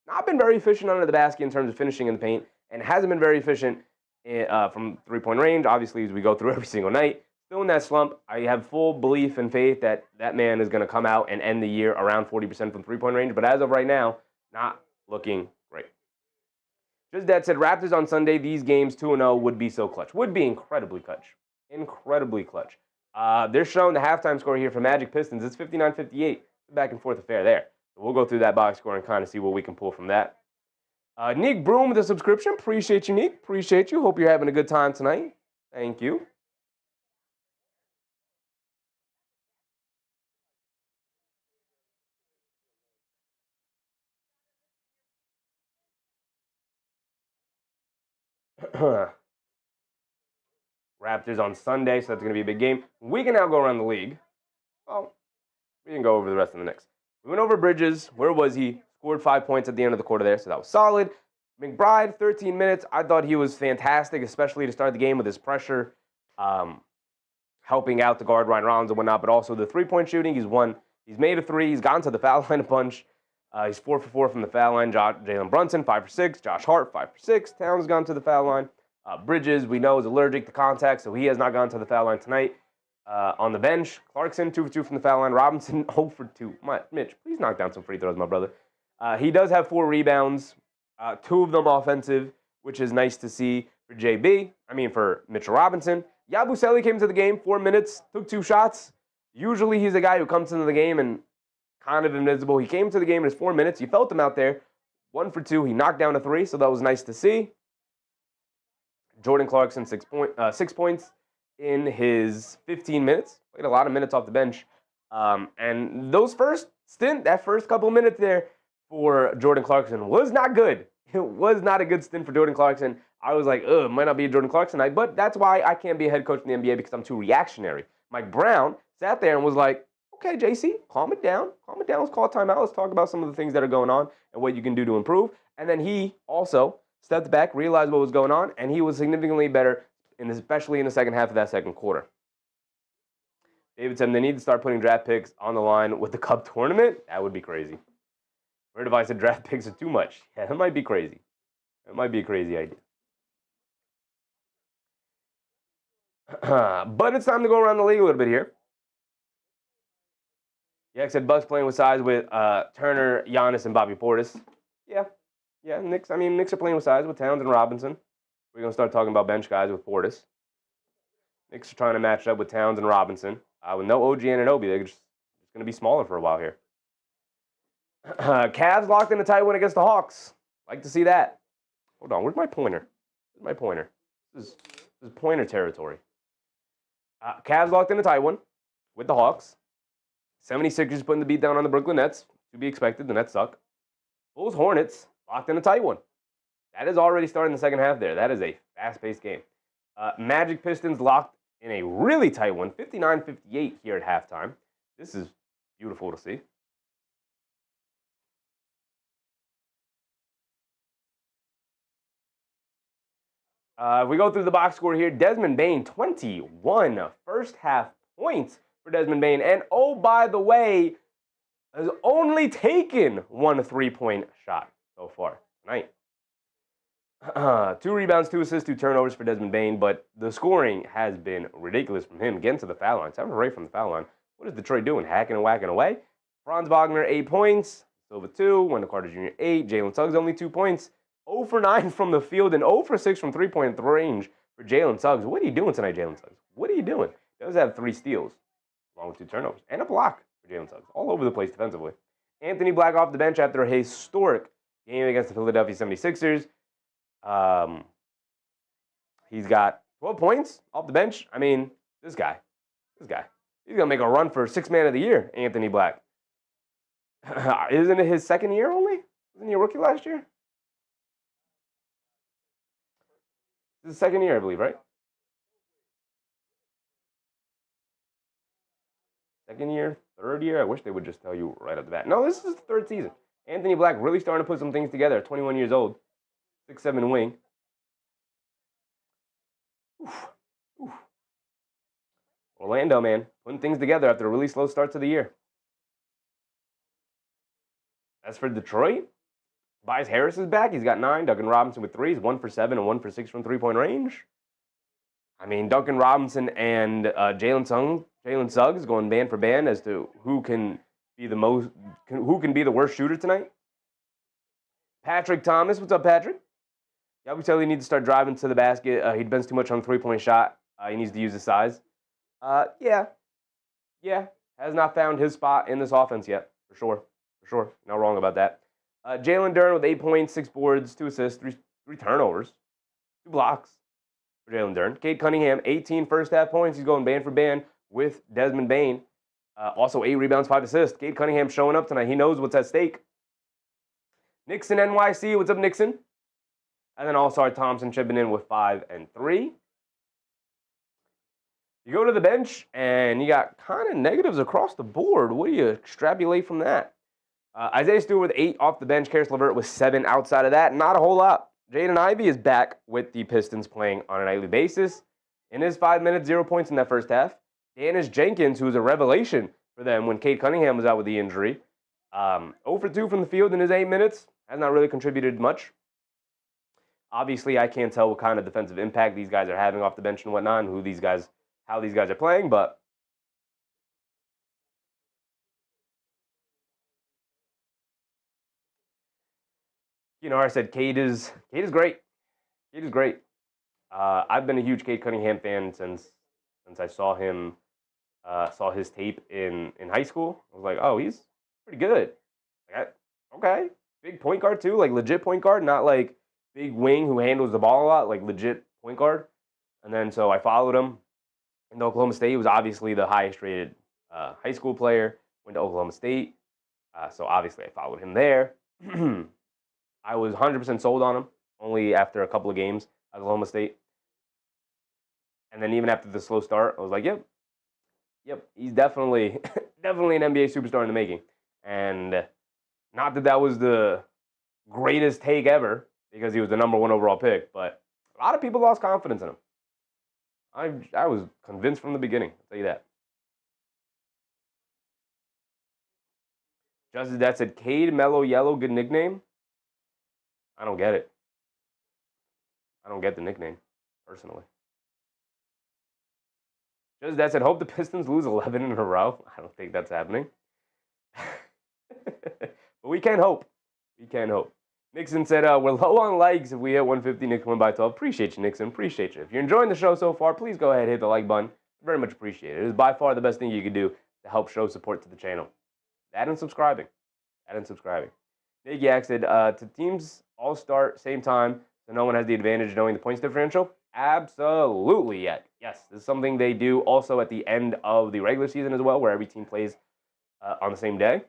not been very efficient under the basket in terms of finishing in the paint, and hasn't been very efficient from three-point range, obviously, as we go through every single night. Still in that slump. I have full belief and faith that that man is going to come out and end the year around 40% from three-point range, but as of right now, not looking great. Just Dad said, Raptors on Sunday, these games 2-0 would be so clutch. Would be incredibly clutch. Incredibly clutch. They're showing the halftime score here for Magic Pistons. It's 59-58. Back and forth affair there. So we'll go through that box score and kind of see what we can pull from that. Nick Broom with a subscription. Appreciate you, Nick. Appreciate you. Hope you're having a good time tonight. Thank you. Raptors on Sunday, so that's going to be a big game. We can now go around the league. Well, we can go over the rest of the Knicks. We went over Bridges. Where was he? Scored 5 points at the end of the quarter there, so that was solid. McBride, 13 minutes. I thought he was fantastic, especially to start the game with his pressure, helping out to guard Ryan Rollins and whatnot, but also the three-point shooting. He's made a 3. He's gone to the foul line a bunch. He's 4 for 4 from the foul line. Jalen Brunson, 5 for 6. Josh Hart, 5 for 6. Towns gone to the foul line. Bridges, we know, is allergic to contact, so he has not gone to the foul line tonight. On the bench, Clarkson, 2 for 2 from the foul line. Robinson, 0 for 2. Mitch, please knock down some free throws, my brother. He does have 4 rebounds, 2 of them offensive, which is nice to see for Mitchell Robinson. Yabusele came to the game, 4 minutes, took 2 shots. Usually he's a guy who comes into the game and kind of invisible. He came to the game in his 4 minutes. You felt him out there. 1 for 2. He knocked down a 3, so that was nice to see. Jordan Clarkson, 6 points in his 15 minutes. Played a lot of minutes off the bench. And that first couple of minutes there for Jordan Clarkson was not good. It was not a good stint for Jordan Clarkson. I was like, it might not be a Jordan Clarkson night, but that's why I can't be a head coach in the NBA, because I'm too reactionary. Mike Brown sat there and was like, okay, JC, calm it down. Calm it down. Let's call a timeout. Let's talk about some of the things that are going on and what you can do to improve. And then he also stepped back, realized what was going on, and he was significantly better, especially in the second half of that second quarter. David said they need to start putting draft picks on the line with the Cup tournament. That would be crazy. Vertivi said draft picks are too much. Yeah, that might be crazy. That might be a crazy idea. But it's time to go around the league a little bit here. Yak said Bucks playing with size with Turner, Giannis, and Bobby Portis. Yeah, Knicks are playing with size with Towns and Robinson. We're going to start talking about bench guys with Portis. Knicks are trying to match up with Towns and Robinson. With no OG Anunoby, they're just going to be smaller for a while here. Cavs locked in a tight one against the Hawks. Like to see that. Hold on, where's my pointer? This is pointer territory. Cavs locked in a tight one with the Hawks. 76ers putting the beat down on the Brooklyn Nets. To be expected, the Nets suck. Bulls Hornets locked in a tight one. That is already starting the second half there. That is a fast-paced game. Magic Pistons locked in a really tight one, 59-58 here at halftime. This is beautiful to see. If we go through the box score here, Desmond Bane, 21 first half points for Desmond Bane. And oh, by the way, has only taken 1 3-point shot so far tonight. 2 rebounds, 2 assists, 2 turnovers for Desmond Bane, but the scoring has been ridiculous from him. Getting to the foul line, 7 right from the foul line. What is Detroit doing? Hacking and whacking away? Franz Wagner, 8 points. Silva, 2. Wendell Carter Jr., 8. Jalen Suggs, only 2 points. 0 for 9 from the field and 0 for 6 from 3-point range for Jalen Suggs. What are you doing tonight, Jalen Suggs? What are you doing? He does have 3 steals, along with 2 turnovers, and a block for Jalen Suggs. All over the place defensively. Anthony Black off the bench after a historic game against the Philadelphia 76ers. He's got 12 points off the bench. I mean, this guy. He's going to make a run for 6th man of the year, Anthony Black. Isn't it his 2nd year only? Wasn't he a rookie last year? This is his 2nd year, I believe, right? 2nd year, 3rd year? I wish they would just tell you right off the bat. No, this is the 3rd season. Anthony Black really starting to put some things together. 21 years old. 6'7" wing. Oof. Orlando, man, putting things together after a really slow start to the year. As for Detroit, Tobias Harris is back. He's got 9. Duncan Robinson with 3s, 1 for 7 and 1 for 6 from 3-point range. I mean, Duncan Robinson and Jalen Suggs going band for band as to who can be the worst shooter tonight. Patrick Thomas, what's up, Patrick? Yeah, we tell you need to start driving to the basket. He depends too much on the 3-point shot. He needs to use his size. Yeah. Has not found his spot in this offense yet, for sure. Not wrong about that. Jalen Duren with 8 points, 6 boards, 2 assists, 3 turnovers, 2 blocks for Jalen Duren. Cade Cunningham, 18 first half points. He's going band for band with Desmond Bane. Also 8 rebounds, 5 assists. Cade Cunningham showing up tonight. He knows what's at stake. Nixon NYC, what's up, Nixon? And then All-Star Thompson chipping in with 5 and 3. You go to the bench, and you got kind of negatives across the board. What do you extrapolate from that? Isaiah Stewart with 8 off the bench. Karis LeVert with 7 outside of that. Not a whole lot. Jaden Ivey is back with the Pistons playing on a nightly basis. In his 5 minutes, 0 points in that first half. Dennis Jenkins, who was a revelation for them when Cade Cunningham was out with the injury. 0 for 2 from the field in his 8 minutes. Has not really contributed much. Obviously, I can't tell what kind of defensive impact these guys are having off the bench and whatnot, and how these guys are playing, but I said Cade is great. Cade is great. I've been a huge Cade Cunningham fan since I saw his tape in high school. I was like, oh, he's pretty good. Okay, big point guard too, like legit point guard, not like big wing who handles the ball a lot, like legit point guard. And then so I followed him. In Oklahoma State, he was obviously the highest rated high school player. Went to Oklahoma State, so obviously I followed him there. I was 100% sold on him only after a couple of games at Oklahoma State. And then even after the slow start, I was like, yep, he's definitely an NBA superstar in the making. And not that was the greatest take ever because he was the number 1 overall pick, but a lot of people lost confidence in him. I was convinced from the beginning, I'll tell you that. Justice Dad said, Cade Mellow Yellow, good nickname. I don't get it. I don't get the nickname, personally. Justice Dad said, hope the Pistons lose 11 in a row. I don't think that's happening. But we can hope. Nixon said, we're low on likes. If we hit 150, Knicks win by 12. Appreciate you, Nixon. Appreciate you. If you're enjoying the show so far, please go ahead and hit the like button. Very much appreciated. It is by far the best thing you can do to help show support to the channel. That and subscribing. Nick Yak said, to teams all start same time, so no one has the advantage of knowing the points differential? Absolutely, Yak. Yes, this is something they do also at the end of the regular season as well, where every team plays on the same day.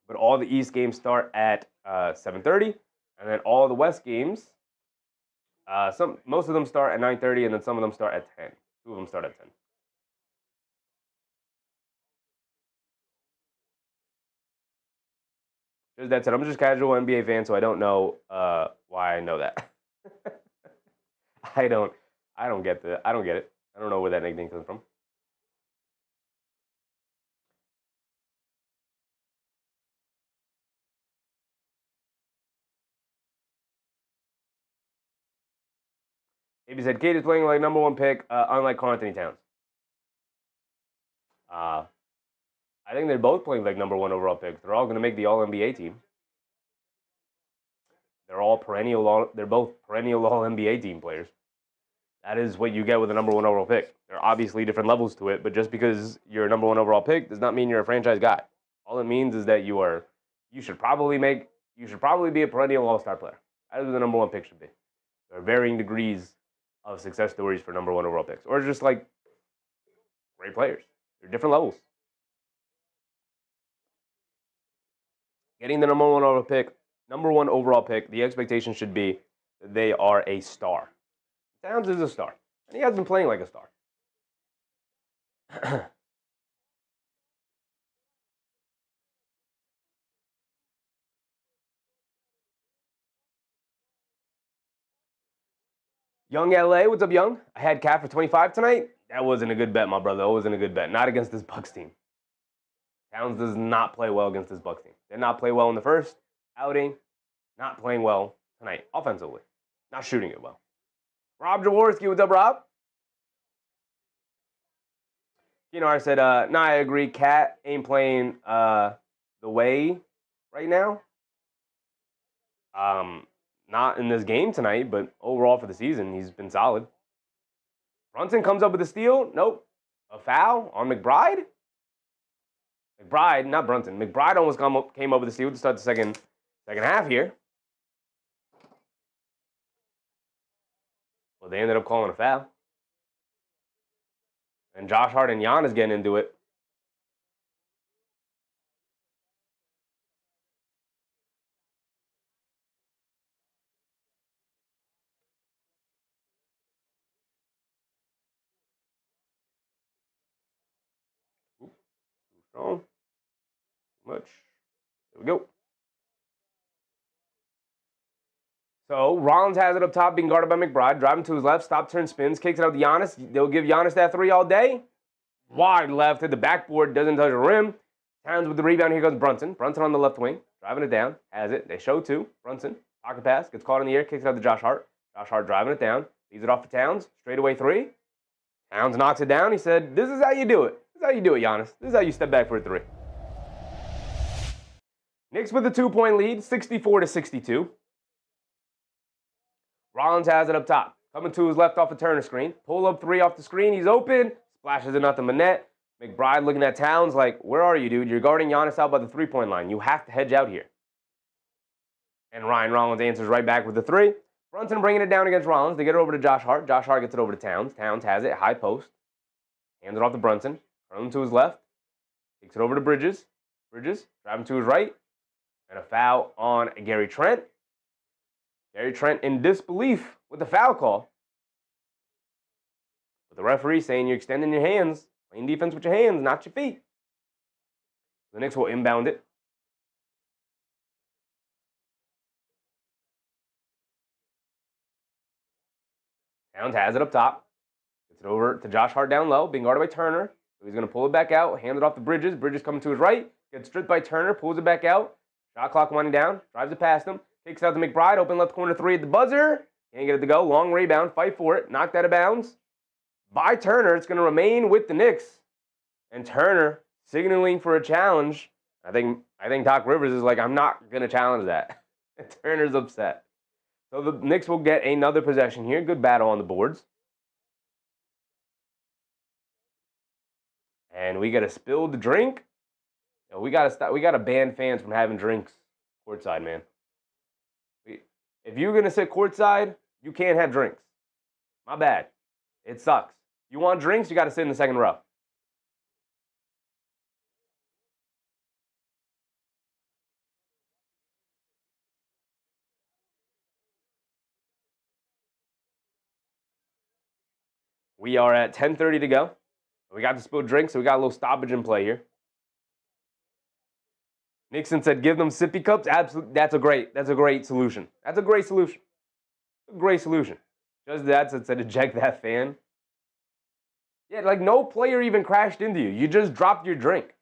But all the East games start at 7:30, and then all the West games, most of them start at 9:30, and then some of them start at 10. 2 of them start at 10. Just that said, I'm just a casual NBA fan, so I don't know why I know that. I don't get it. I don't know where that nickname comes from. Maybe said Kate is playing like number one pick, unlike Karl Anthony Towns. I think they're both playing like number one overall picks. They're all going to make the All NBA team. They're both perennial All NBA team players. That is what you get with a number one overall pick. There are obviously different levels to it, but just because you're a number one overall pick does not mean you're a franchise guy. All it means is that you should probably be a perennial all-star player. That is what the number one pick should be. There are varying degrees of success stories for number one overall picks, or just like great players. They're different levels. Getting the number one overall pick, the expectation should be that they are a star. Towns is a star, and he has been playing like a star. Young LA, what's up, Young? I had Cat for 25 tonight. That wasn't a good bet, my brother. That wasn't a good bet. Not against this Bucks team. Towns does not play well against this Bucks team. Did not play well in the first outing. Not playing well tonight offensively. Not shooting it well. Rob Jaworski, what's up, Rob? I said, nah, I agree. Cat ain't playing the way right now. Not in this game tonight, but overall for the season, he's been solid. Brunson comes up with a steal. Nope. A foul on McBride? McBride, not Brunson. McBride almost came up with a steal to start the second half here. Well, they ended up calling a foul. And Josh Hart and Giannis getting into it. Strong. Much. There we go. So Rollins has it up top, being guarded by McBride. Driving to his left, stop, turn, spins, kicks it out to Giannis. They'll give Giannis that three all day. Wide left at the backboard, doesn't touch the rim. Towns with the rebound. Here goes Brunson. Brunson on the left wing, driving it down. Has it. They show two. Brunson, pocket pass, gets caught in the air, kicks it out to Josh Hart. Josh Hart driving it down, leaves it off to Towns. Straightaway three. Towns knocks it down. He said, "This is how you do it. This is how you do it, Giannis. This is how you step back for a three." Knicks with a 2-point lead, 64-62. Rollins has it up top. Coming to his left off a Turner screen. Pull up three off the screen. He's open. Splashes it nothing but net. McBride looking at Towns like, where are you, dude? You're guarding Giannis out by the three-point line. You have to hedge out here. And Ryan Rollins answers right back with the three. Brunson bringing it down against Rollins. They get it over to Josh Hart. Josh Hart gets it over to Towns. Towns has it. High post. Hands it off to Brunson. Curling to his left. Takes it over to Bridges. Bridges driving to his right. And a foul on Gary Trent. Gary Trent in disbelief with the foul call. But the referee saying you're extending your hands. Playing defense with your hands, not your feet. The Knicks will inbound it. Towns has it up top. Gets it over to Josh Hart down low, being guarded by Turner. So he's going to pull it back out, hand it off to Bridges. Bridges coming to his right. Gets stripped by Turner, pulls it back out. Shot clock winding down. Drives it past him. Kicks out to McBride. Open left corner three at the buzzer. Can't get it to go. Long rebound. Fight for it. Knocked out of bounds. By Turner. It's going to remain with the Knicks. And Turner signaling for a challenge. I think Doc Rivers is like, I'm not going to challenge that. And Turner's upset. So the Knicks will get another possession here. Good battle on the boards. And we got to spill the drink. We got to ban fans from having drinks courtside, man. If you're going to sit courtside, you can't have drinks. My bad. It sucks. You want drinks, you got to sit in the second row. We are at 10:30 to go. We got to spill drinks, so we got a little stoppage in play here. Nixon said, "Give them sippy cups." Absolutely, that's a great solution. That's a great solution. A great solution. Just that to eject that fan. Yeah, like no player even crashed into you. You just dropped your drink.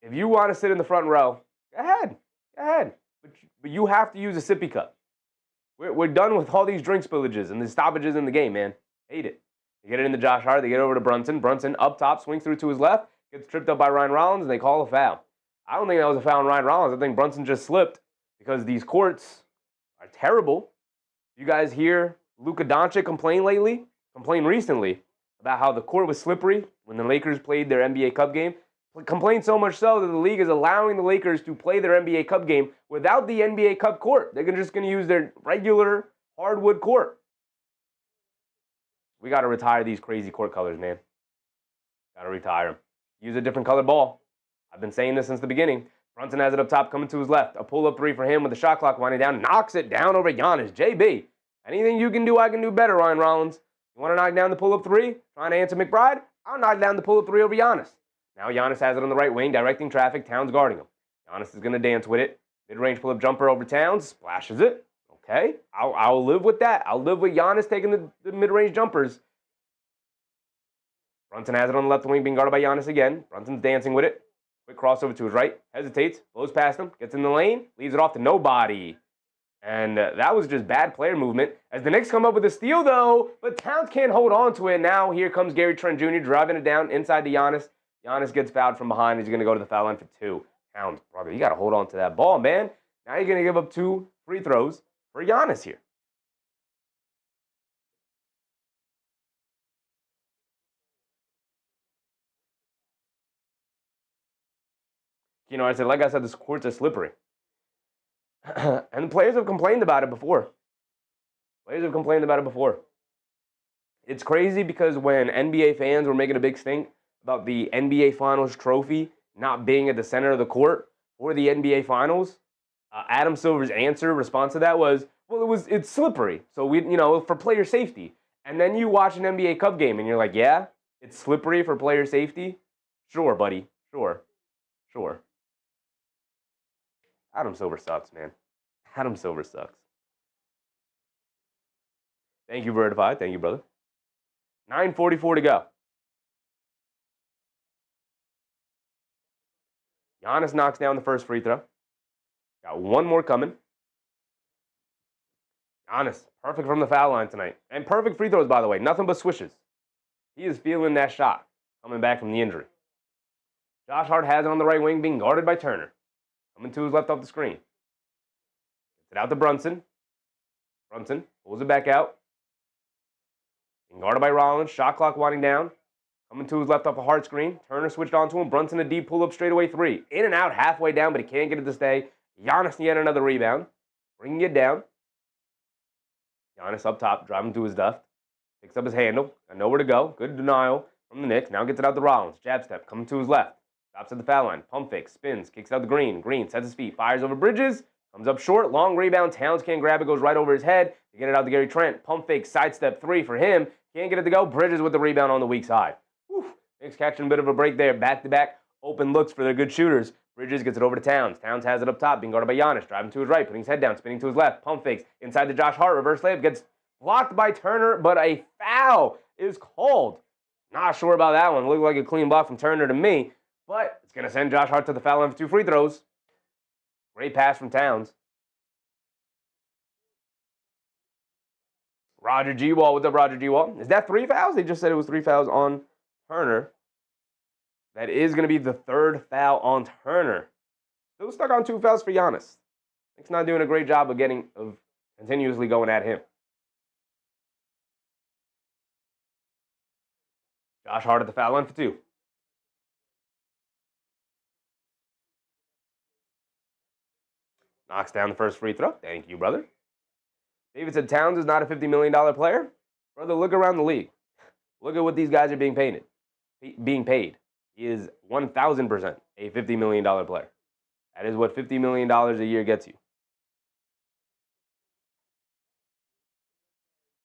If you want to sit in the front row, go ahead. Go ahead. But you have to use a sippy cup. We're done with all these drink spillages and the stoppages in the game, man. Hate it. They get it into Josh Hart. They get over to Brunson. Brunson up top, swings through to his left, gets tripped up by Ryan Rollins, and they call a foul. I don't think that was a foul on Ryan Rollins. I think Brunson just slipped because these courts are terrible. You guys hear Luka Doncic complain recently, about how the court was slippery when the Lakers played their NBA Cup game. Complained so much so that the league is allowing the Lakers to play their NBA Cup game without the NBA Cup court. They're just going to use their regular hardwood court. We got to retire these crazy court colors, man. Got to retire them. Use a different colored ball. I've been saying this since the beginning. Brunson has it up top, coming to his left. A pull-up three for him with the shot clock winding down. Knocks it down over Giannis. JB, anything you can do, I can do better, Ryan Rollins. You want to knock down the pull-up three? Trying to answer McBride? I'll knock down the pull-up three over Giannis. Now Giannis has it on the right wing, directing traffic. Towns guarding him. Giannis is going to dance with it. Mid-range pull-up jumper over Towns. Splashes it. Okay, I'll live with that. I'll live with Giannis taking the mid-range jumpers. Brunson has it on the left wing, being guarded by Giannis again. Brunson's dancing with it. Quick crossover to his right. Hesitates. Blows past him. Gets in the lane. Leaves it off to nobody. And that was just bad player movement. As the Knicks come up with a steal, though, but Towns can't hold on to it. Now here comes Gary Trent Jr. driving it down inside to Giannis. Giannis gets fouled from behind. He's going to go to the foul line for two. Towns, brother, you got to hold on to that ball, man. Now you're going to give up 2 free throws for Giannis here. You know, like I said, this courts are slippery. And the players have complained about it before. It's crazy because when NBA fans were making a big stink about the NBA Finals trophy not being at the center of the court for the NBA Finals, Adam Silver's response to that was, well, it's slippery. So for player safety. And then you watch an NBA Cup game and you're like, yeah, it's slippery for player safety? Sure, buddy. Sure. Adam Silver sucks, man. Adam Silver sucks. Thank you, Vertified. Thank you, brother. 9:44 to go. Giannis knocks down the first free throw. Got one more coming. Giannis, perfect from the foul line tonight. And perfect free throws, by the way. Nothing but swishes. He is feeling that shot coming back from the injury. Josh Hart has it on the right wing, being guarded by Turner. Coming to his left off the screen. Gets it out to Brunson. Brunson pulls it back out. Being guarded by Rollins. Shot clock winding down. Coming to his left off a Hart screen. Turner switched onto him. Brunson a deep pull-up straightaway three. In and out halfway down, but he can't get it to stay. Giannis yet another rebound. Bringing it down. Giannis up top, driving to his left. Picks up his handle. Got nowhere to go. Good denial from the Knicks. Now gets it out to Rollins. Jab step. Coming to his left. Stops at the foul line. Pump fake. Spins. Kicks out the Green. Green sets his feet. Fires over Bridges. Comes up short. Long rebound. Towns can't grab it. Goes right over his head. To get it out to Gary Trent. Pump fake. Sidestep three for him. Can't get it to go. Bridges with the rebound on the weak side. Knicks catching a bit of a break there. Back-to-back open looks for their good shooters. Bridges gets it over to Towns. Towns has it up top. Being guarded by Giannis. Driving to his right. Putting his head down. Spinning to his left. Pump fakes. Inside to Josh Hart. Reverse layup. Gets blocked by Turner, but a foul is called. Not sure about that one. Looked like a clean block from Turner to me. But it's going to send Josh Hart to the foul line for 2 free throws. Great pass from Towns. Roger G. Wall. What's up, Roger G. Wall? Is that 3 fouls? They just said it was 3 fouls on Turner. That is going to be the 3rd foul on Turner. Still stuck on 2 fouls for Giannis. Nick's not doing a great job of continuously going at him. Josh Hart at the foul line for 2. Knocks down the first free throw. Thank you, brother. David said Towns is not a $50 million player. Brother, look around the league. Look at what these guys are being paid. He is 1,000% a $50 million player. That is what $50 million a year gets you.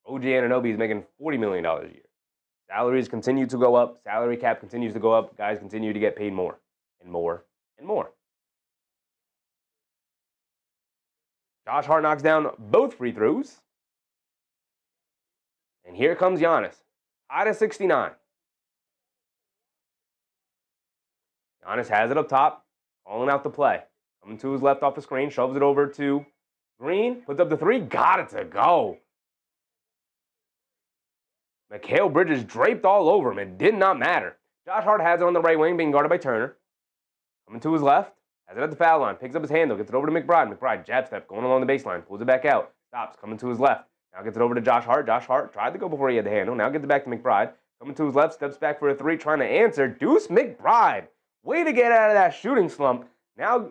OG Anunoby is making $40 million a year. Salaries continue to go up. Salary cap continues to go up. Guys continue to get paid more and more and more. Josh Hart knocks down both free throws. And here comes Giannis. Out of 69. Giannis has it up top, calling out the play. Coming to his left off the screen, shoves it over to Green, puts up the three, got it to go. Mikal Bridges draped all over him. It did not matter. Josh Hart has it on the right wing, being guarded by Turner. Coming to his left, has it at the foul line, picks up his handle, gets it over to McBride. McBride, jab step, going along the baseline, pulls it back out, stops, coming to his left. Now gets it over to Josh Hart. Josh Hart tried to go before he had the handle. Now gets it back to McBride. Coming to his left, steps back for a three, trying to answer. Deuce McBride. Way to get out of that shooting slump. Now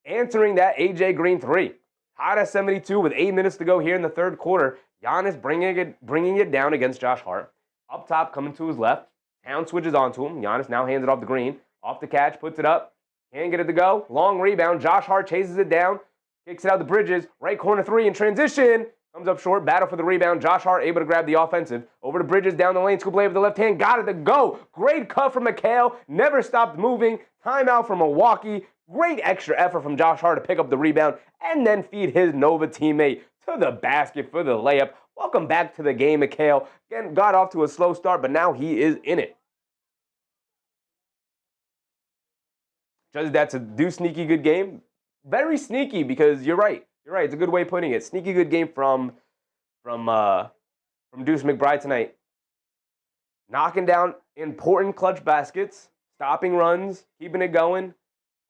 answering that AJ Green three. Tied at 72 with 8 minutes to go here in the third quarter. Giannis bringing it down against Josh Hart. Up top, coming to his left. Town switches onto him. Giannis now hands it off to Green. Off the catch, puts it up. Can't get it to go. Long rebound. Josh Hart chases it down. Kicks it out the Bridges. Right corner three in transition. Comes up short. Battle for the rebound. Josh Hart able to grab the offensive. Over to Bridges down the lane. Scoop lay with the left hand. Got it to go. Great cut from Mikal. Never stopped moving. Timeout from Milwaukee. Great extra effort from Josh Hart to pick up the rebound and then feed his Nova teammate to the basket for the layup. Welcome back to the game, Mikal. Again, got off to a slow start, but now he is in it. Judge, that's a sneaky good game. Very sneaky because you're right. You're right. It's a good way of putting it. Sneaky good game from Deuce McBride tonight. Knocking down important clutch baskets, stopping runs, keeping it going.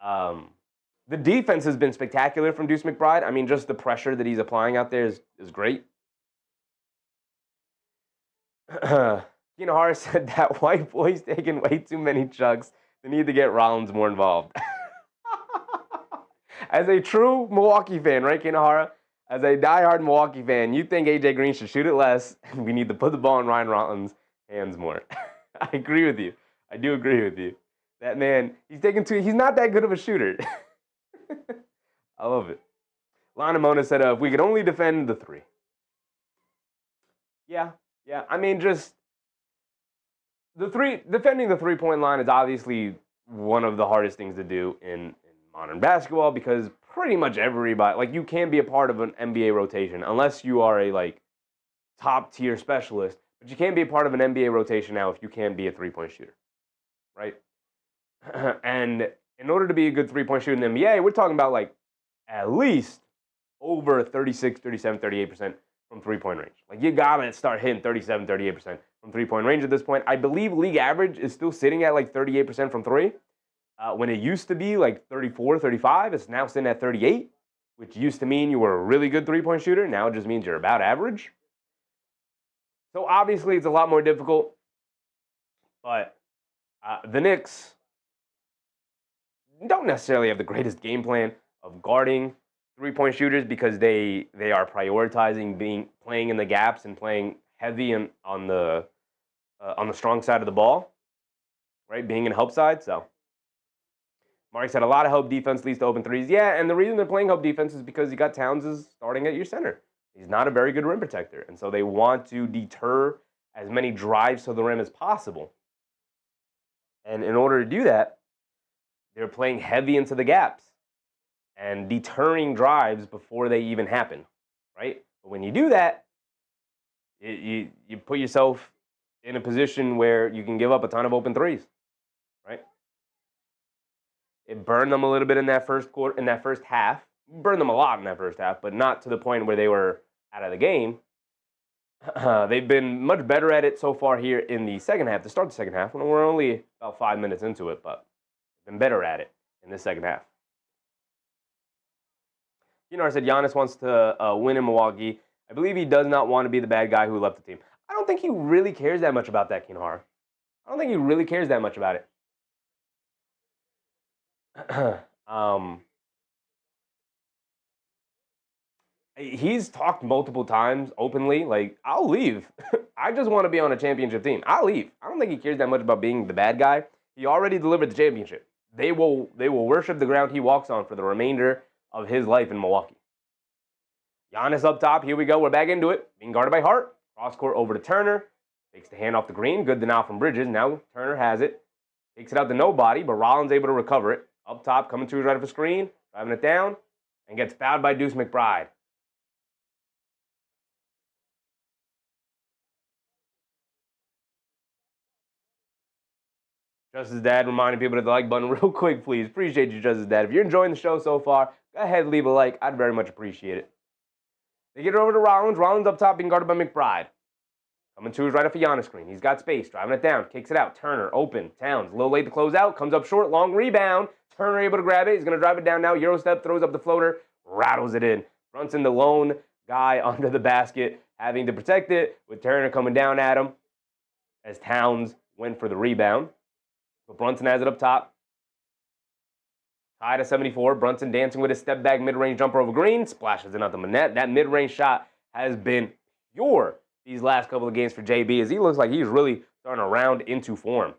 The defense has been spectacular from Deuce McBride. I mean, just the pressure that he's applying out there is great. Kinohara said that white boy's taking way too many chugs. They need to get Rollins more involved. As a true Milwaukee fan, right, Kinohara? As a diehard Milwaukee fan, you think AJ Green should shoot it less, and we need to put the ball in Ryan Rollins' hands more. I agree with you. I do agree with you. That man, he's not that good of a shooter. I love it. Lana Mona said, if we could only defend the three. Yeah. I mean, just defending the three-point line is obviously one of the hardest things to do in modern basketball because pretty much everybody, like, you can't be a part of an NBA rotation unless you are a, top-tier specialist, but you can't be a part of an NBA rotation now if you can't be a three-point shooter, right? And in order to be a good three-point shooter in the NBA, we're talking about, at least over 36, 37, 38% from three-point range. You gotta start hitting 37, 38% from three-point range at this point. I believe league average is still sitting at 38% from three. When it used to be 34, 35, it's now sitting at 38, which used to mean you were a really good three-point shooter. Now it just means you're about average. So obviously it's a lot more difficult, but the Knicks don't necessarily have the greatest game plan of guarding three-point shooters because they are prioritizing playing in the gaps and playing heavy on the strong side of the ball, right? Being in help side. So Mark said a lot of help defense leads to open threes. Yeah, and the reason they're playing help defense is because you got Towns is starting at your center. He's not a very good rim protector, and so they want to deter as many drives to the rim as possible. And in order to do that, they're playing heavy into the gaps and deterring drives before they even happen, right? But when you do that, you put yourself in a position where you can give up a ton of open threes, right? It burned them a little bit in that first quarter, in that first half. Burned them a lot in that first half, but not to the point where they were out of the game. They've been much better at it so far here in the second half, to start the second half. We're only about 5 minutes into it, but they've been better at it in the second half. I said Giannis wants to win in Milwaukee. I believe he does not want to be the bad guy who left the team. I don't think he really cares that much about that, Kinhar. I don't think he really cares that much about it. He's talked multiple times openly, I'll leave. I just want to be on a championship team. I'll leave. I don't think he cares that much about being the bad guy. He already delivered the championship. They will worship the ground he walks on for the remainder of his life in Milwaukee. Giannis up top. Here we go. We're back into it. Being guarded by Hart. Cross court over to Turner. Takes the hand off the green. Good denial from Bridges. Now Turner has it. Takes it out to nobody, but Rollins able to recover it. Up top, coming to his right of the screen. Driving it down. And gets fouled by Deuce McBride. Justice Dad reminding people to hit the like button real quick, please. Appreciate you, Justice Dad. If you're enjoying the show so far, go ahead and leave a like. I'd very much appreciate it. They get it over to Rollins. Rollins up top being guarded by McBride. Coming to his right off a Giannis screen. He's got space. Driving it down. Kicks it out. Turner open. Towns a little late to close out. Comes up short. Long rebound. Turner able to grab it. He's going to drive it down now. Euro step. Throws up the floater. Rattles it in. Brunson, the lone guy under the basket, having to protect it, with Turner coming down at him as Towns went for the rebound. But Brunson has it up top. Tied at 74. Brunson dancing with his step back mid-range jumper over Green. Splashes it out the net. That mid-range shot has been pure these last couple of games for JB, as he looks like he's really starting to round into form.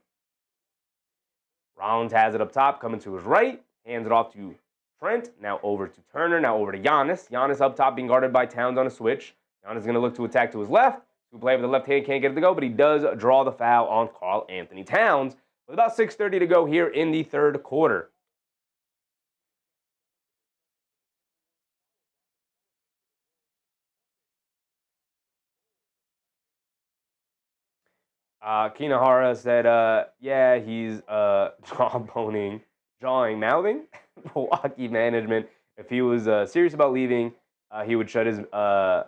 Rollins has it up top, coming to his right. Hands it off to Trent. Now over to Turner. Now over to Giannis. Giannis up top being guarded by Towns on a switch. Giannis is going to look to attack to his left. Who play with the left hand, can't get it to go, but he does draw the foul on Karl Anthony Towns with about 6:30 to go here in the third quarter. Kinahara said, yeah, he's mouthing. Milwaukee management, if he was serious about leaving, he would shut his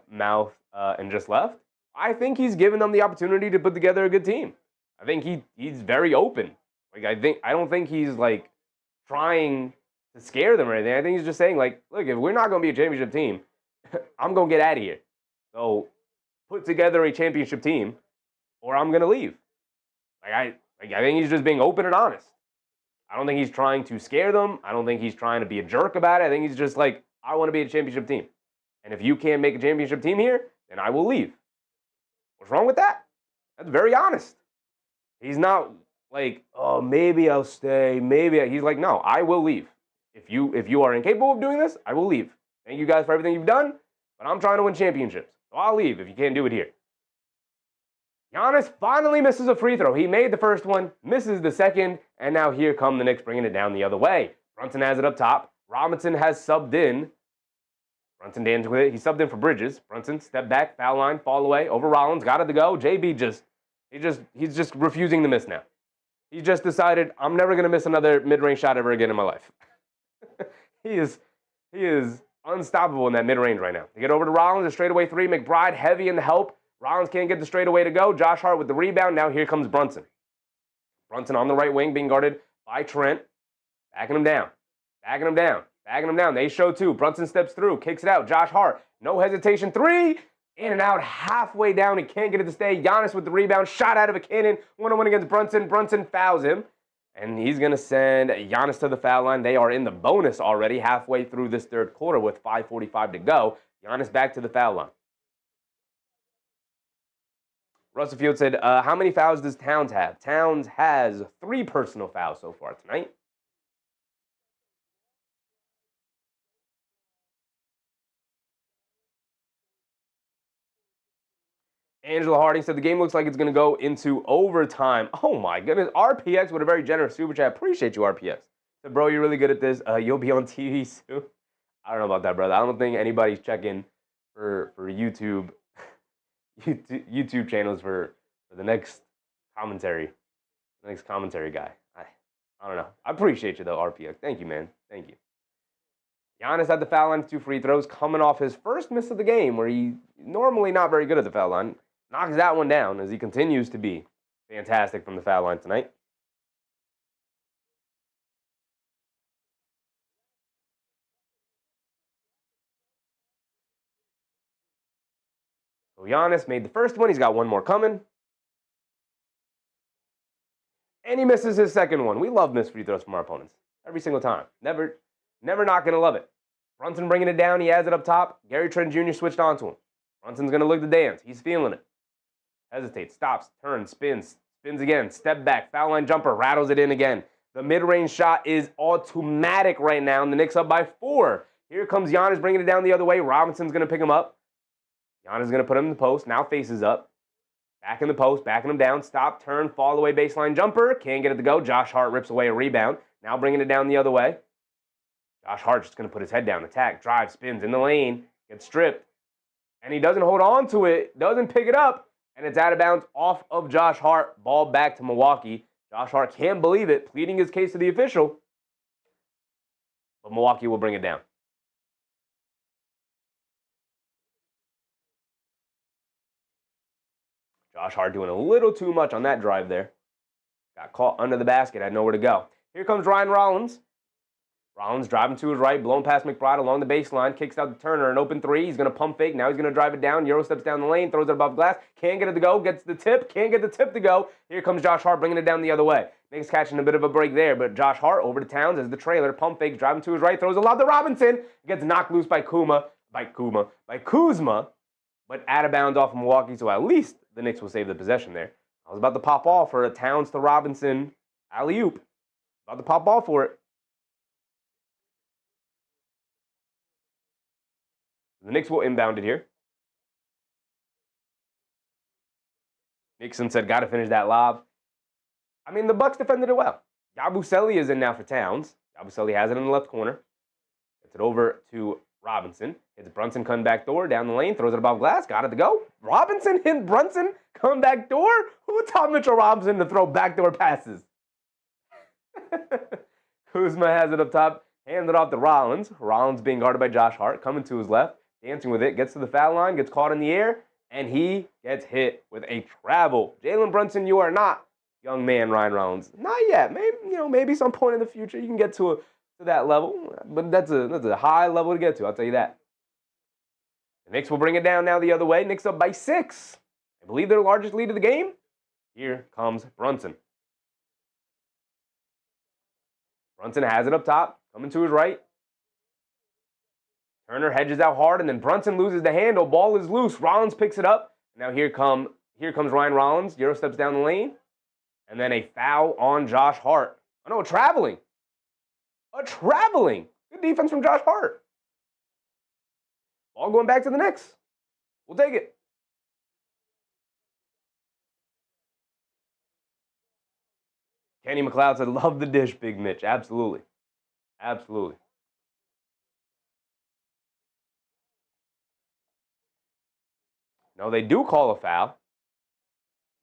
mouth and just left. I think he's given them the opportunity to put together a good team. I think he's very open. Like I don't think he's like trying to scare them or anything. I think he's just saying like, look, if we're not going to be a championship team, I'm going to get out of here. So put together a championship team, or I'm going to leave. I think he's just being open and honest. I don't think he's trying to scare them. I don't think he's trying to be a jerk about it. I think he's just like, I want to be a championship team. And if you can't make a championship team here, then I will leave. What's wrong with that? That's very honest. He's not like, oh, maybe I'll stay. He's like, no, I will leave. If you are incapable of doing this, I will leave. Thank you guys for everything you've done, but I'm trying to win championships. So I'll leave if you can't do it here. Giannis finally misses a free throw. He made the first one, misses the second, and now here come the Knicks bringing it down the other way. Brunson has it up top. Robinson has subbed in. Brunson dancing with it. He subbed in for Bridges. Brunson, step back, foul line, fall away, over Rollins, got it to go. JB he's just refusing to miss now. He just decided, I'm never going to miss another mid-range shot ever again in my life. He is unstoppable in that mid-range right now. They get over to Rollins, a straightaway three. McBride heavy in the help. Rollins can't get the straightaway to go. Josh Hart with the rebound. Now here comes Brunson. Brunson on the right wing being guarded by Trent. Backing him down. They show two. Brunson steps through, kicks it out. Josh Hart, no hesitation. Three, in and out, halfway down. He can't get it to stay. Giannis with the rebound. Shot out of a cannon. 1-on-1 against Brunson. Brunson fouls him. And he's going to send Giannis to the foul line. They are in the bonus already halfway through this third quarter with 5:45 to go. Giannis back to the foul line. Russell Field said, how many fouls does Towns have? Towns has 3 personal fouls so far tonight. Angela Harding said the game looks like it's going to go into overtime. Oh my goodness. RPX with a very generous super chat. Appreciate you, RPX. Said, bro, you're really good at this. You'll be on TV soon. I don't know about that, brother. I don't think anybody's checking for YouTube channels for the next commentary guy. I don't know. I appreciate you though, RPX. Thank you, man. Thank you. Giannis at the foul line, 2 free throws, coming off his first miss of the game, where he normally not very good at the foul line. Knocks that one down as he continues to be fantastic from the foul line tonight. So Giannis made the first one. He's got one more coming. And he misses his second one. We love missed free throws from our opponents. Every single time. Never not going to love it. Brunson bringing it down. He has it up top. Gary Trent Jr. switched onto him. Brunson's going to look to dance. He's feeling it. Hesitates, stops, turns, spins again. Step back. Foul line jumper. Rattles it in again. The mid-range shot is automatic right now. And the Knicks up by 4. Here comes Giannis bringing it down the other way. Robinson's going to pick him up. Giannis is going to put him in the post. Now faces up. Back in the post, backing him down. Stop, turn, fall away baseline jumper. Can't get it to go. Josh Hart rips away a rebound. Now bringing it down the other way. Josh Hart just going to put his head down, attack, drive, spins in the lane, gets stripped. And he doesn't hold on to it, doesn't pick it up, and it's out of bounds off of Josh Hart. Ball back to Milwaukee. Josh Hart can't believe it, pleading his case to the official. But Milwaukee will bring it down. Josh Hart doing a little too much on that drive there. Got caught under the basket, had nowhere to go. Here comes Ryan Rollins. Rollins driving to his right, blowing past McBride along the baseline, kicks out to Turner, an open three. He's going to pump fake. Now he's going to drive it down. Euro steps down the lane, throws it above glass. Can't get it to go, gets the tip, can't get the tip to go. Here comes Josh Hart bringing it down the other way. Knicks catching a bit of a break there, but Josh Hart over to Towns as the trailer. Pump fakes, driving to his right, throws a lob to Robinson. Gets knocked loose by Kuzma. But out of bounds off of Milwaukee, so at least the Knicks will save the possession there. I was about to pop off for a Towns to Robinson alley-oop. About to pop off for it. The Knicks will inbound it here. Nixon said, got to finish that lob. I mean, the Bucks defended it well. Yabusele is in now for Towns. Yabusele has it in the left corner. Gets it over to Robinson. Hits Brunson come back door down the lane. Throws it above glass. Got it to go. Robinson hit Brunson come back door. Who taught Mitchell Robinson to throw backdoor passes? Kuzma has it up top. Handed off to Rollins. Rollins being guarded by Josh Hart. Coming to his left. Dancing with it. Gets to the foul line. Gets caught in the air. And he gets hit with a travel. Jalen Brunson, you are not young man Ryan Rollins. Not yet. Maybe some point in the future you can get to that level. But that's a high level to get to. I'll tell you that. The Knicks will bring it down now the other way. Knicks up by 6. I believe their largest lead of the game. Here comes Brunson. Brunson has it up top. Coming to his right. Turner hedges out hard, and then Brunson loses the handle. Ball is loose. Rollins picks it up. Now here comes Ryan Rollins. Euro steps down the lane. And then a foul on Josh Hart. Oh, no, traveling. A traveling. Good defense from Josh Hart. Ball going back to the Knicks. We'll take it. Kenny McLeod said, love the dish, Big Mitch. Absolutely. Absolutely. No, they do call a foul.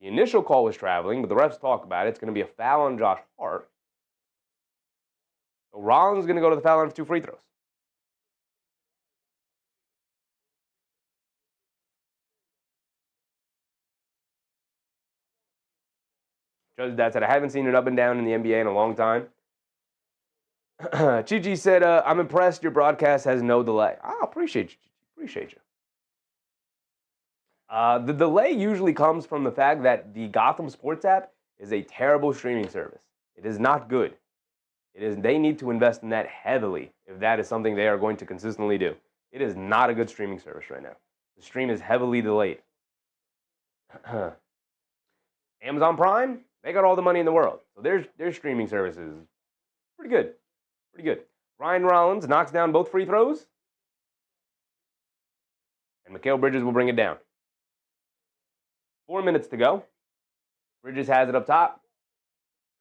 The initial call was traveling, but the refs talk about it. It's going to be a foul on Josh Hart. So Rollins is going to go to the foul line for 2 free throws. Judge that said, I haven't seen it up and down in the NBA in a long time. Chi said, I'm impressed your broadcast has no delay. I appreciate you. Appreciate you. The delay usually comes from the fact that the Gotham Sports app is a terrible streaming service. It is not good. They need to invest in that heavily if that is something they are going to consistently do. It is not a good streaming service right now. The stream is heavily delayed. Amazon Prime, they got all the money in the world. So their streaming service is pretty good. Pretty good. Ryan Rollins knocks down both free throws. And Mikal Bridges will bring it down. 4 minutes to go. Bridges has it up top.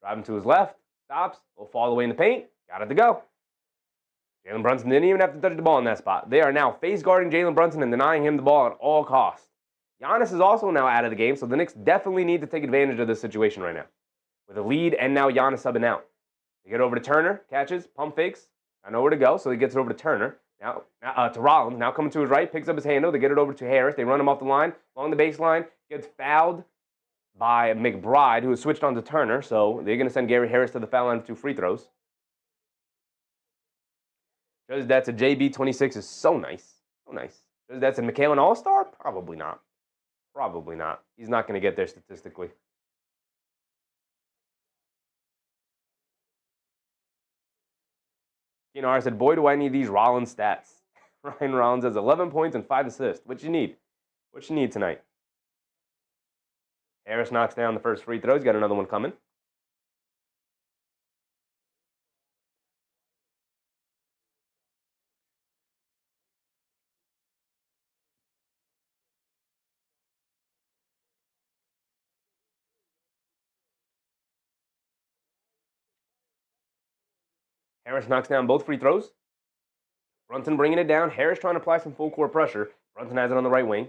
Driving to his left. Stops. Will fall away in the paint. Got it to go. Jalen Brunson didn't even have to touch the ball in that spot. They are now face guarding Jalen Brunson and denying him the ball at all costs. Giannis is also now out of the game, so the Knicks definitely need to take advantage of this situation right now. With a lead and now Giannis subbing out. They get over to Turner. Catches. Pump fakes. I know where to go, so he gets it over to Turner. Now to Rollins. Now coming to his right. Picks up his handle. They get it over to Harris. They run him off the line. Along the baseline. Gets fouled by McBride, who has switched on to Turner. So they're going to send Gary Harris to the foul line for 2 free throws. Judge that's a JB26 is so nice. So nice. Judge that's a McHale All-Star? Probably not. Probably not. He's not going to get there statistically. Kinar said, boy, do I need these Rollins stats. Ryan Rollins has 11 points and 5 assists. What you need? What you need tonight? Harris knocks down the first free throw. He's got another one coming. Harris knocks down both free throws. Brunson bringing it down. Harris trying to apply some full court pressure. Brunson has it on the right wing.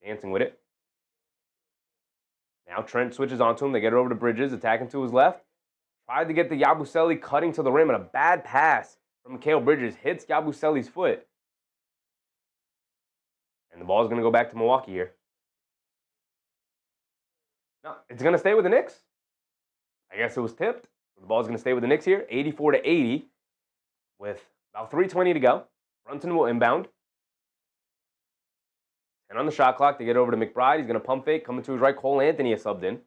Dancing with it. Now Trent switches onto him. They get it over to Bridges, attacking to his left. Tried to get the Yabusele cutting to the rim, and a bad pass from Mikal Bridges hits Yabusele's foot. And the ball is going to go back to Milwaukee here. No, it's going to stay with the Knicks. I guess it was tipped. The ball is going to stay with the Knicks here, 84-80, with about 3:20 to go. Brunson will inbound. And on the shot clock, they get over to McBride. He's going to pump fake. Coming to his right, Cole Anthony is subbed in.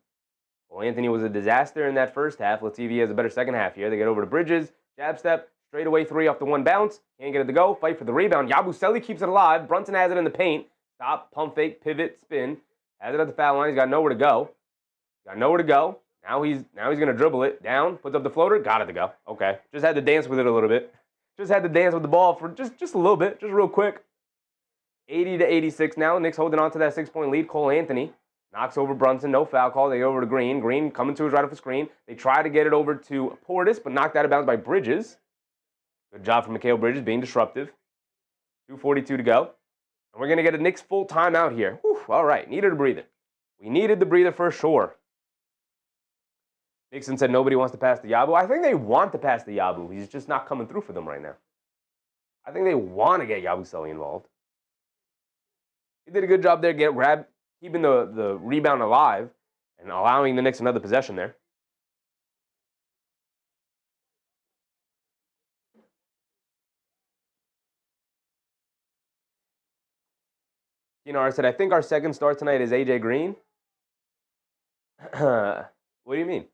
Cole Anthony was a disaster in that first half. Let's see if he has a better second half here. They get over to Bridges. Jab step. Straight away three off the one bounce. Can't get it to go. Fight for the rebound. Yabusele keeps it alive. Brunson has it in the paint. Stop, pump fake, pivot, spin. Has it at the foul line. He's got nowhere to go. Now he's going to dribble it. Down. Puts up the floater. Got it to go. Okay. Just had to dance with it a little bit. Just had to dance with the ball for just a little bit. Just real quick. 80-86 now. Knicks holding on to that 6-point lead. Cole Anthony knocks over Brunson. No foul call. They go over to Green. Green coming to his right off the screen. They try to get it over to Portis, but knocked out of bounds by Bridges. Good job from Mikal Bridges being disruptive. 2:42 to go. And we're going to get a Knicks full timeout here. Whew, all right. Needed a breather. We needed the breather for sure. Nixon said nobody wants to pass the Yabu. I think they want to pass the Yabu. He's just not coming through for them right now. I think they want to get Yabusele involved. He did a good job there, keeping the rebound alive and allowing the Knicks another possession there. I said, I think our second star tonight is AJ Green. What do you mean?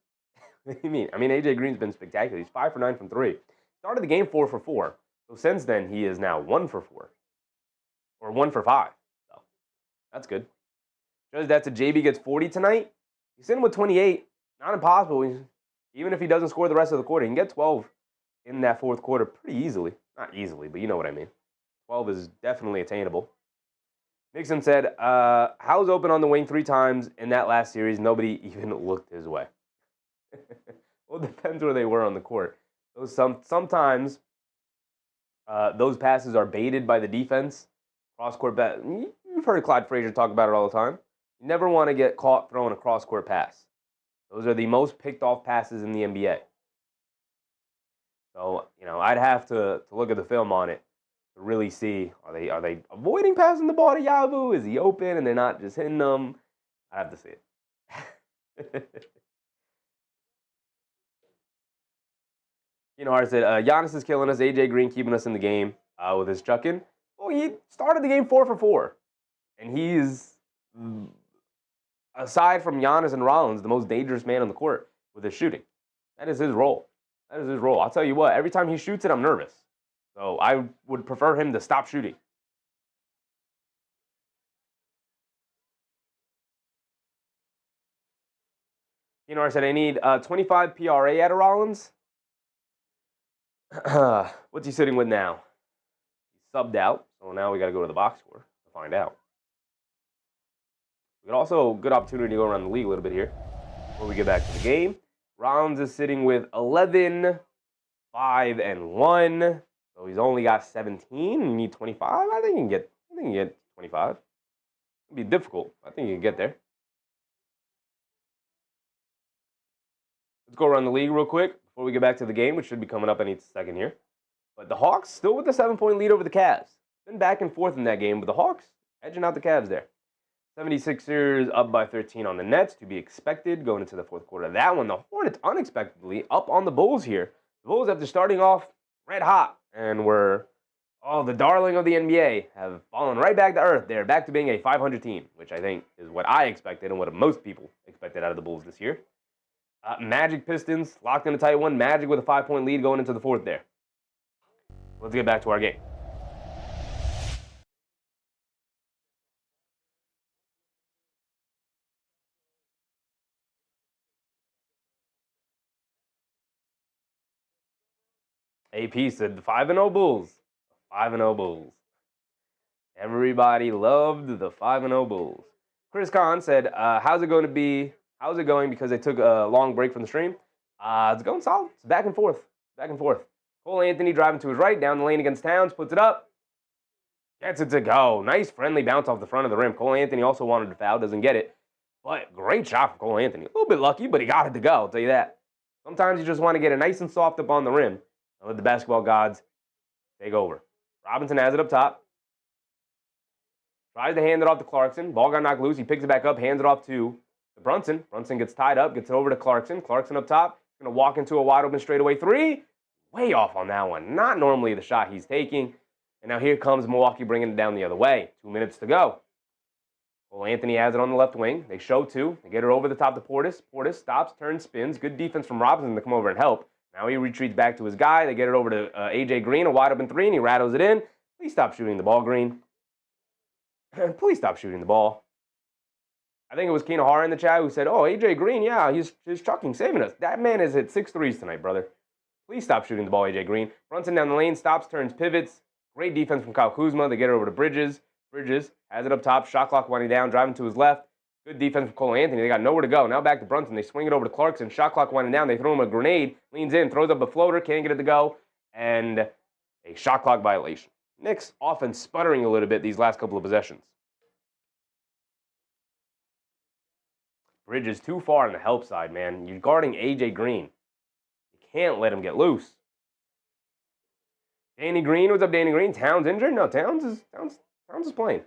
What do you mean? I mean, AJ Green's been spectacular. He's 5 for 9 from 3. Started the game 4 for 4. So since then, he is now 1 for 4. Or 1 for 5. So that's good. Shows that to JB gets 40 tonight. He's sitting with 28. Not impossible. Even if he doesn't score the rest of the quarter, he can get 12 in that fourth quarter pretty easily. Not easily, but you know what I mean. 12 is definitely attainable. Nixon said, Howe's open on the wing 3 times in that last series. Nobody even looked his way. Well, it depends where they were on the court. Sometimes those passes are baited by the defense. Cross-court pass. You've heard Clyde Frazier talk about it all the time. You never want to get caught throwing a cross-court pass. Those are the most picked-off passes in the NBA. So, I'd have to look at the film on it to really see, are they avoiding passing the ball to Yabu? Is he open and they're not just hitting them? I have to see it. I said, Giannis is killing us. AJ Green keeping us in the game with his chucking. Well, he started the game 4 for 4. And he's, aside from Giannis and Rollins, the most dangerous man on the court with his shooting. That is his role. I'll tell you what, every time he shoots it, I'm nervous. So I would prefer him to stop shooting. I said, I need 25 PRA out of Rollins. What's he sitting with now? He's subbed out, so now we got to go to the box score to find out. We got also a good opportunity to go around the league a little bit here before we get back to the game. Rollins is sitting with 11, 5, and 1. So he's only got 17. You need 25. I think you can get 25. It'll be difficult. I think you can get there. Let's go around the league real quick before we get back to the game, which should be coming up any second here. But the Hawks still with the 7-point lead over the Cavs. Been back and forth in that game, but the Hawks edging out the Cavs there. 76ers up by 13 on the Nets, to be expected going into the fourth quarter of that one. The Hornets unexpectedly up on the Bulls here. The Bulls, after starting off red hot and were the darling of the NBA, have fallen right back to earth. They're back to being a 500 team, which I think is what I expected and what most people expected out of the Bulls this year. Magic Pistons locked in a tight one. Magic with a 5-point lead going into the fourth there. Let's get back to our game. AP said the 5-0 Bulls. 5-0 Bulls. Everybody loved the 5-0 Bulls. Chris Kahn said, how's it going because they took a long break from the stream? It's going solid. It's back and forth. Cole Anthony driving to his right, down the lane against Towns, puts it up. Gets it to go. Nice friendly bounce off the front of the rim. Cole Anthony also wanted to foul, doesn't get it. But great shot from Cole Anthony. A little bit lucky, but he got it to go, I'll tell you that. Sometimes you just want to get it nice and soft up on the rim and let the basketball gods take over. Robinson has it up top. Tries to hand it off to Clarkson. Ball got knocked loose. He picks it back up, hands it off to Brunson. Brunson gets tied up, gets it over to Clarkson. Clarkson up top. He's going to walk into a wide open straightaway three. Way off on that one. Not normally the shot he's taking. And now here comes Milwaukee bringing it down the other way. 2 minutes to go. Cole Anthony has it on the left wing. They show two. They get it over the top to Portis. Portis stops, turns, spins. Good defense from Robinson to come over and help. Now he retreats back to his guy. They get it over to AJ Green, a wide open three, and he rattles it in. Please stop shooting the ball, Green. Please stop shooting the ball. I think it was Kinahara in the chat who said, oh, AJ Green, yeah, he's chucking, saving us. That man has hit 6 threes tonight, brother. Please stop shooting the ball, AJ Green. Brunson down the lane, stops, turns, pivots. Great defense from Kyle Kuzma. They get it over to Bridges. Bridges has it up top. Shot clock winding down, driving to his left. Good defense from Cole Anthony. They got nowhere to go. Now back to Brunson. They swing it over to Clarkson. Shot clock winding down. They throw him a grenade. Leans in, throws up a floater. Can't get it to go. And a shot clock violation. Knicks offense sputtering a little bit these last couple of possessions. Bridges too far on the help side, man. You're guarding AJ Green. You can't let him get loose. Danny Green, what's up, Danny Green? Towns injured? No, Towns is playing.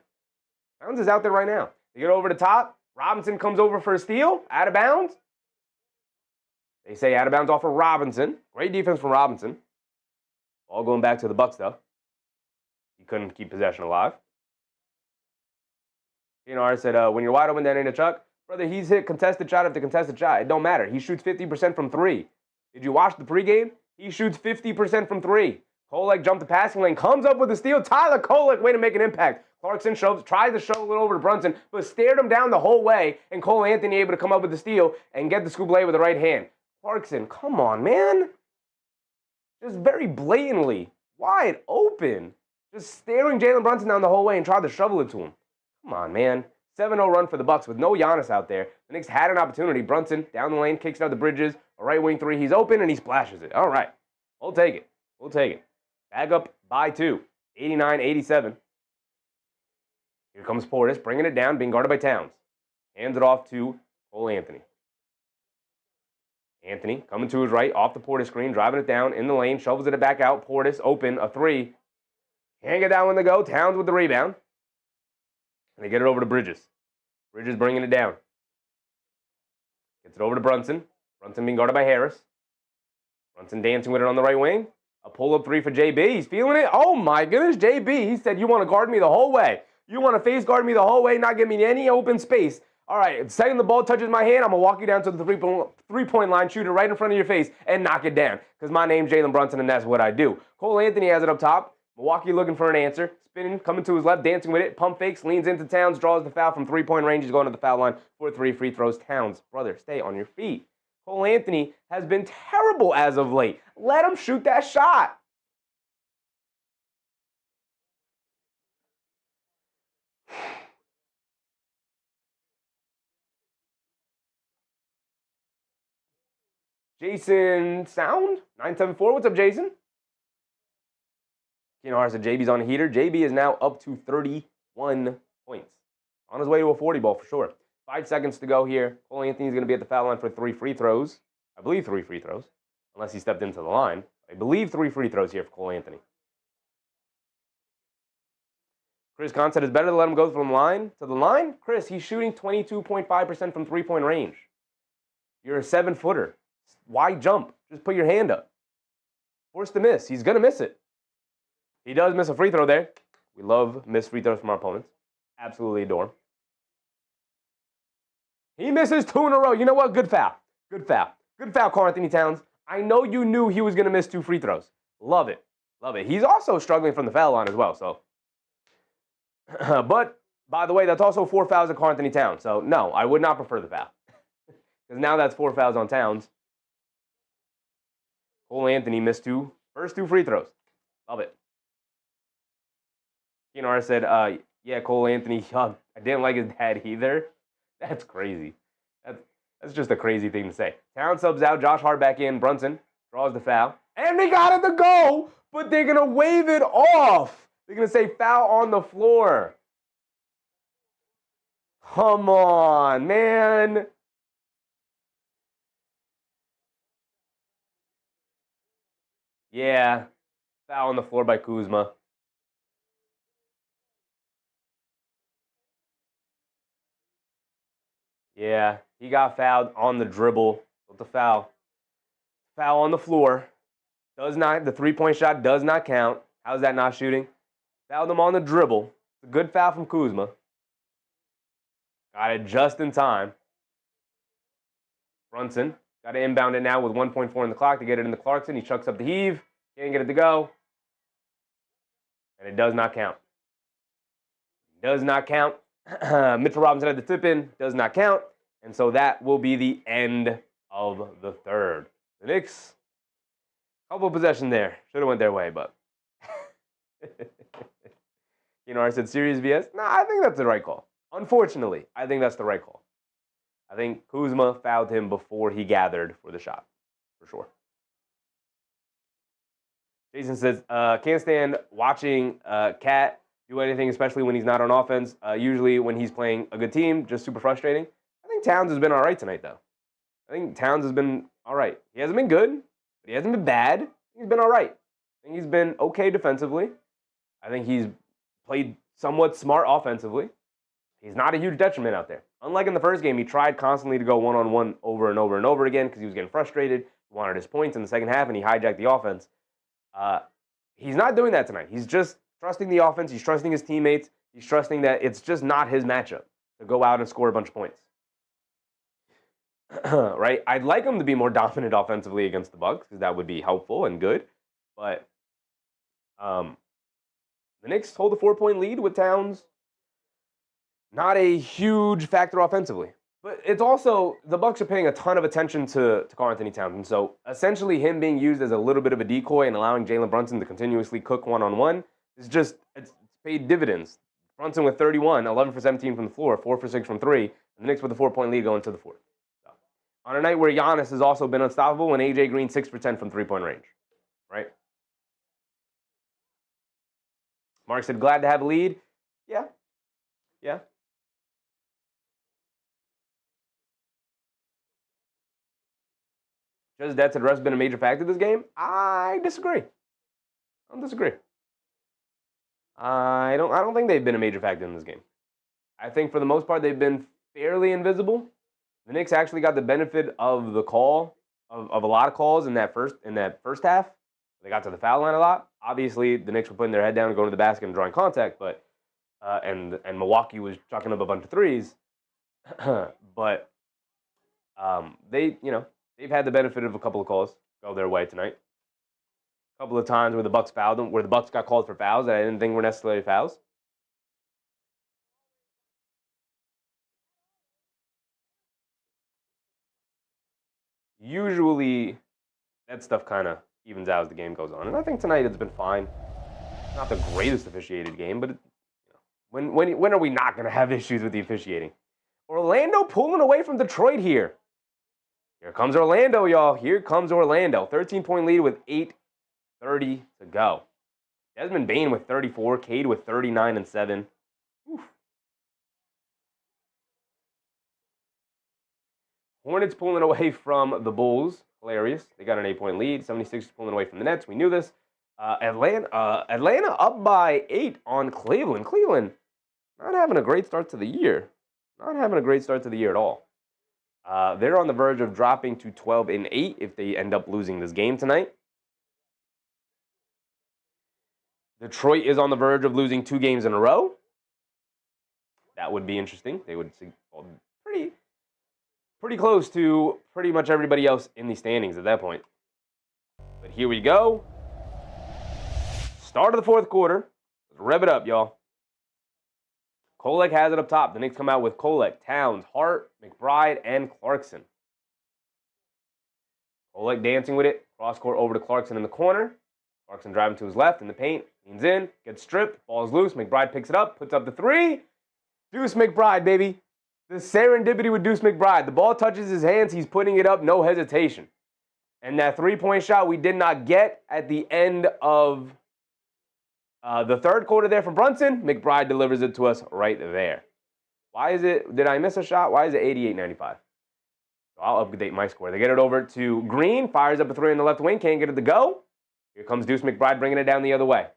Towns is out there right now. They get over the top. Robinson comes over for a steal. Out of bounds. They say out of bounds off of Robinson. Great defense from Robinson. All going back to the Bucks, though. He couldn't keep possession alive. Giannis said, when you're wide open, that ain't a chuck. Brother, he's hit contested shot after contested shot. It don't matter. He shoots 50% from three. Did you watch the pregame? He shoots 50% from three. Kolek jumped the passing lane, comes up with a steal. Tyler Kolek, way to make an impact. Clarkson tries to shovel it over to Brunson, but stared him down the whole way, and Cole Anthony able to come up with the steal and get the scoop lay with the right hand. Clarkson, come on, man. Just very blatantly, wide open. Just staring Jalen Brunson down the whole way and tried to shovel it to him. Come on, man. 7-0 run for the Bucks with no Giannis out there. The Knicks had an opportunity. Brunson, down the lane, kicks out the Bridges. A right wing three. He's open, and he splashes it. All right. We'll take it. We'll take it. Bag up by 2. 89-87. Here comes Portis, bringing it down, being guarded by Towns. Hands it off to Cole Anthony. Anthony coming to his right, off the Portis screen, driving it down in the lane, shovels it back out. Portis open, a three. Can't get that one to go. Towns with the rebound. And they get it over to Bridges. Bridges bringing it down. Gets it over to Brunson. Brunson being guarded by Harris. Brunson dancing with it on the right wing. A pull-up three for JB. He's feeling it. Oh, my goodness, JB. He said, you want to guard me the whole way. You want to face guard me the whole way, not give me any open space. All right, the second the ball touches my hand, I'm going to walk you down to the three-point line, shoot it right in front of your face, and knock it down. Because my name's Jalen Brunson, and that's what I do. Cole Anthony has it up top. Milwaukee looking for an answer. Spinning, coming to his left, dancing with it. Pump fakes, leans into Towns, draws the foul from three-point range. He's going to the foul line for 3 free throws. Towns, brother, stay on your feet. Cole Anthony has been terrible as of late. Let him shoot that shot. Jason Sound, 974. What's up, Jason? Giannis said JB's on a heater. JB is now up to 31 points. On his way to a 40 ball for sure. 5 seconds to go here. Cole Anthony's going to be at the foul line for 3 free throws. I believe 3 free throws, unless he stepped into the line. I believe 3 free throws here for Cole Anthony. Chris Kahn said it's better to let him go from the line to the line. Chris, he's shooting 22.5% from three-point range. You're a 7-footer. Why jump? Just put your hand up. Forced to miss. He's going to miss it. He does miss a free throw there. We love missed free throws from our opponents. Absolutely adore him. He misses 2 in a row. You know what? Good foul. Good foul. Good foul, Karl Anthony Towns. I know you knew he was going to miss 2 free throws. Love it. Love it. He's also struggling from the foul line as well. So, but, by the way, that's also 4 fouls at Karl Anthony Towns. So, no, I would not prefer the foul. Because now that's 4 fouls on Towns. Cole Anthony missed first 2 free throws. Love it. Giannis said, yeah, Cole Anthony, I didn't like his dad either. That's crazy. That's just a crazy thing to say. Towns subs out, Josh Hart back in, Brunson draws the foul. And they got it to go, but they're going to wave it off. They're going to say foul on the floor. Come on, man. Yeah, foul on the floor by Kuzma. Yeah, he got fouled on the dribble with the foul. Foul on the floor. The 3-point shot does not count. How's that not shooting? Fouled him on the dribble. It's a good foul from Kuzma. Got it just in time. Brunson got to inbound it now with 1.4 in the clock to get it into Clarkson. He chucks up the heave. Can't get it to go. And it does not count. Does not count. Mitchell Robinson had the tip in. Does not count. And so that will be the end of the third. The Knicks, couple possession there. Should have went their way, but. I said serious BS. Nah, I think that's the right call. Unfortunately, I think that's the right call. I think Kuzma fouled him before he gathered for the shot, for sure. Jason says, can't stand watching Cat do anything, especially when he's not on offense. Usually when he's playing a good team, just super frustrating. I think Towns has been all right tonight, though. I think Towns has been all right. He hasn't been good, but he hasn't been bad. He's been all right. I think he's been okay defensively. I think he's played somewhat smart offensively. He's not a huge detriment out there. Unlike in the first game, he tried constantly to go one-on-one over and over and over again because he was getting frustrated. He wanted his points in the second half, and he hijacked the offense. He's not doing that tonight. He's just trusting the offense. He's trusting his teammates. He's trusting that it's just not his matchup to go out and score a bunch of points. Right? I'd like him to be more dominant offensively against the Bucks because that would be helpful and good. But the Knicks hold a 4-point lead with Towns. Not a huge factor offensively. But it's also, the Bucks are paying a ton of attention to Karl-Anthony Towns. And so essentially him being used as a little bit of a decoy and allowing Jalen Brunson to continuously cook one-on-one is just, it's paid dividends. Brunson with 31, 11 for 17 from the floor, 4 for 6 from 3, and the Knicks with a 4-point lead going to the fourth. So, on a night where Giannis has also been unstoppable and AJ Green 6 for 10 from 3-point range. Right? Mark said, glad to have a lead. Yeah. Yeah. Just that's the rest been a major factor this game? I disagree. I don't disagree. I don't think they've been a major factor in this game. I think for the most part they've been fairly invisible. The Knicks actually got the benefit of the call of a lot of calls in that first half. They got to the foul line a lot. Obviously, the Knicks were putting their head down and going to the basket and drawing contact, but and Milwaukee was chucking up a bunch of threes. But they've had the benefit of a couple of calls go their way tonight. A couple of times where the Bucks fouled them, where the Bucks got called for fouls that I didn't think were necessarily fouls. Usually, that stuff kind of evens out as the game goes on, and I think tonight it's been fine. Not the greatest officiated game, but when are we not going to have issues with the officiating? Orlando pulling away from Detroit here. Here comes Orlando, y'all. Here comes Orlando. 13-point lead with 8:30 to go. Desmond Bane with 34. Cade with 39 and 7. Oof. Hornets pulling away from the Bulls. Hilarious. They got an 8-point lead. 76ers pulling away from the Nets. We knew this. Atlanta up by 8 on Cleveland. Cleveland not having a great start to the year. Not having a great start to the year at all. They're on the verge of dropping to 12 and 8 if they end up losing this game tonight. Detroit is on the verge of losing 2 games in a row. That would be interesting. They would see pretty close to pretty much everybody else in the standings at that point. But here we go. Start of the fourth quarter. Let's rev it up, y'all. Kolek has it up top. The Knicks come out with Kolek, Towns, Hart, McBride, and Clarkson. Kolek dancing with it. Cross court over to Clarkson in the corner. Clarkson driving to his left in the paint. Leans in, gets stripped. Ball's loose. McBride picks it up, puts up the 3. Deuce McBride, baby. The serendipity with Deuce McBride. The ball touches his hands. He's putting it up. No hesitation. And that three-point shot we did not get at the end of the third quarter there from Brunson. McBride delivers it to us right there. Why is it, did I miss a shot? Why is it 88-95? So I'll update my score. They get it over to Green, fires up a three on the left wing, can't get it to go. Here comes Deuce McBride bringing it down the other way.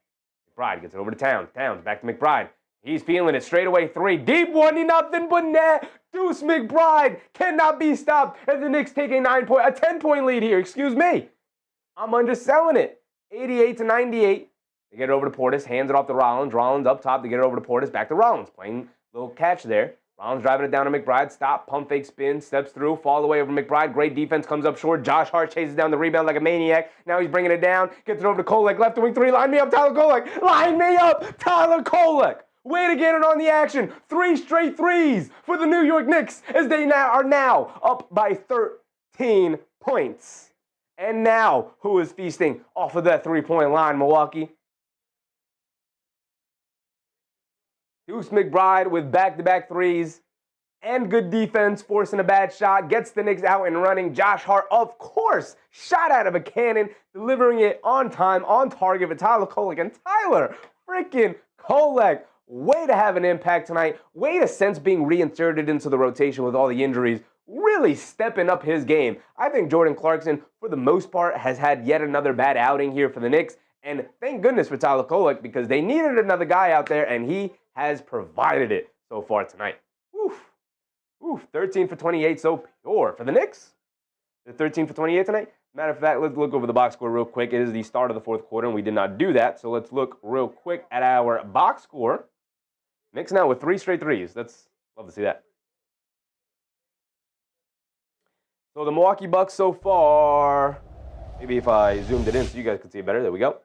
McBride gets it over to Towns. Towns back to McBride. He's feeling it. Straight away three. Deep one, nothing but net. Deuce McBride cannot be stopped as the Knicks take a 10-point lead here. Excuse me. I'm underselling it. 88-98. They get it over to Portis. Hands it off to Rollins. Rollins up top. They get it over to Portis. Back to Rollins. Playing a little catch there. Rollins driving it down to McBride. Stop. Pump fake spin. Steps through. Fall away over McBride. Great defense. Comes up short. Josh Hart chases down the rebound like a maniac. Now he's bringing it down. Gets it over to Kolek. Left wing three. Line me up, Tyler Kolek. Line me up, Tyler Kolek. Way to get it on the action. 3 straight threes for the New York Knicks as they are now up by 13 points. And now, who is feasting off of that three-point line, Milwaukee? Deuce McBride with back-to-back threes and good defense, forcing a bad shot, gets the Knicks out and running. Josh Hart, of course, shot out of a cannon, delivering it on time, on target for Tyler Kolek. And Tyler freaking Kolek, way to have an impact tonight. Way to sense being reinserted into the rotation with all the injuries. Really stepping up his game. I think Jordan Clarkson, for the most part, has had yet another bad outing here for the Knicks. And thank goodness for Tyler Kolek because they needed another guy out there, and he has provided it so far tonight. Oof. Oof. 13 for 28, so pure for the Knicks. They're 13 for 28 tonight. Matter of fact, let's look over the box score real quick. It is the start of the fourth quarter, and we did not do that. So let's look real quick at our box score. Knicks now with 3 straight threes. That's love to see that. So the Milwaukee Bucks so far, maybe if I zoomed it in so you guys could see it better. There we go.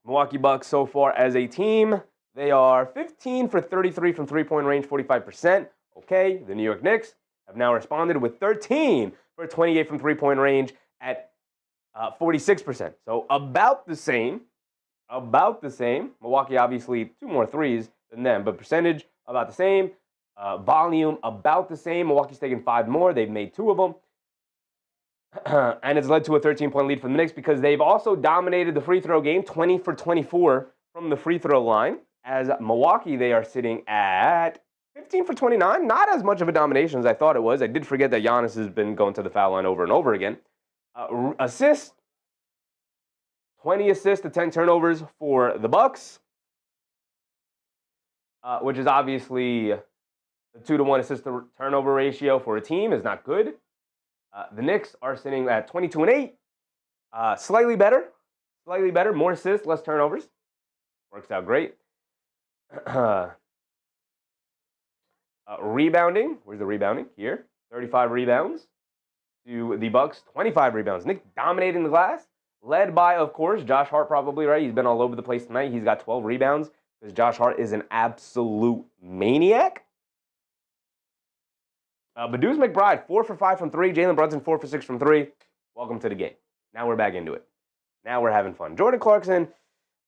Milwaukee Bucks so far as a team, they are 15 for 33 from three-point range, 45%. Okay, the New York Knicks have now responded with 13 for 28 from three-point range at 46%. So about the same. About the same. Milwaukee obviously 2 more threes than them, but percentage about the same. Volume about the same. Milwaukee's taken 5 more. They've made 2 of them. And it's led to a 13-point lead for the Knicks because they've also dominated the free throw game, 20 for 24 from the free throw line. As Milwaukee, they are sitting at 15 for 29. Not as much of a domination as I thought it was. I did forget that Giannis has been going to the foul line over and over again. Assists. 20 assists to 10 turnovers for the Bucks, which is obviously a 2-to-1 assist-to-turnover ratio for a team is not good. The Knicks are sitting at 22-8, slightly better, more assists, less turnovers. Works out great. Rebounding, where's the rebounding? Here, 35 rebounds to the Bucks, 25 rebounds. Knicks dominating the glass. Led by, of course, Josh Hart probably, right? He's been all over the place tonight. He's got 12 rebounds because Josh Hart is an absolute maniac. But Deuce McBride, 4 for 5 from 3. Jalen Brunson, 4 for 6 from 3. Welcome to the game. Now we're back into it. Now we're having fun. Jordan Clarkson,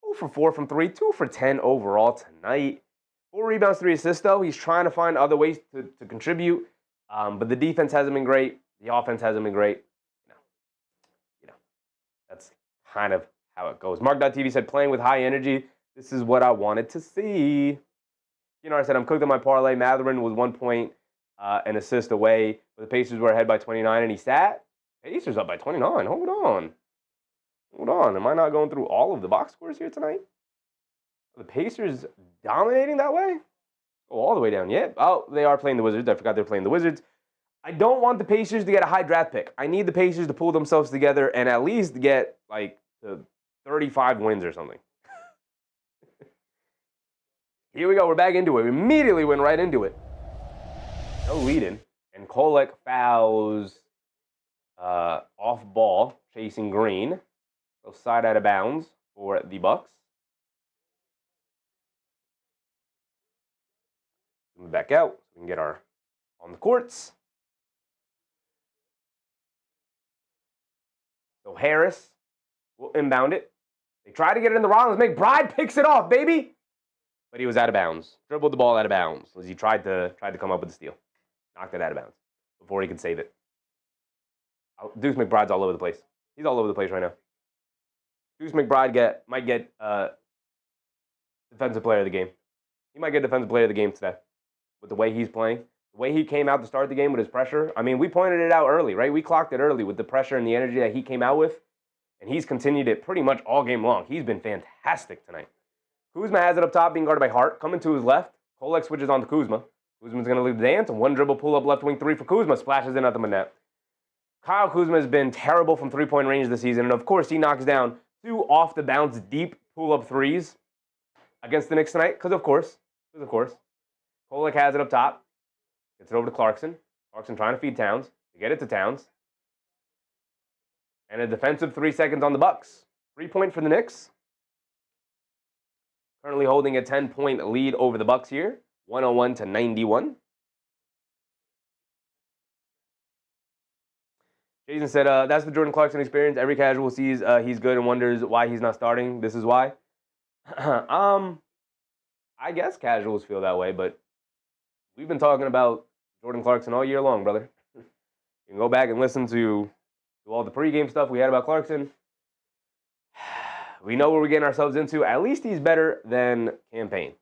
2 for 4 from 3. 2 for 10 overall tonight. 4 rebounds, 3 assists, though. He's trying to find other ways to contribute. But the defense hasn't been great. The offense hasn't been great. That's kind of how it goes. Mark.tv said, playing with high energy. This is what I wanted to see. I said, I'm cooked on my parlay. Mathurin was 1 point and assist away. But the Pacers were ahead by 29, and he sat. Pacers up by 29. Hold on. Am I not going through all of the box scores here tonight? Are the Pacers dominating that way? Oh, all the way down. Yeah. Oh, they are playing the Wizards. I forgot they're playing the Wizards. I don't want the Pacers to get a high draft pick. I need the Pacers to pull themselves together and at least get, like, to 35 wins or something. Here we go. We're back into it. We immediately went right into it. No lead-in. And Kolek fouls off ball, chasing Green. So side out of bounds for the Bucks. Move back out so we can get our on the courts. So Harris will inbound it. They try to get it in the Rollins. McBride picks it off, baby. But he was out of bounds. Dribbled the ball out of bounds as he tried to come up with the steal. Knocked it out of bounds before he could save it. Deuce McBride's all over the place. He's all over the place right now. Deuce McBride might get defensive player of the game. He might get defensive player of the game today with the way he's playing. The way he came out to start the game with his pressure. I mean, we pointed it out early, right? We clocked it early with the pressure and the energy that he came out with. And he's continued it pretty much all game long. He's been fantastic tonight. Kuzma has it up top, being guarded by Hart. Coming to his left. Kolek switches on to Kuzma. Kuzma's going to lead the dance. And one dribble pull-up left wing three for Kuzma. Splashes in at the net. Kyle Kuzma has been terrible from three-point range this season. And, of course, he knocks down 2 off-the-bounce deep pull-up threes against the Knicks tonight. Because, of course. Kolek has it up top. Gets it over to Clarkson. Clarkson trying to feed Towns. To get it to Towns. And a defensive 3 seconds on the Bucks. 3-point for the Knicks. Currently holding a 10-point lead over the Bucks here. 101-91. Jason said, that's the Jordan Clarkson experience. Every casual sees he's good and wonders why he's not starting. This is why. I guess casuals feel that way, but we've been talking about Jordan Clarkson all year long, brother. You can go back and listen to all the pregame stuff we had about Clarkson. We know what we're getting ourselves into. At least he's better than Campaign.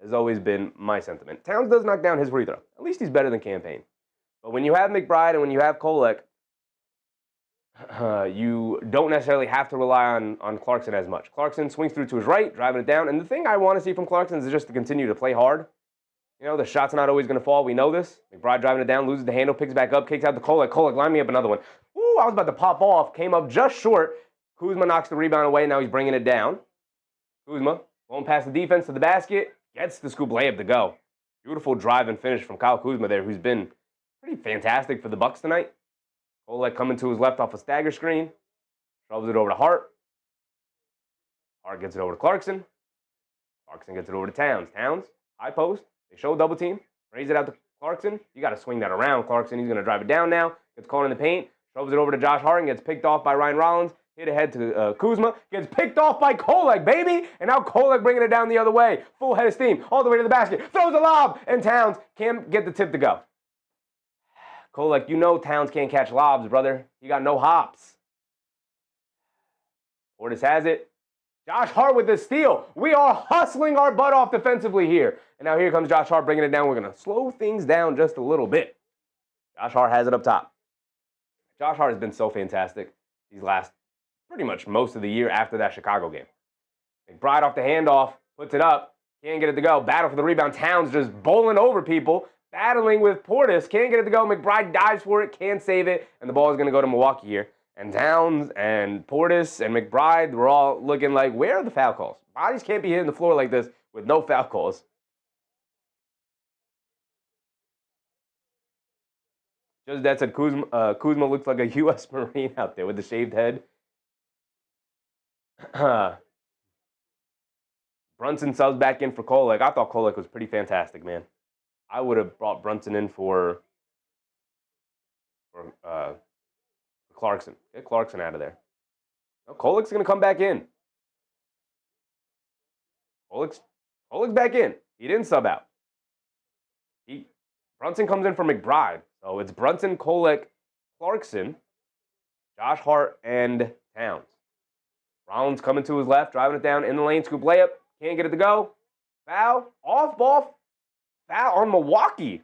Has always been my sentiment. Towns does knock down his free throw. At least he's better than Campaign. But when you have McBride and when you have Kolek, you don't necessarily have to rely on Clarkson as much. Clarkson swings through to his right, driving it down. And the thing I want to see from Clarkson is just to continue to play hard. You know, the shot's not always going to fall. We know this. McBride driving it down, loses the handle, picks back up, kicks out to Kolek. Kolek, line me up another one. Ooh, I was about to pop off. Came up just short. Kuzma knocks the rebound away. Now he's bringing it down. Kuzma won't pass the defense to the basket. Gets the scoop layup to go. Beautiful drive and finish from Kyle Kuzma there, who's been pretty fantastic for the Bucks tonight. Kolek coming to his left off a stagger screen. Shoves it over to Hart. Hart gets it over to Clarkson. Clarkson gets it over to Towns. Towns, high post. They show double team. Raise it out to Clarkson. You got to swing that around, Clarkson. He's going to drive it down now. Gets caught in the paint. Shoves it over to Josh Hart and gets picked off by Ryan Rollins. Hit ahead to Kuzma. Gets picked off by Kolek, baby. And now Kolek bringing it down the other way. Full head of steam. All the way to the basket. Throws a lob. And Towns can't get the tip to go. Kolek, you know Towns can't catch lobs, brother. He got no hops. Portis has it. Josh Hart with the steal. We are hustling our butt off defensively here. And now here comes Josh Hart bringing it down. We're going to slow things down just a little bit. Josh Hart has it up top. Josh Hart has been so fantastic these last pretty much most of the year after that Chicago game. McBride off the handoff, puts it up, can't get it to go. Battle for the rebound. Towns just bowling over people. Battling with Portis, can't get it to go. McBride dives for it, can't save it, and the ball is going to go to Milwaukee here. And Towns and Portis and McBride were all looking like, where are the foul calls? Bodies can't be hitting the floor like this with no foul calls. Just that said, Kuzma looks like a U.S. Marine out there with the shaved head. Brunson subs back in for Kolek. I thought Kolek was pretty fantastic, man. I would have brought Brunson in for Clarkson. Get Clarkson out of there. No, Kolek's going to come back in. Kolek's back in. He didn't sub out. Brunson comes in for McBride. So it's Brunson, Kolek, Clarkson, Josh Hart, and Towns. Rollins coming to his left, driving it down in the lane, scoop layup. Can't get it to go. Foul. Off ball. Foul on Milwaukee.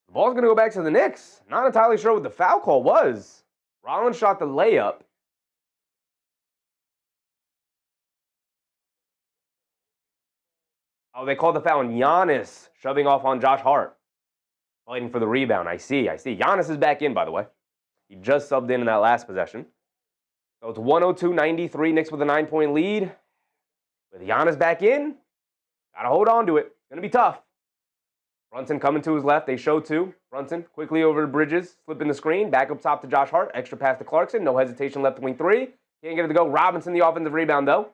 The ball's going to go back to the Knicks. Not entirely sure what the foul call was. Rollins shot the layup. Oh, they called the foul on Giannis, shoving off on Josh Hart. Fighting for the rebound. I see. Giannis is back in, by the way. He just subbed in that last possession. So it's 102-93, Knicks with a 9-point lead. With Giannis back in, got to hold on to it. It's going to be tough. Brunson coming to his left. They show two. Brunson quickly over to Bridges, flipping the screen. Back up top to Josh Hart. Extra pass to Clarkson. No hesitation, left wing three. Can't get it to go. Robinson, the offensive rebound, though.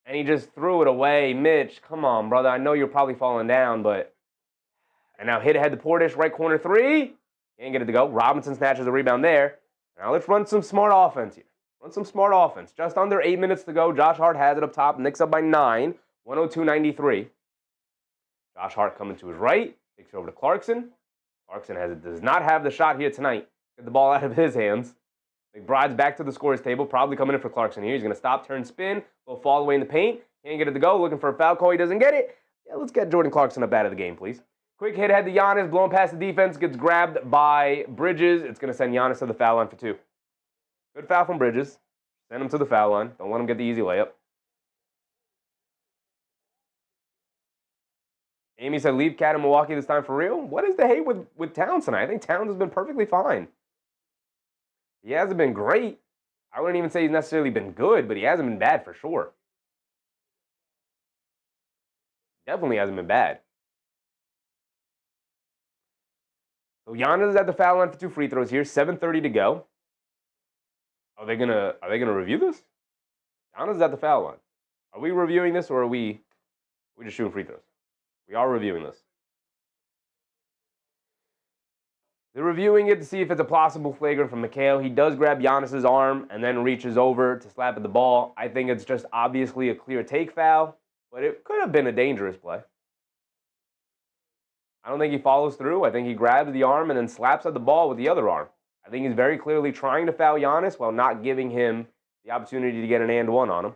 And he just threw it away. Mitch, come on, brother. I know you're probably falling down, but... And now hit ahead to Portis, right corner three. Can't get it to go. Robinson snatches the rebound there. Now let's run some smart offense here. Run some smart offense. Just under 8 minutes to go. Josh Hart has it up top. Knicks up by 9. 102-93. Josh Hart coming to his right. Takes it over to Clarkson. Clarkson does not have the shot here tonight. Get the ball out of his hands. McBride's back to the scorer's table, probably coming in for Clarkson here. He's going to stop, turn, spin, will fall away in the paint. Can't get it to go, looking for a foul call. He doesn't get it. Yeah, let's get Jordan Clarkson up out of the game, please. Quick hit ahead to Giannis, blowing past the defense, gets grabbed by Bridges. It's going to send Giannis to the foul line for 2. Good foul from Bridges. Send him to the foul line. Don't let him get the easy layup. Amy said, leave Cat in Milwaukee this time for real? What is the hate with Towns tonight? I think Towns has been perfectly fine. He hasn't been great. I wouldn't even say he's necessarily been good, but he hasn't been bad for sure. Definitely hasn't been bad. So Giannis is at the foul line for 2 free throws here. 7:30 to go. Are they gonna review this? Giannis is at the foul line. Are we reviewing this, or are we just shooting free throws? We are reviewing this. They're reviewing it to see if it's a possible flagrant from McHale. He does grab Giannis's arm and then reaches over to slap at the ball. I think it's just obviously a clear take foul, but it could have been a dangerous play. I don't think he follows through. I think he grabs the arm and then slaps at the ball with the other arm. I think he's very clearly trying to foul Giannis while not giving him the opportunity to get an and one on him.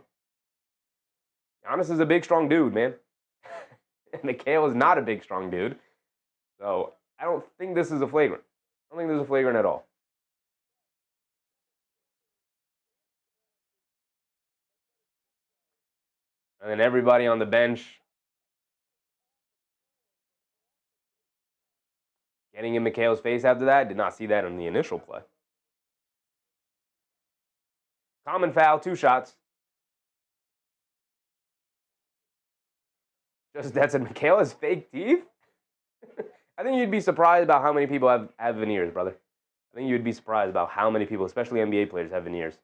Giannis is a big, strong dude, man. And McHale is not a big, strong dude. So I don't think this is a flagrant. I don't think there's a flagrant at all. And then everybody on the bench getting in McHale's face after that. Did not see that in the initial play. Common foul, 2 shots. Just that's it. McHale has fake teeth? I think you'd be surprised about how many people have veneers, brother. I think you'd be surprised about how many people, especially NBA players, have veneers.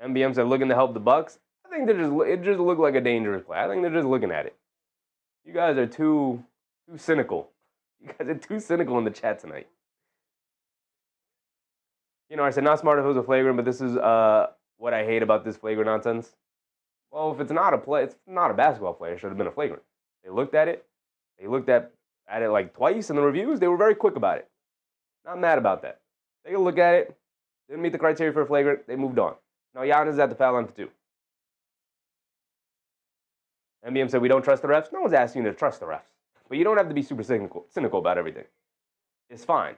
MBM said looking to help the Bucks. I think it just looked like a dangerous play. I think they're just looking at it. You guys are too cynical. You guys are too cynical in the chat tonight. You know, I said not smart if it was a flagrant, but this is what I hate about this flagrant nonsense. Well, if it's not a play, it's not a basketball play. It should have been a flagrant. They looked at it. They looked at it like twice in the reviews. They were very quick about it. Not mad about that. Take a look at it. Didn't meet the criteria for a flagrant. They moved on. Now Giannis is at the foul line for 2. MBM said we don't trust the refs. No one's asking you to trust the refs. But you don't have to be super cynical about everything. It's fine.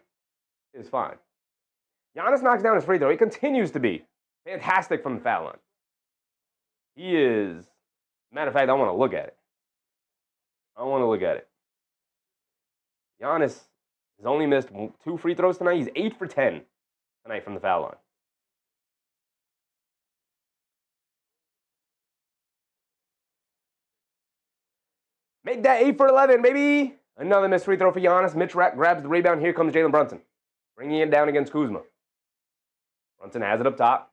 It's fine. Giannis knocks down his free throw. He continues to be fantastic from the foul line. He is, matter of fact, I want to look at it. Giannis has only missed 2 free throws tonight. He's 8 for 10 tonight from the foul line. Make that 8 for 11, baby. Another missed free throw for Giannis. Mitch grabs the rebound. Here comes Jalen Brunson, bringing it down against Kuzma. Brunson has it up top.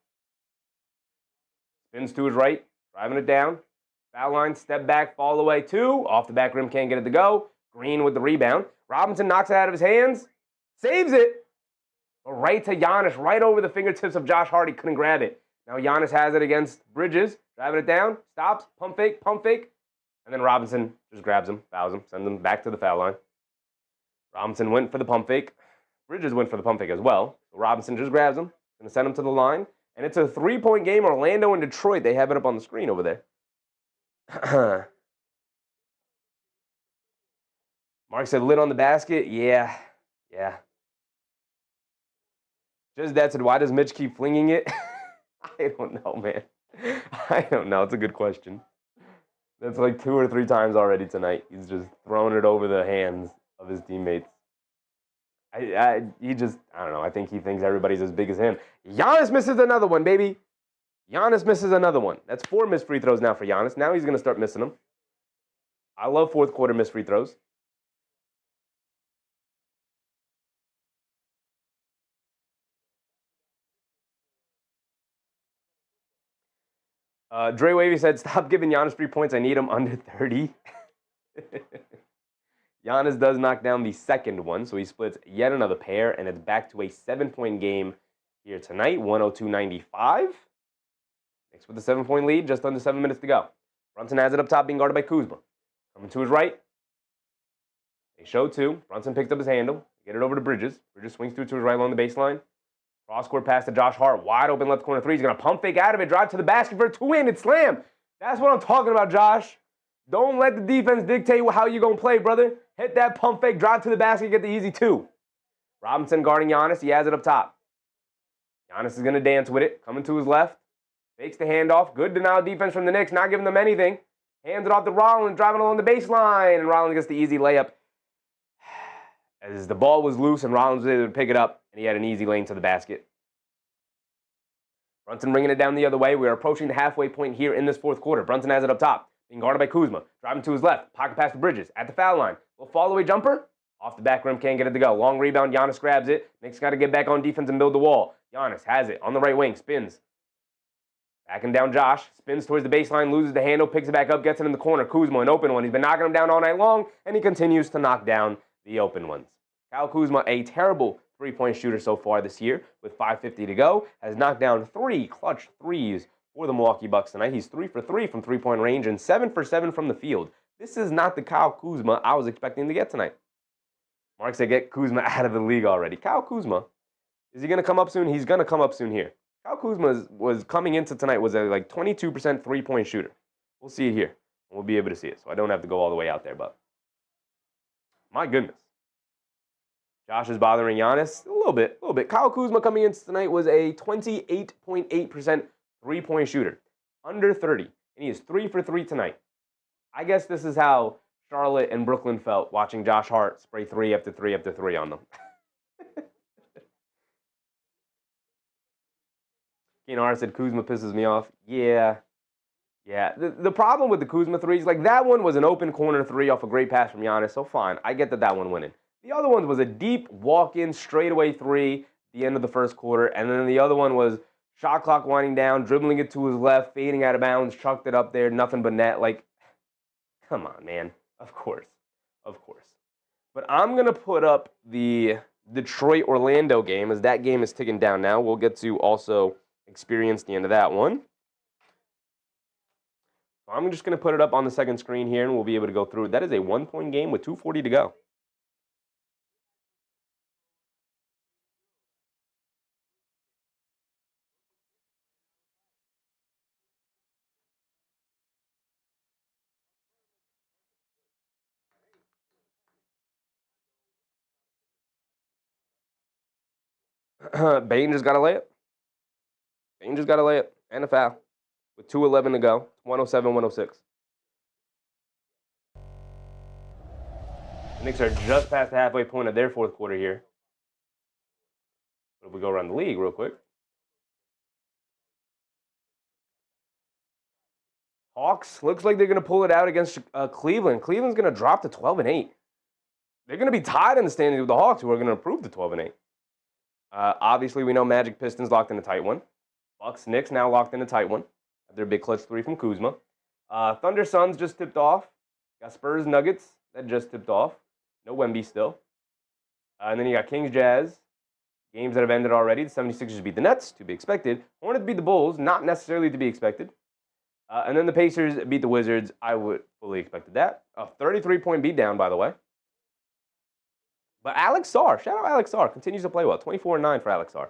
Spins to his right, driving it down. Foul line, step back, fall away 2. Off the back rim, can't get it to go. Green with the rebound. Robinson knocks it out of his hands. Saves it. But right to Giannis, right over the fingertips of Josh Hart. He couldn't grab it. Now Giannis has it against Bridges. Driving it down. Stops. Pump fake. And then Robinson just grabs him, fouls him, sends him back to the foul line. Robinson went for the pump fake. Bridges went for the pump fake as well. So Robinson just grabs him. Going to send him to the line. And it's a 3-point game. Orlando and Detroit. They have it up on the screen over there. Mark said lid on the basket. Yeah. Just that said, why does Mitch keep flinging it? I don't know, man. I don't know. It's a good question. That's like 2 or 3 times already tonight. He's just throwing it over the hands of his teammates. I don't know. I think he thinks everybody's as big as him. Giannis misses another one, baby. Giannis misses another one. That's 4 missed free throws now for Giannis. Now he's going to start missing them. I love fourth quarter missed free throws. Dre Wavy said, stop giving Giannis 3 points. I need him under 30. Giannis does knock down the second one, so he splits yet another pair, and it's back to a 7-point game here tonight, 102-95. Knicks with the 7-point lead, just under 7 minutes to go. Brunson has it up top, being guarded by Kuzma. Coming to his right. They show two. Brunson picks up his handle. Get it over to Bridges. Bridges swings through to his right along the baseline. Cross-court pass to Josh Hart. Wide open left corner three. He's going to pump fake out of it. Drive to the basket for a two-handed slam. That's what I'm talking about, Josh. Don't let the defense dictate how you're going to play, brother. Hit that pump fake. Drive to the basket. Get the easy two. Robinson guarding Giannis. He has it up top. Giannis is going to dance with it. Coming to his left. Fakes the handoff. Good denial defense from the Knicks. Not giving them anything. Hands it off to Rollins. Driving along the baseline. And Rollins gets the easy layup. As the ball was loose and Rollins was able to pick it up. And he had an easy lane to the basket. Brunson bringing it down the other way. We are approaching the halfway point here in this fourth quarter. Brunson has it up top. Being guarded by Kuzma. Driving to his left. Pocket pass to Bridges. At the foul line. Little fall-away jumper. Off the back rim. Can't get it to go. Long rebound. Giannis grabs it. Knicks got to get back on defense and build the wall. Giannis has it. On the right wing. Spins. Backing down Josh. Spins towards the baseline. Loses the handle. Picks it back up. Gets it in the corner. Kuzma, an open one. He's been knocking him down all night long. And he continues to knock down the open ones. Kyle Kuzma, a terrible three-point shooter so far this year with 5:50 to go, has knocked down 3 clutch threes for the Milwaukee Bucks tonight. He's 3 for 3 from three-point range and 7 for 7 from the field. This is not the Kyle Kuzma I was expecting to get tonight. Mark said get Kuzma out of the league already. Kyle Kuzma, is he going to come up soon? He's going to come up soon here. Kyle Kuzma was coming into tonight was a like 22% three-point shooter. We'll see it here. We'll be able to see it, so I don't have to go all the way out there, but my goodness. Josh is bothering Giannis a little bit. Kyle Kuzma coming in tonight was a 28.8% three-point shooter, under 30, and he is 3 for 3 tonight. I guess this is how Charlotte and Brooklyn felt watching Josh Hart spray 3 after 3 after 3 on them. Keenar said Kuzma pisses me off. Yeah. The problem with the Kuzma threes, like that one was an open corner 3 off a great pass from Giannis, so fine. I get that one went in. The other one was a deep walk-in straightaway 3 at the end of the first quarter, and then the other one was shot clock winding down, dribbling it to his left, fading out of bounds, chucked it up there, nothing but net. Like, come on, man. Of course. But I'm going to put up the Detroit-Orlando game, as that game is ticking down now. We'll get to also experience the end of that one. So I'm just going to put it up on the second screen here, and we'll be able to go through it. That is a 1-point game with 2:40 to go. Bane just got to lay it. And a foul. With 2:11 to go. 107-106. The Knicks are just past the halfway point of their fourth quarter here. But if we go around the league real quick. Hawks, looks like they're going to pull it out against Cleveland. Cleveland's going to drop to 12-8. They're going to be tied in the standings with the Hawks, who are going to improve to 12-8. Obviously, we know Magic Pistons locked in a tight one. Bucks Knicks now locked in a tight one. Their big clutch 3 from Kuzma. Thunder Suns just tipped off. Got Spurs Nuggets that just tipped off. No Wemby still. And then you got Kings Jazz. Games that have ended already. The 76ers beat the Nets, to be expected. Hornets beat the Bulls, not necessarily to be expected. And then the Pacers beat the Wizards. I would fully expected that. A 33-point beatdown, by the way. But Alex Sarr, shout out Alex Sarr, continues to play well. 24-9 for Alex Sarr.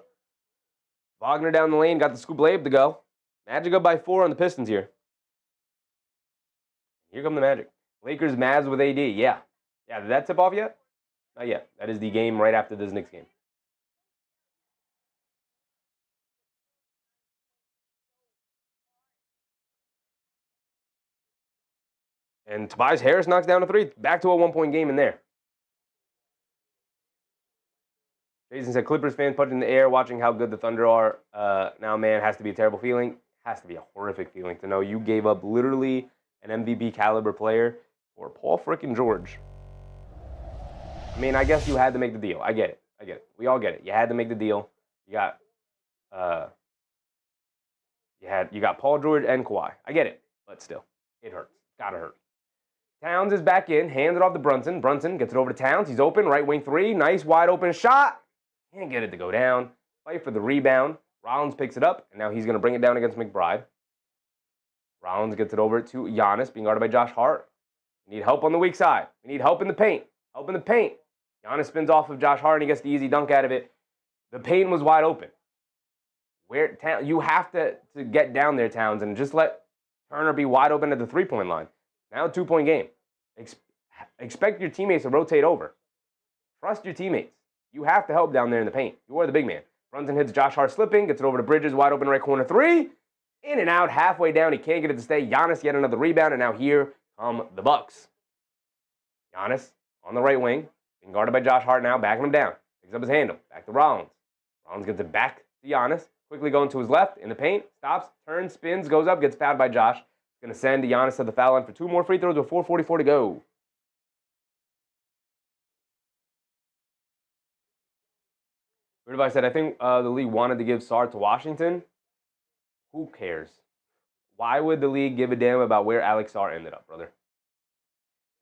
Wagner down the lane, got the scoop layup to go. Magic up by 4 on the Pistons here. Here come the Magic. Lakers, Mavs with AD, yeah. Yeah, did that tip off yet? Not yet. That is the game right after this Knicks game. And Tobias Harris knocks down a 3. Back to a 1-point game in there. Jason said, Clippers fans punching the air, watching how good the Thunder are. Now, man, has to be a terrible feeling. Has to be a horrific feeling to know you gave up literally an MVP caliber player for Paul frickin' George. I mean, I guess you had to make the deal. I get it. We all get it. You had to make the deal. You got Paul George and Kawhi. I get it, but still, it hurts. Gotta hurt. Towns is back in, hands it off to Brunson. Brunson gets it over to Towns. He's open, right wing 3. Nice wide open shot. Can't get it to go down. Fight for the rebound. Rollins picks it up, and now he's going to bring it down against McBride. Rollins gets it over to Giannis, being guarded by Josh Hart. We need help on the weak side. We need help in the paint. Help in the paint. Giannis spins off of Josh Hart, and he gets the easy dunk out of it. The paint was wide open. You have to get down there, Towns, and just let Turner be wide open at the three-point line. Now a two-point game. Expect your teammates to rotate over. Trust your teammates. You have to help down there in the paint. You are the big man. Brunson hits Josh Hart slipping, gets it over to Bridges, wide open right corner three. In and out, halfway down. He can't get it to stay. Giannis yet another rebound, and now here come the Bucks. Giannis on the right wing, being guarded by Josh Hart now, backing him down. Picks up his handle, back to Rollins. Rollins gets it back to Giannis, quickly going to his left, in the paint, stops, turns, spins, goes up, gets fouled by Josh. Going to send Giannis to the foul line for 2 more free throws with 4:44 to go. What if I said, I think the league wanted to give Sarr to Washington? Who cares? Why would the league give a damn about where Alex Sarr ended up, brother?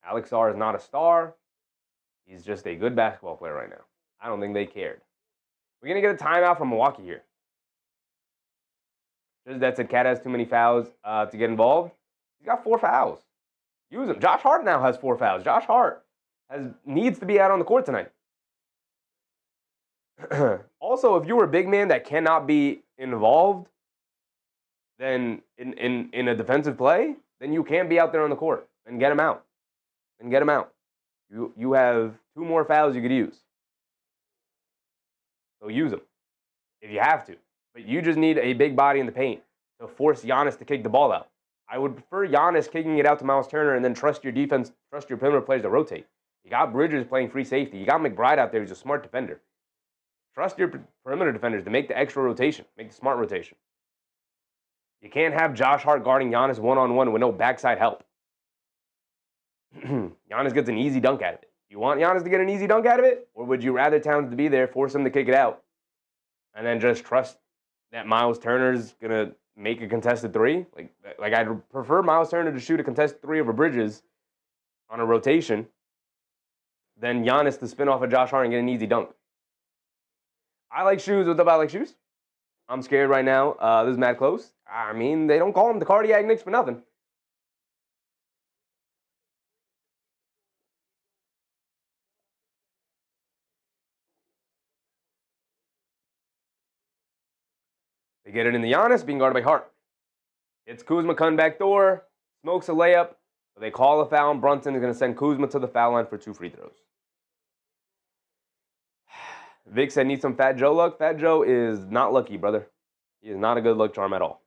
Alex Sarr is not a star. He's just a good basketball player right now. I don't think they cared. We're going to get a timeout from Milwaukee here. Just that said, Cat has too many fouls to get involved. He's got 4 fouls. Use him. Josh Hart now has 4 fouls. Josh Hart needs to be out on the court tonight. Also, if you were a big man that cannot be involved, then in a defensive play, then you can't be out there on the court and get him out. You have 2 more fouls you could use. So use them if you have to. But you just need a big body in the paint to force Giannis to kick the ball out. I would prefer Giannis kicking it out to Miles Turner and then trust your defense, trust your perimeter players to rotate. You got Bridges playing free safety. You got McBride out there who's a smart defender. Trust your perimeter defenders to make the extra rotation, make the smart rotation. You can't have Josh Hart guarding Giannis one-on-one with no backside help. Giannis gets an easy dunk out of it. You want Giannis to get an easy dunk out of it? Or would you rather Towns to be there, force him to kick it out, and then just trust that Miles Turner's going to make a contested 3? Like I'd prefer Miles Turner to shoot a contested 3 over Bridges on a rotation than Giannis to spin off of Josh Hart and get an easy dunk. I like shoes. What's up, I like shoes? I'm scared right now. This is mad close. I mean, they don't call them the Cardiac Knicks for nothing. They get it in the Giannis, being guarded by Hart. It's Kuzma coming back door, smokes a layup, but they call a foul, and Brunson is going to send Kuzma to the foul line for 2 free throws. Vic said, need some Fat Joe luck. Fat Joe is not lucky, brother. He is not a good luck charm at all.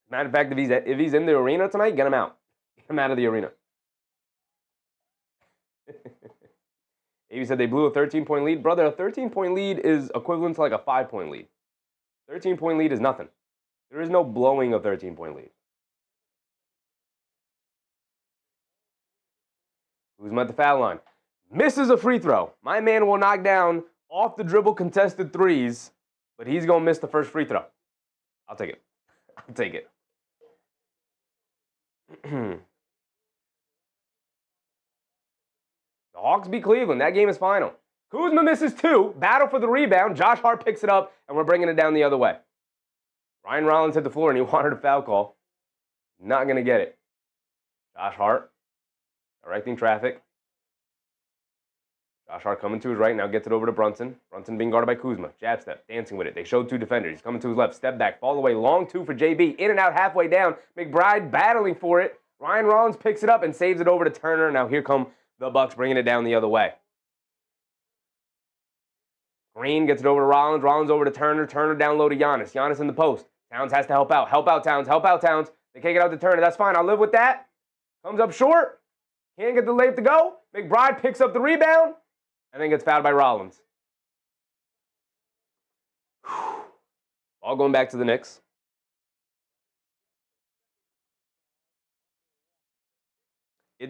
Matter of fact, if he's in the arena tonight, get him out. Get him out of the arena. Avy said they blew a 13-point lead. Brother, a 13-point lead is equivalent to like a 5-point lead. 13-point lead is nothing. There is no blowing a 13-point lead. Kuzma at the foul line. Misses a free throw. My man will knock down off the dribble contested 3s, but he's going to miss the first free throw. I'll take it. I'll take it. The Hawks beat Cleveland. That game is final. Kuzma misses 2. Battle for the rebound. Josh Hart picks it up, and we're bringing it down the other way. Ryan Rollins hit the floor, and he wanted a foul call. Not going to get it. Josh Hart directing traffic. Josh Hart coming to his right, now gets it over to Brunson. Brunson being guarded by Kuzma. Jab step, dancing with it. They showed 2 defenders. He's coming to his left, step back, fall away, long 2 for JB. In and out, halfway down. McBride battling for it. Ryan Rollins picks it up and saves it over to Turner. Now here come the Bucks bringing it down the other way. Green gets it over to Rollins. Rollins over to Turner. Turner down low to Giannis. Giannis in the post. Towns has to help out. Help out, Towns. Help out, Towns. They can't get out to Turner. That's fine. I'll live with that. Comes up short. Can't get the layup to go. McBride picks up the rebound and then gets fouled by Rollins. All going back to the Knicks.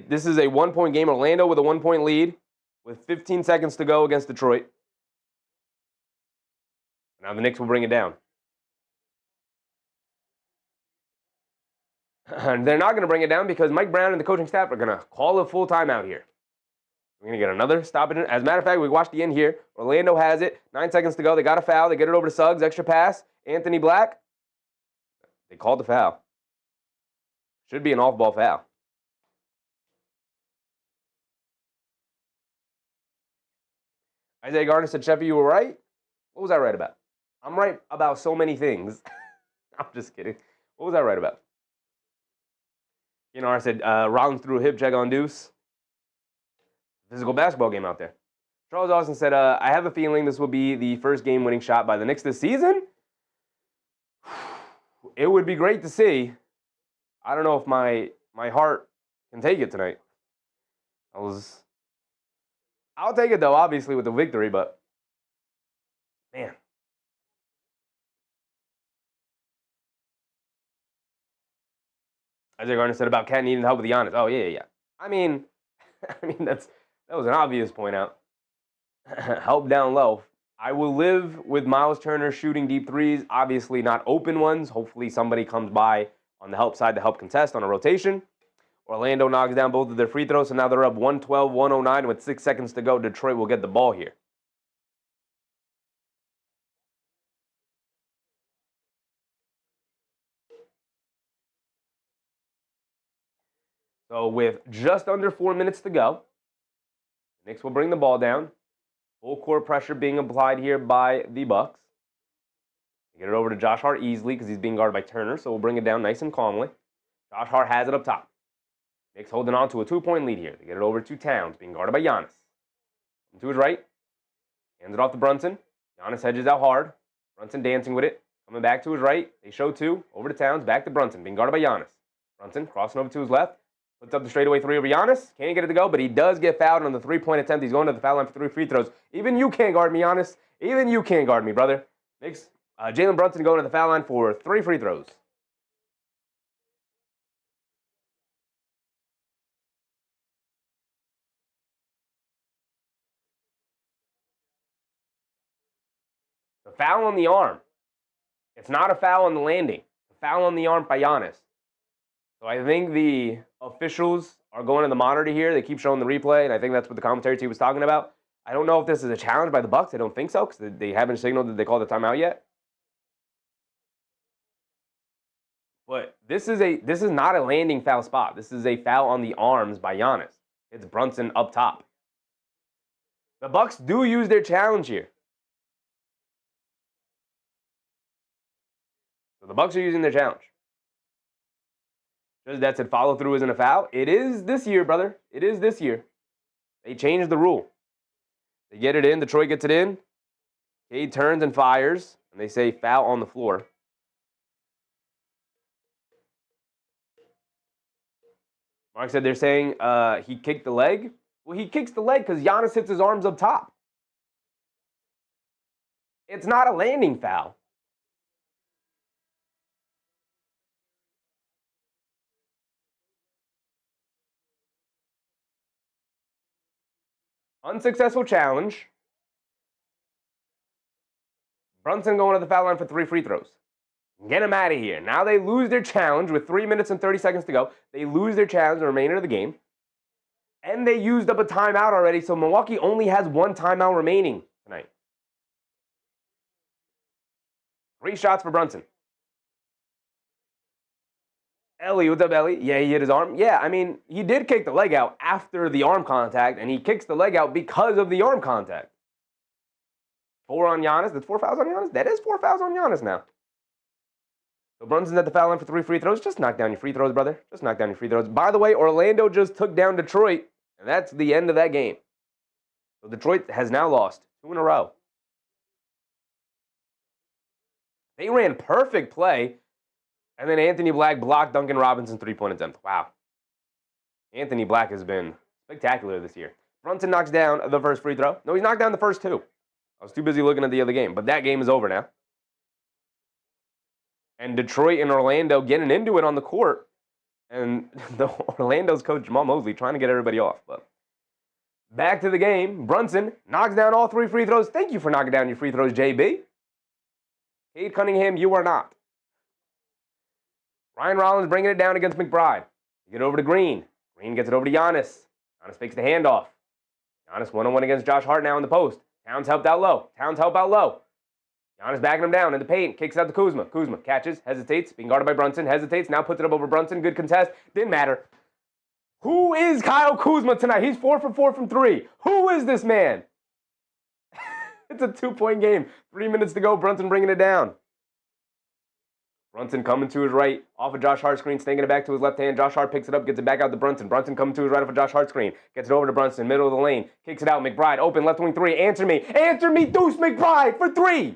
This is a 1-point game. Orlando with a 1-point lead with 15 seconds to go against Detroit. Now the Knicks will bring it down. And they're not going to bring it down because Mike Brown and the coaching staff are going to call a full timeout here. We're going to get another stoppage. As a matter of fact, we watched the end here. Orlando has it. 9 seconds to go. They got a foul. They get it over to Suggs. Extra pass. Anthony Black. They called the foul. Should be an off-ball foul. Isaiah Gardner said, Sheffy, you were right? What was I right about? I'm right about so many things. I'm just kidding. What was I right about? I said, Rollins threw a hip check on Deuce. Physical basketball game out there. Charles Austin said, I have a feeling this will be the first game-winning shot by the Knicks this season. It would be great to see. I don't know if my heart can take it tonight. I'll take it, though, obviously, with the victory, but, man. Isaiah Gardner said about Cat needing help with Giannis. Oh, yeah. I mean, that was an obvious point out. Help down low. I will live with Miles Turner shooting deep threes, obviously not open ones. Hopefully somebody comes by on the help side to help contest on a rotation. Orlando knocks down both of their free throws, so now they're up 112-109 with 6 seconds to go. Detroit will get the ball here. So with just under 4 minutes to go, the Knicks will bring the ball down. Full court pressure being applied here by the Bucks. Get it over to Josh Hart easily because he's being guarded by Turner, so we'll bring it down nice and calmly. Josh Hart has it up top. Knicks holding on to a 2-point lead here. They get it over to Towns, being guarded by Giannis. To his right. Hands it off to Brunson. Giannis hedges out hard. Brunson dancing with it. Coming back to his right. They show 2. Over to Towns. Back to Brunson, being guarded by Giannis. Brunson crossing over to his left. Puts up the straightaway 3 over Giannis. Can't get it to go, but he does get fouled on the 3-point attempt. He's going to the foul line for 3 free throws. Even you can't guard me, Giannis. Even you can't guard me, brother. Makes Jalen Brunson going to the foul line for 3 free throws. The foul on the arm. It's not a foul on the landing. A foul on the arm by Giannis. So I think the officials are going to the monitor here. They keep showing the replay, and I think that's what the commentary team was talking about. I don't know if this is a challenge by the Bucks. I don't think so, because they haven't signaled that they called the timeout yet. But this is not a landing foul spot. This is a foul on the arms by Giannis. It's Brunson up top. The Bucks do use their challenge here. So the Bucks are using their challenge. Just that said, follow through isn't a foul. It is this year, brother. It is this year. They changed the rule. They get it in. Detroit gets it in. Cade turns and fires, and they say foul on the floor. Mark said they're saying he kicked the leg. Well, he kicks the leg because Giannis hits his arms up top. It's not a landing foul. Unsuccessful challenge. Brunson going to the foul line for 3 free throws. Get him out of here. Now they lose their challenge with 3 minutes and 30 seconds to go. They lose their challenge the remainder of the game. And they used up a timeout already, so Milwaukee only has 1 timeout remaining tonight. 3 shots for Brunson. Ellie, what's up, Ellie? Yeah, he hit his arm. Yeah, I mean, he did kick the leg out after the arm contact, and he kicks the leg out because of the arm contact. 4 on Giannis. That's 4 fouls on Giannis? That is 4 fouls on Giannis now. So Brunson's at the foul line for 3 free throws. Just knock down your free throws, brother. Just knock down your free throws. By the way, Orlando just took down Detroit, and that's the end of that game. So Detroit has now lost 2 in a row. They ran perfect play, and then Anthony Black blocked Duncan Robinson's 3-point attempt. Wow. Anthony Black has been spectacular this year. Brunson knocks down the first free throw. No, he's knocked down the first 2. I was too busy looking at the other game, but that game is over now. And Detroit and Orlando getting into it on the court. And the Orlando's coach, Jamal Mosley, trying to get everybody off. But back to the game. Brunson knocks down all 3 free throws. Thank you for knocking down your free throws, JB. Cade Cunningham, you are not. Ryan Rollins bringing it down against McBride. You get over to Green. Green gets it over to Giannis. Giannis fakes the handoff. Giannis 1-on-1 against Josh Hart now in the post. Towns helped out low. Towns help out low. Giannis backing him down in the paint, kicks out to Kuzma. Kuzma catches, hesitates, being guarded by Brunson, hesitates, now puts it up over Brunson. Good contest. Didn't matter. Who is Kyle Kuzma tonight? He's 4 for 4 from 3. Who is this man? It's a 2-point game. 3 minutes to go. Brunson bringing it down. Brunson coming to his right, off of Josh Hart's screen, stinking it back to his left hand. Josh Hart picks it up, gets it back out to Brunson. Brunson coming to his right off of Josh Hart's screen, gets it over to Brunson, middle of the lane, kicks it out. McBride open, left wing 3. Answer me, Deuce McBride for 3.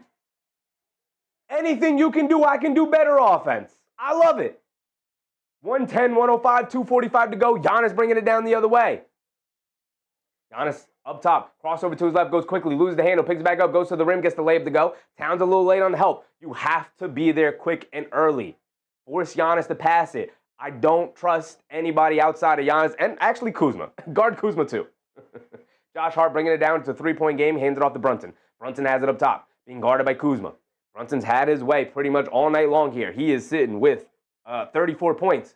Anything you can do, I can do better offense. I love it. 110, 105, 2:45 to go. Giannis bringing it down the other way. Giannis up top, crossover to his left, goes quickly, loses the handle, picks it back up, goes to the rim, gets the layup to go. Towns a little late on the help. You have to be there quick and early. Force Giannis to pass it. I don't trust anybody outside of Giannis, and actually Kuzma. Guard Kuzma too. Josh Hart bringing it down. It's a 3-point game, hands it off to Brunson. Brunson has it up top, being guarded by Kuzma. Brunson's had his way pretty much all night long here. He is sitting with 34 points.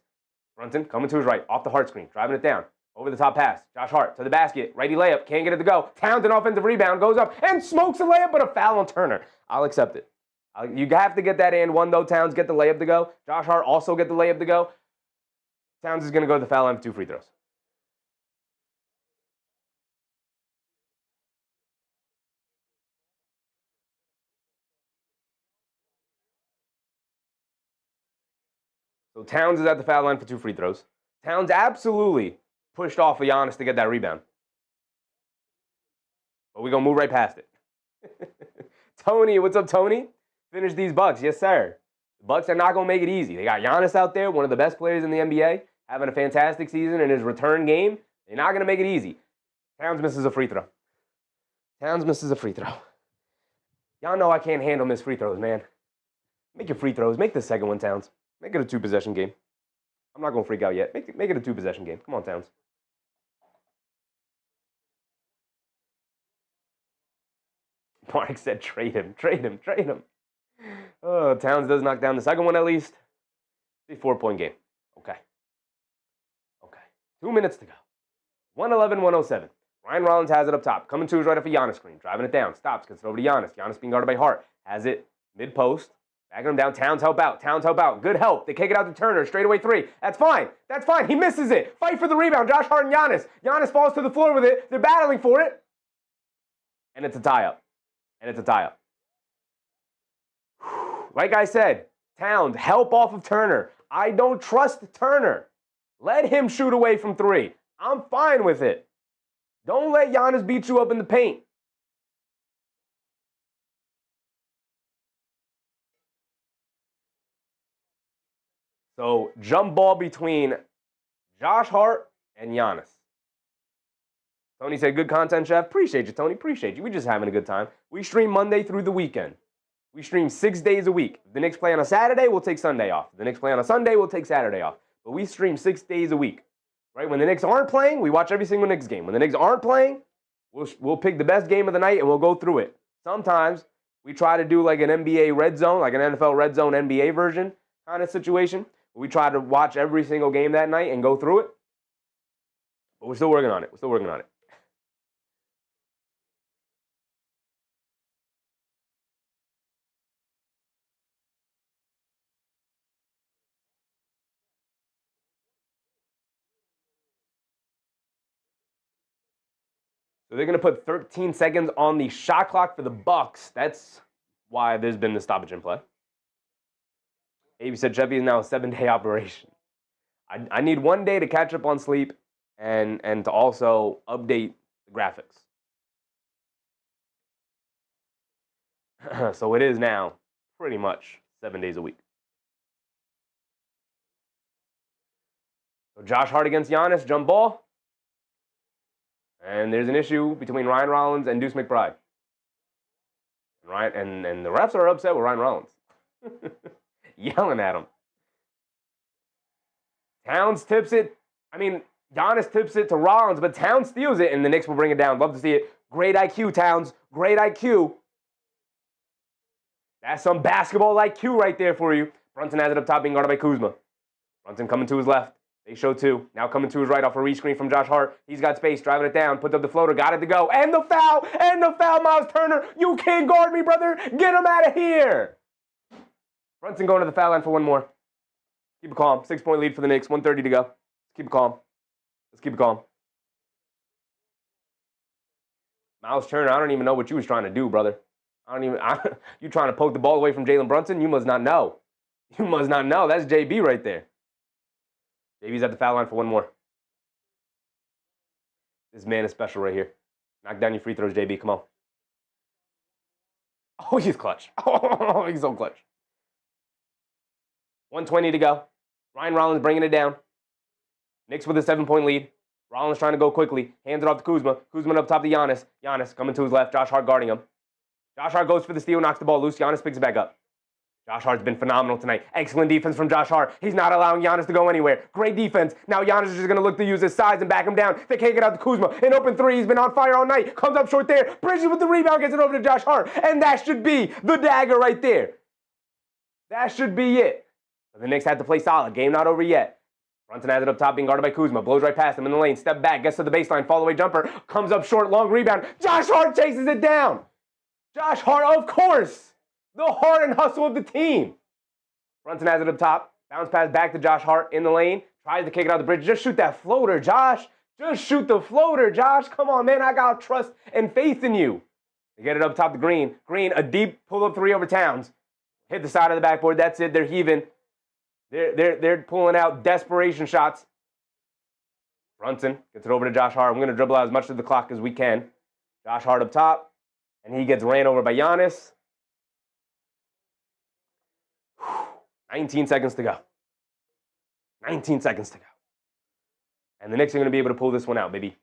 Brunson coming to his right, off the Hart screen, driving it down. Over the top pass. Josh Hart to the basket. Righty layup. Can't get it to go. Towns an offensive rebound. Goes up and smokes a layup, but a foul on Turner. I'll accept it. You have to get that and one, though. Towns get the layup to go. Josh Hart also get the layup to go. Towns is going to go to the foul line for 2 free throws. So Towns is at the foul line for 2 free throws. Towns absolutely pushed off of Giannis to get that rebound. But we're going to move right past it. Tony, what's up, Tony? Finish these Bucks. Yes, sir. The Bucks are not going to make it easy. They got Giannis out there, one of the best players in the NBA, having a fantastic season in his return game. They're not going to make it easy. Towns misses a free throw. Towns misses a free throw. Y'all know I can't handle missed free throws, man. Make your free throws. Make the second one, Towns. Make it a 2-possession game. I'm not going to freak out yet. Make it a 2-possession game. Come on, Towns. Mark said trade him. Oh, Towns does knock down the second one at least. It's a 4-point game. Okay. 2 minutes to go. 111-107. Ryan Rollins has it up top. Coming to his right off a Giannis screen. Driving it down. Stops. Gets it over to Giannis. Giannis being guarded by Hart. Has it mid-post. Backing him down. Towns help out. Good help. They kick it out to Turner. Straightaway 3. That's fine. He misses it. Fight for the rebound. Josh Hart and Giannis. Giannis falls to the floor with it. They're battling for it. And it's a tie-up. Like I said, Towns, help off of Turner. I don't trust Turner. Let him shoot away from 3. I'm fine with it. Don't let Giannis beat you up in the paint. So, jump ball between Josh Hart and Giannis. Tony said, good content, Chef. Appreciate you, Tony. Appreciate you. We're just having a good time. We stream Monday through the weekend. We stream 6 days a week. If the Knicks play on a Saturday, we'll take Sunday off. If the Knicks play on a Sunday, we'll take Saturday off. But we stream 6 days a week. Right? When the Knicks aren't playing, we watch every single Knicks game. When the Knicks aren't playing, we'll pick the best game of the night and we'll go through it. Sometimes we try to do like an NBA red zone, like an NFL red zone NBA version kind of situation. We try to watch every single game that night and go through it. But we're still working on it. So they're going to put 13 seconds on the shot clock for the Bucks. That's why there's been the stoppage in play. Abe said Chevy is now a 7-day operation. I need 1 day to catch up on sleep and to also update the graphics. So it is now pretty much 7 days a week. So Josh Hart against Giannis, jump ball. And there's an issue between Ryan Rollins and Deuce McBride. Right? And the refs are upset with Ryan Rollins. Yelling at him. Towns tips it. Giannis tips it to Rollins, but Towns steals it, and the Knicks will bring it down. Love to see it. Great IQ, Towns. Great IQ. That's some basketball IQ right there for you. Brunson has it up top, being guarded by Kuzma. Brunson coming to his left. They show 2. Now coming to his right off a rescreen from Josh Hart. He's got space, driving it down, puts up the floater, got it to go. And the foul, Miles Turner. You can't guard me, brother. Get him out of here. Brunson going to the foul line for one more. Keep it calm. 6-point lead for the Knicks. 1:30 to go. Keep it calm. Let's keep it calm. Miles Turner, I don't even know what you was trying to do, brother. You trying to poke the ball away from Jalen Brunson? You must not know. You must not know. That's JB right there. JB's at the foul line for one more. This man is special right here. Knock down your free throws, JB. Come on. Oh, he's clutch. Oh, he's so clutch. 1:20 to go. Ryan Rollins bringing it down. Knicks with a 7-point lead. Rollins trying to go quickly. Hands it off to Kuzma. Kuzma up top to Giannis. Giannis coming to his left. Josh Hart guarding him. Josh Hart goes for the steal, knocks the ball loose. Giannis picks it back up. Josh Hart's been phenomenal tonight. Excellent defense from Josh Hart. He's not allowing Giannis to go anywhere. Great defense. Now Giannis is just going to look to use his size and back him down. They can't get out to Kuzma. An open 3. He's been on fire all night. Comes up short there. Bridges with the rebound. Gets it over to Josh Hart. And that should be the dagger right there. That should be it. But the Knicks had to play solid. Game not over yet. Brunson has it up top, being guarded by Kuzma. Blows right past him in the lane. Step back. Gets to the baseline. Fall away jumper. Comes up short. Long rebound. Josh Hart chases it down. Josh Hart, of course. The heart and hustle of the team. Brunson has it up top. Bounce pass back to Josh Hart in the lane. Tries to kick it out the bridge. Just shoot that floater, Josh. Just shoot the floater, Josh. Come on, man. I got trust and faith in you. They get it up top to Green. Green, a deep pull-up 3 over Towns. Hit the side of the backboard. That's it. They're heaving. They're pulling out desperation shots. Brunson gets it over to Josh Hart. I'm going to dribble out as much of the clock as we can. Josh Hart up top. And he gets ran over by Giannis. 19 seconds to go. 19 seconds to go. And the Knicks are going to be able to pull this one out, baby.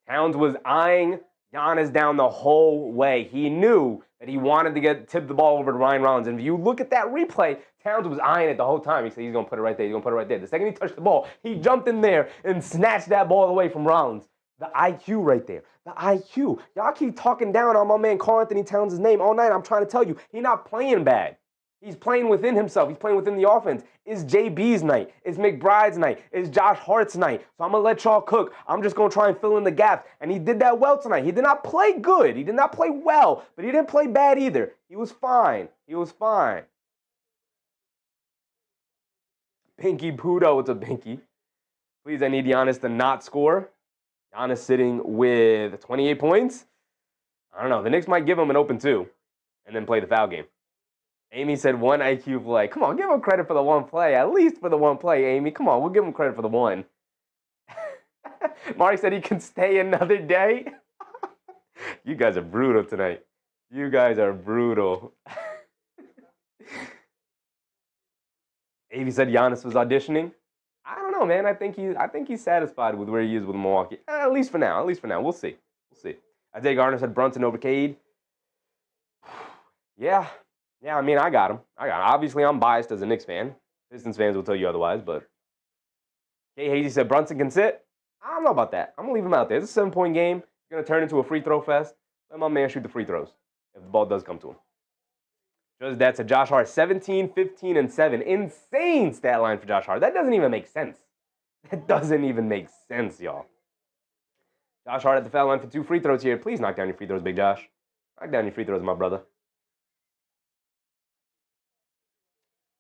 Towns was eyeing Giannis down the whole way. He knew that he wanted to tip the ball over to Ryan Rollins. And if you look at that replay, Towns was eyeing it the whole time. He said he's going to put it right there. He's going to put it right there. The second he touched the ball, he jumped in there and snatched that ball away from Rollins. The IQ right there. The IQ. Y'all keep talking down on my man Karl Anthony Towns' name all night. I'm trying to tell you, he's not playing bad. He's playing within himself. He's playing within the offense. It's JB's night. It's McBride's night. It's Josh Hart's night. So I'm going to let y'all cook. I'm just going to try and fill in the gaps. And he did that well tonight. He did not play good. He did not play well. But he didn't play bad either. He was fine. He was fine. Pinky Pudo. It's a Pinky. Please, I need Giannis to not score. Giannis sitting with 28 points. I don't know. The Knicks might give him an open 2 and then play the foul game. Amy said 1 IQ play. Come on, give him credit for the 1 play. At least for the 1 play, Amy. Come on, we'll give him credit for the 1. Mark said he can stay another day. You guys are brutal tonight. You guys are brutal. Amy said Giannis was auditioning. I don't know, man. I think he's satisfied with where he is with Milwaukee. At least for now. We'll see. Isaiah Garner said Brunson over Cade. Yeah, I mean, I got him. Obviously, I'm biased as a Knicks fan. Pistons fans will tell you otherwise, but Kay Hazy said Brunson can sit. I don't know about that. I'm going to leave him out there. It's a 7-point game. It's going to turn into a free throw fest. Let my man shoot the free throws if the ball does come to him. Just that to Josh Hart, 17, 15, and 7. Insane stat line for Josh Hart. That doesn't even make sense. That doesn't even make sense, y'all. Josh Hart at the foul line for 2 free throws here. Please knock down your free throws, Big Josh. Knock down your free throws, my brother.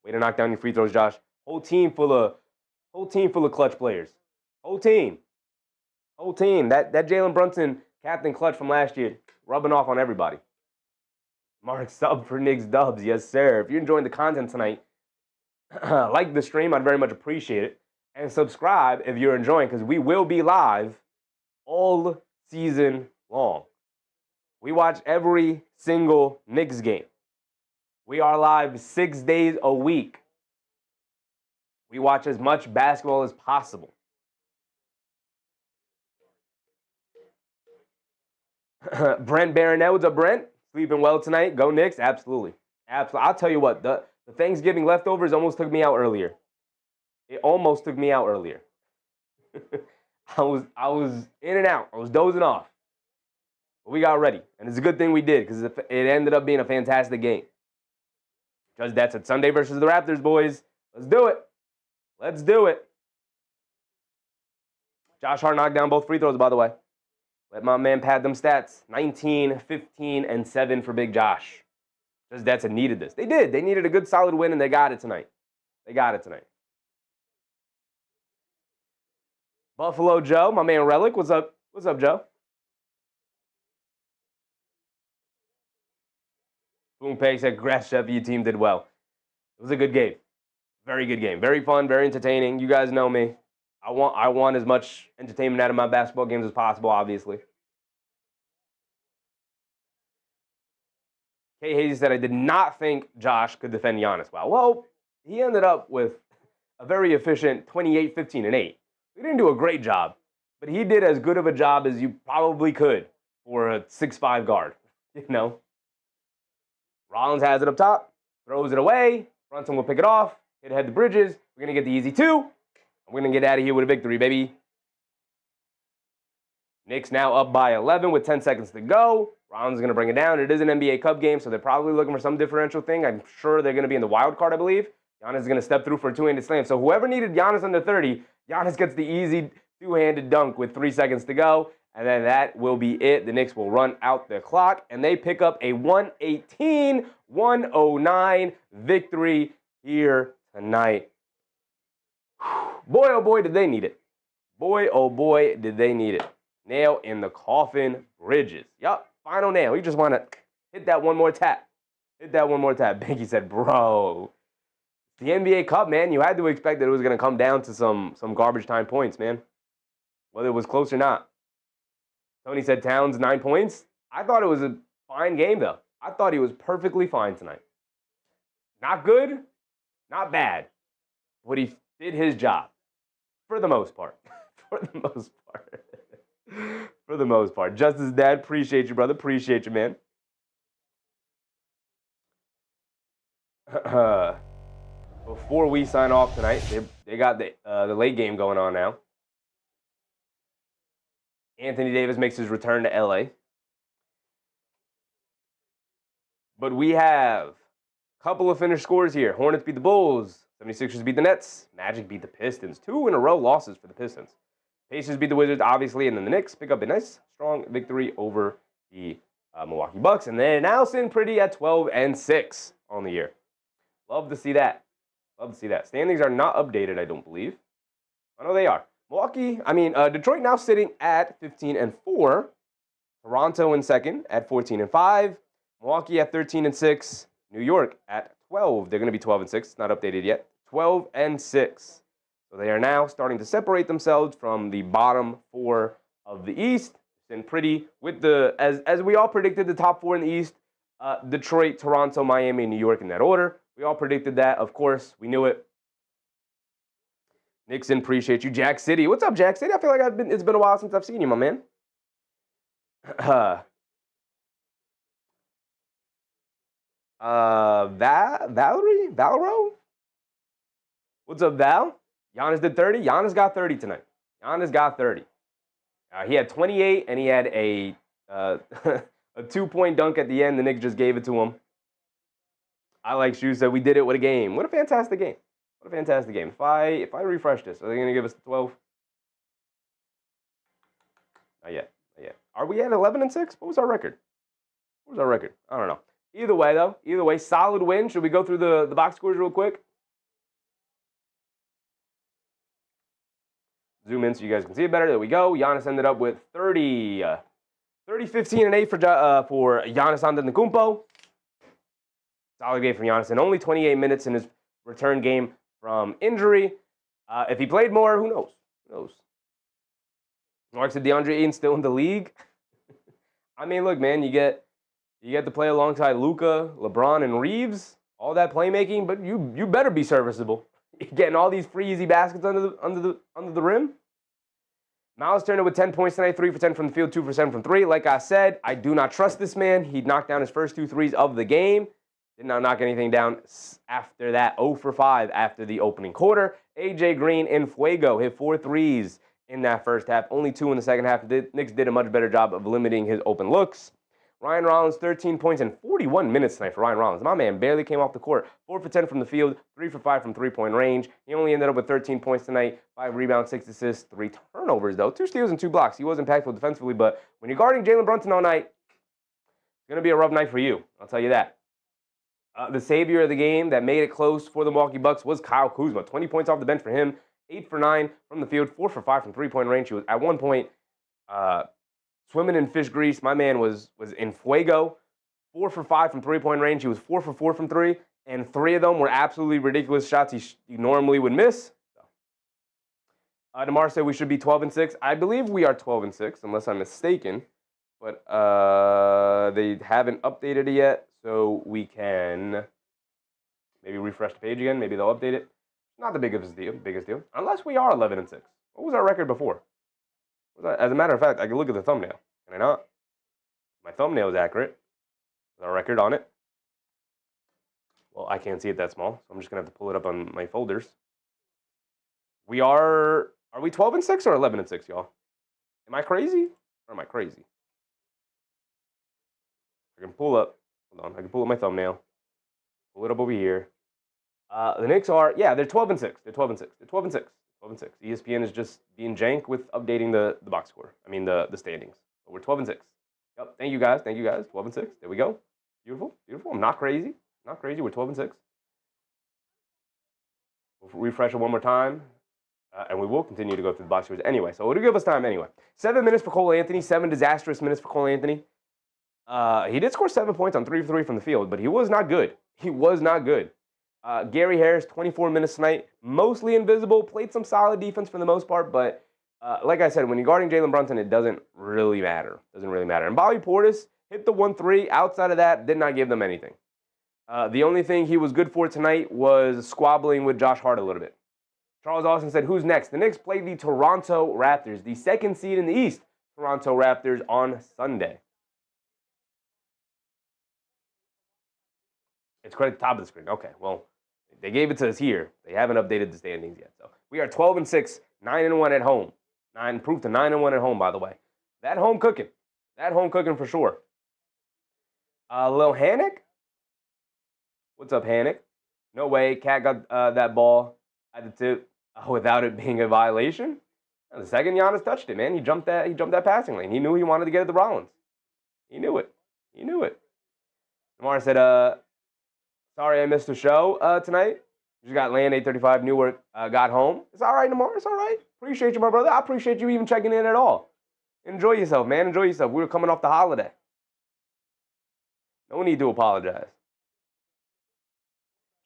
Way to knock down your free throws, Josh. Whole team full of clutch players. Whole team. That Jalen Brunson captain clutch from last year, rubbing off on everybody. Mark sub for Knicks dubs. Yes, sir. If you're enjoying the content tonight, like the stream. I'd very much appreciate it. And subscribe if you're enjoying, because we will be live all season long. We watch every single Knicks game. We are live 6 days a week. We watch as much basketball as possible. Brent Baronet, what's up, Brent? Sleeping well tonight? Go Knicks? Absolutely. I'll tell you what, the Thanksgiving leftovers almost took me out earlier. It almost took me out earlier. I was in and out. I was dozing off. But we got ready. And it's a good thing we did, because it ended up being a fantastic game. Judge, that's it. Sunday versus the Raptors, boys. Let's do it. Let's do it. Josh Hart knocked down both free throws, by the way. Let my man pad them stats. 19, 15, and 7 for Big Josh. Just that's needed this. They did. They needed a good, solid win, and they got it tonight. They got it tonight. Buffalo Joe, my man Relic. What's up? What's up, Joe? Boom Peg said, congrats, Chef. Your team did well. It was a good game. Very good game. Very fun, very entertaining. You guys know me. I want as much entertainment out of my basketball games as possible, obviously. Kay Hazy said, I did not think Josh could defend Giannis well. Well, he ended up with a very efficient 28, 15, and 8. He didn't do a great job, but he did as good of a job as you probably could for a 6'5 guard, you know? Rollins has it up top, throws it away. Brunson will pick it off, hit ahead the Bridges. We're going to get the easy 2. We're going to get out of here with a victory, baby. Knicks now up by 11 with 10 seconds to go. Rollins is going to bring it down. It is an NBA Cup game, so they're probably looking for some differential thing. I'm sure they're going to be in the wild card, I believe. Giannis is going to step through for a two-handed slam. So whoever needed Giannis under 30, Giannis gets the easy two-handed dunk with 3 seconds to go. And then that will be it. The Knicks will run out the clock, and they pick up a 118-109 victory here tonight. Boy, oh boy, did they need it. Boy, oh boy, did they need it. Nail in the coffin, Bridges. Yup, final nail. You just want to hit that one more tap. Hit that one more tap. Binky said, bro, the NBA Cup, man, you had to expect that it was going to come down to some garbage time points, man. Whether it was close or not. Tony said Towns, 9 points. I thought it was a fine game, though. I thought he was perfectly fine tonight. Not good, not bad. But he did his job. For the most part. For the most part. For the most part. Justice Dad, appreciate you, brother. Appreciate you, man. Before we sign off tonight, they got the late game going on now. Anthony Davis makes his return to LA. But we have a couple of finished scores here. Hornets beat the Bulls. 76ers beat the Nets. Magic beat the Pistons. 2 in a row losses for the Pistons. Pacers beat the Wizards, obviously, and then the Knicks pick up a nice, strong victory over the Milwaukee Bucks. And then now sitting pretty at 12-6 on the year. Love to see that. Love to see that. Standings are not updated, I don't believe. I know they are. Detroit now sitting at 15-4. Toronto in second at 14-5. Milwaukee at 13-6. New York at 12. They're going to be 12-6. It's not updated yet. 12-6. So they are now starting to separate themselves from the bottom 4 of the East. And pretty with the as we all predicted, the top 4 in the East. Detroit, Toronto, Miami, and New York in that order. We all predicted that. Of course, we knew it. Nixon, appreciate you. Jack City. What's up, Jack City? I feel like it's been a while since I've seen you, my man. Valero? What's up, Val? Giannis did 30. Giannis got 30 tonight. Giannis got 30. He had 28, and he had a a 2-point dunk at the end. The Knicks just gave it to him. I like Shoes said we did it with a game. What a fantastic game. What a fantastic game. If I refresh this, are they going to give us 12? Not yet. Not yet. Are we at 11-6? What was our record? I don't know. Either way, though. Solid win. Should we go through the box scores real quick? Zoom in so you guys can see it better. There we go. Giannis ended up with 30, 15, and 8 for Giannis Antetokounmpo. Solid game from Giannis in only 28 minutes in his return game from injury. If he played more, who knows? Mark said DeAndre Ayton's still in the league. I mean, look, man, you get to play alongside Luka, LeBron, and Reeves. All that playmaking, but you better be serviceable. You're getting all these free, easy baskets under the rim. Miles Turner with 10 points tonight, 3 for 10 from the field, 2 for 7 from 3. Like I said, I do not trust this man. He knocked down his first 2 threes of the game. Did not knock anything down after that. 0 for 5 after the opening quarter. AJ Green in Fuego hit 4 threes in that first half. Only 2 in the second half. The Knicks did a much better job of limiting his open looks. Ryan Rollins, 13 points in 41 minutes tonight for Ryan Rollins. My man barely came off the court. 4 for 10 from the field, 3 for 5 from three-point range. He only ended up with 13 points tonight, 5 rebounds, 6 assists, 3 turnovers, though. 2 steals and 2 blocks. He was impactful defensively, but when you're guarding Jalen Brunson all night, it's going to be a rough night for you. I'll tell you that. The savior of the game that made it close for the Milwaukee Bucks was Kyle Kuzma. 20 points off the bench for him, 8 for 9 from the field, 4 for 5 from three-point range. He was at one point swimming in fish grease. My man was in fuego. 4 for 5 from three-point range. He was 4 for 4 from 3, and 3 of them were absolutely ridiculous shots he normally would miss. DeMar said we should be 12-6. I believe we are 12-6, unless I'm mistaken. But they haven't updated it yet, so we can maybe refresh the page again. Maybe they'll update it. Not the biggest deal. Unless we are 11-6. What was our record before? As a matter of fact, I can look at the thumbnail. Can I not? My thumbnail is accurate. With our record on it. Well, I can't see it that small, so I'm just going to have to pull it up on my folders. We are we 12-6 or 11-6, y'all? Am I crazy or am I crazy? I can pull up. Hold on. I can pull up my thumbnail. Pull it up over here. The Knicks are, yeah, they're 12-6. They're 12-6. They're 12-6. 12-6. ESPN is just being jank with updating the box score. I mean the standings. But we're 12-6. Yep. Thank you guys. 12-6. There we go. Beautiful. I'm not crazy. We're 12-6. We'll refresh it one more time. And we will continue to go through the box scores anyway. So it'll give us time anyway. 7 minutes for Cole Anthony. 7 disastrous minutes for Cole Anthony. He did score 7 points on 3 for 3 from the field, but he was not good. Gary Harris, 24 minutes tonight. Mostly invisible. Played some solid defense for the most part, but like I said, when you're guarding Jalen Brunson, it doesn't really matter. And Bobby Portis hit the 1-3. Outside of that, did not give them anything. The only thing he was good for tonight was squabbling with Josh Hart a little bit. Charles Austin said, who's next? The Knicks play the Toronto Raptors, the second seed in the East. Toronto Raptors on Sunday. It's right at the top of the screen. Okay, well, they gave it to us here. They haven't updated the standings yet. So we are 12-6, 9-1 at home. Improved to 9-1 at home, by the way. That home cooking for sure. Lil Hannick? What's up, Hannick? No way. Cat got that ball at the tip without it being a violation. And the second Giannis touched it, man, he jumped that passing lane. He knew he wanted to get it to Rollins. He knew it. Lamar said, sorry I missed the show tonight. Just got land 8:35. Newark got home. It's all right, Lamar. It's all right. Appreciate you, my brother. I appreciate you even checking in at all. Enjoy yourself, man. We were coming off the holiday. No need to apologize.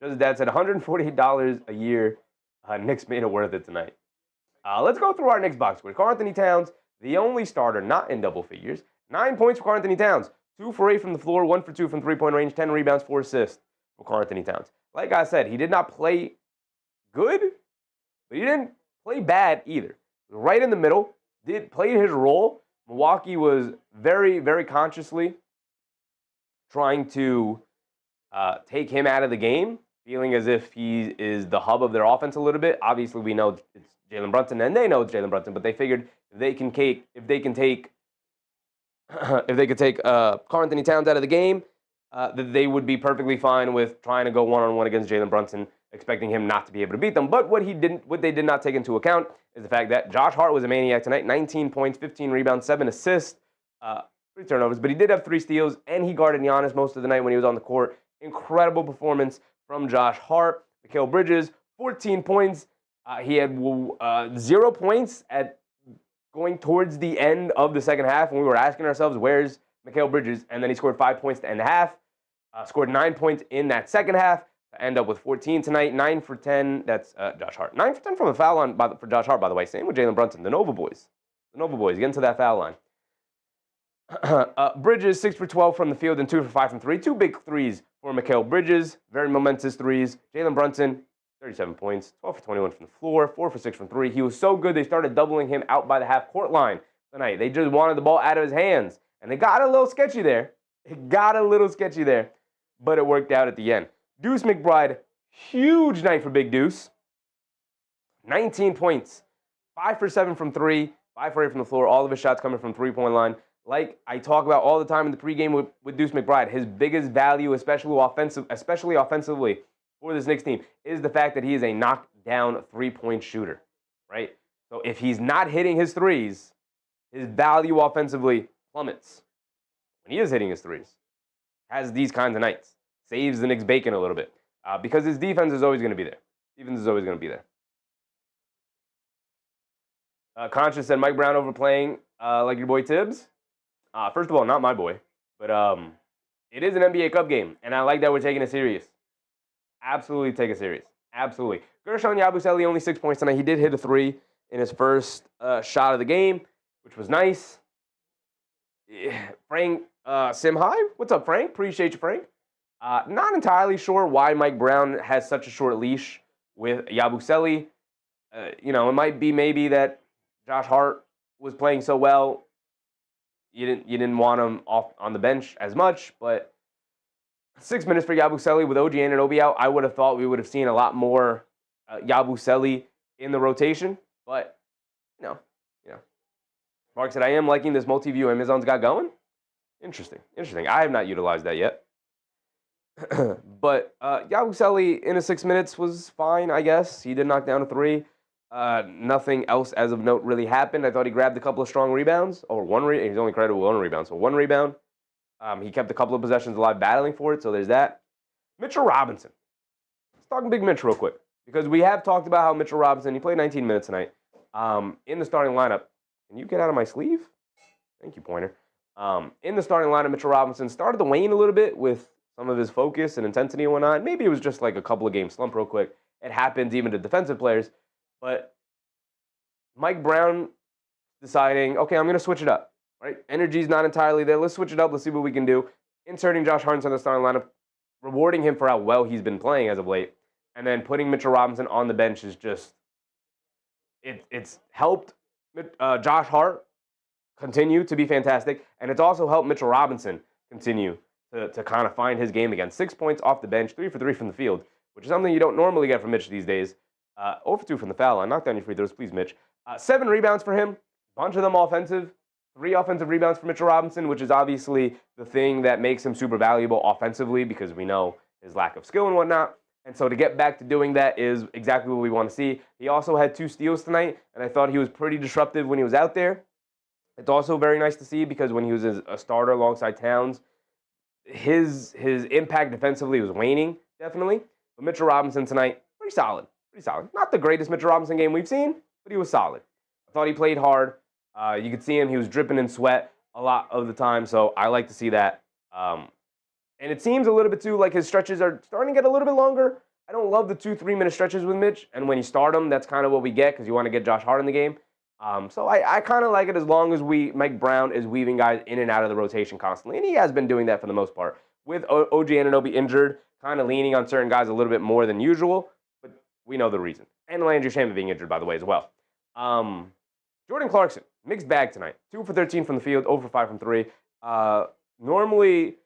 Just dad said $148 a year. Knicks made it worth it tonight. Let's go through our Knicks box score. Karl-Anthony Towns, the only starter not in double figures. 9 points for Karl-Anthony Towns. 2 for 8 from the floor, 1 for 2 from three-point range, 10 rebounds, 4 assists for Karl-Anthony Towns. Like I said, he did not play good, but he didn't play bad either. Right in the middle, played his role. Milwaukee was very, very consciously trying to take him out of the game, feeling as if he is the hub of their offense a little bit. Obviously, we know it's Jalen Brunson, and they know it's Jalen Brunson, but they figured if they can take Karl-Anthony Towns out of the game, that they would be perfectly fine with trying to go one-on-one against Jalen Brunson, expecting him not to be able to beat them. But what they did not take into account is the fact that Josh Hart was a maniac tonight. 19 points, 15 rebounds, 7 assists, 3 turnovers. But he did have 3 steals, and he guarded Giannis most of the night when he was on the court. Incredible performance from Josh Hart. Mikal Bridges, 14 points. He had 0 points at going towards the end of the second half, and we were asking ourselves, where's Mikal Bridges? And then he scored 5 points to end the half. Scored 9 points in that second half to end up with 14 tonight. 9 for 10. That's Josh Hart. 9 for 10 from a foul line for Josh Hart, by the way. Same with Jalen Brunson. The Nova Boys. Get into that foul line. Bridges, 6 for 12 from the field and 2 for 5 from 3. 2 big threes for Mikal Bridges. Very momentous threes. Jalen Brunson, 37 points. 12 for 21 from the floor. 4 for 6 from 3. He was so good they started doubling him out by the half-court line tonight. They just wanted the ball out of his hands. And they got a little sketchy there. But it worked out at the end. Deuce McBride, huge night for Big Deuce. 19 points. 5 for 7 from 3. 5 for 8 from the floor. All of his shots coming from three-point line. like I talk about all the time in the pregame with Deuce McBride, his biggest value, especially offensively for this Knicks team, is the fact that he is a knockdown three-point shooter, right? So if he's not hitting his threes, his value offensively plummets. When he is hitting his threes, has these kinds of nights, saves the Knicks bacon a little bit, because his defense is always going to be there. Defense is always going to be there. Conscious said Mike Brown overplaying like your boy Tibbs. First of all, not my boy, but it is an NBA Cup game, and I like that we're taking it serious. Absolutely take it serious. Absolutely. Gershon Yabusele, only 6 points tonight. He did hit a three in his first shot of the game, which was nice. Frank Simhai, what's up, Frank? Appreciate you, Frank. Not entirely sure why Mike Brown has such a short leash with Yabusele. It might be maybe that Josh Hart was playing so well, you didn't want him off on the bench as much, but 6 minutes for Yabusele with OG Anunoby out. I would have thought we would have seen a lot more Yabusele in the rotation, but Mark said, I am liking this multi-view Amazon's got going. Interesting. I have not utilized that yet. But Yabusele in his 6 minutes was fine, I guess. He did knock down a three. Nothing else as of note really happened. I thought he grabbed a couple of strong rebounds. Or he's only credited with one rebound, so one rebound. He kept a couple of possessions alive battling for it, so there's that. Mitchell Robinson. Let's talk Big Mitch real quick. Because we have talked about how Mitchell Robinson, he played 19 minutes tonight. In the starting lineup. Can you get out of my sleeve? Thank you, Pointer. In the starting lineup, Mitchell Robinson started to wane a little bit with some of his focus and intensity and whatnot. Maybe it was just like a couple of game slump real quick. It happens even to defensive players. But Mike Brown deciding, okay, I'm going to switch it up. Right? Energy's not entirely there. Let's switch it up. Let's see what we can do. Inserting Josh Hart in the starting lineup, rewarding him for how well he's been playing as of late, and then putting Mitchell Robinson on the bench is just it's helped Josh Hart continue to be fantastic, and it's also helped Mitchell Robinson continue to kind of find his game again. 6 points off the bench, 3 for 3 from the field, which is something you don't normally get from Mitch these days. 0 for 2 from the foul line. Knock down your free throws, please, Mitch. 7 rebounds for him, bunch of them offensive. 3 offensive rebounds for Mitchell Robinson, which is obviously the thing that makes him super valuable offensively because we know his lack of skill and whatnot. And so to get back to doing that is exactly what we want to see. He also had 2 steals tonight, and I thought he was pretty disruptive when he was out there. It's also very nice to see because when he was a starter alongside Towns, his impact defensively was waning, definitely. But Mitchell Robinson tonight, pretty solid. Not the greatest Mitchell Robinson game we've seen, but he was solid. I thought he played hard. You could see him. He was dripping in sweat a lot of the time, so I like to see that. And it seems a little bit too like his stretches are starting to get a little bit longer. I don't love the 2-3 minute stretches with Mitch, and when you start them, that's kind of what we get because you want to get Josh Hart in the game. So I kind of like it as long as Mike Brown is weaving guys in and out of the rotation constantly, and he has been doing that for the most part. With OG Anunoby injured, kind of leaning on certain guys a little bit more than usual, but we know the reason. And Landry Shamet being injured, by the way, as well. Jordan Clarkson, mixed bag tonight. 2 for 13 from the field, 0 for 5 from 3. Normally,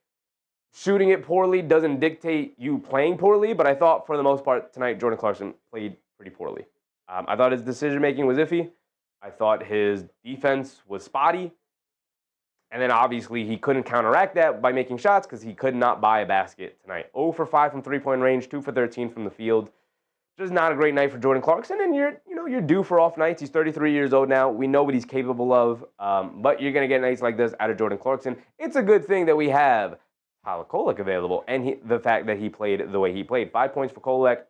shooting it poorly doesn't dictate you playing poorly, but I thought for the most part tonight, Jordan Clarkson played pretty poorly. I thought his decision-making was iffy. I thought his defense was spotty. And then obviously he couldn't counteract that by making shots because he could not buy a basket tonight. 0 for 5 from three-point range, 2 for 13 from the field. Just not a great night for Jordan Clarkson, and you're due for off nights. He's 33 years old now. We know what he's capable of, but you're going to get nights like this out of Jordan Clarkson. It's a good thing that we have Tyler Kolek available, and the fact that he played the way he played. 5 points for Kolek,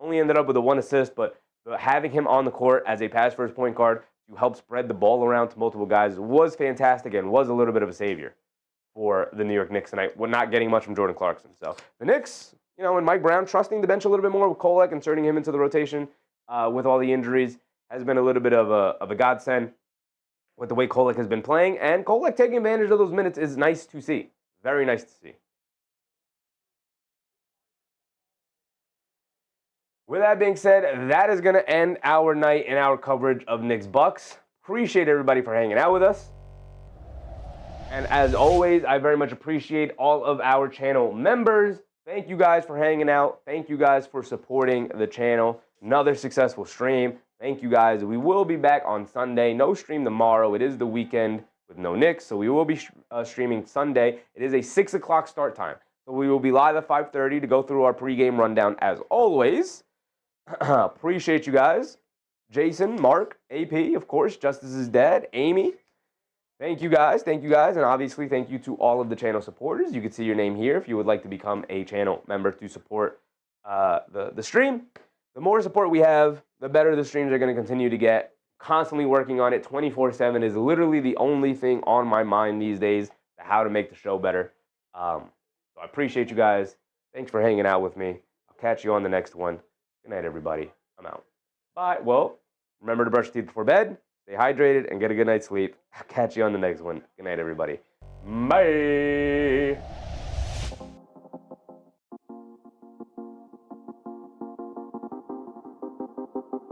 only ended up with a 1 assist, but having him on the court as a pass-first point guard to help spread the ball around to multiple guys was fantastic and was a little bit of a savior for the New York Knicks tonight. We're not getting much from Jordan Clarkson. So the Knicks, and Mike Brown trusting the bench a little bit more with Kolek, inserting him into the rotation with all the injuries has been a little bit of a godsend with the way Kolek has been playing. And Kolek taking advantage of those minutes is nice to see. Very nice to see. With that being said, that is going to end our night and our coverage of Knicks Bucks. Appreciate everybody for hanging out with us. And as always, I very much appreciate all of our channel members. Thank you guys for hanging out. Thank you guys for supporting the channel. Another successful stream. Thank you guys. We will be back on Sunday. No stream tomorrow. It is the weekend. with no Knicks. So we will be streaming Sunday. It is a 6 o'clock start time. So we will be live at 5:30 to go through our pregame rundown as always. Appreciate you guys. Jason, Mark, AP, of course, Justice is Dead, Amy. Thank you guys. And obviously thank you to all of the channel supporters. You can see your name here if you would like to become a channel member to support the stream. The more support we have, the better the streams are going to continue to get. Constantly working on it 24/7 is literally the only thing on my mind these days, how to make the show better. So I appreciate you guys. Thanks for hanging out with me. I'll catch you on the next one. Good night, everybody. I'm out. Bye. Well, remember to brush your teeth before bed, stay hydrated, and get a good night's sleep. I'll catch you on the next one. Good night, everybody. Bye.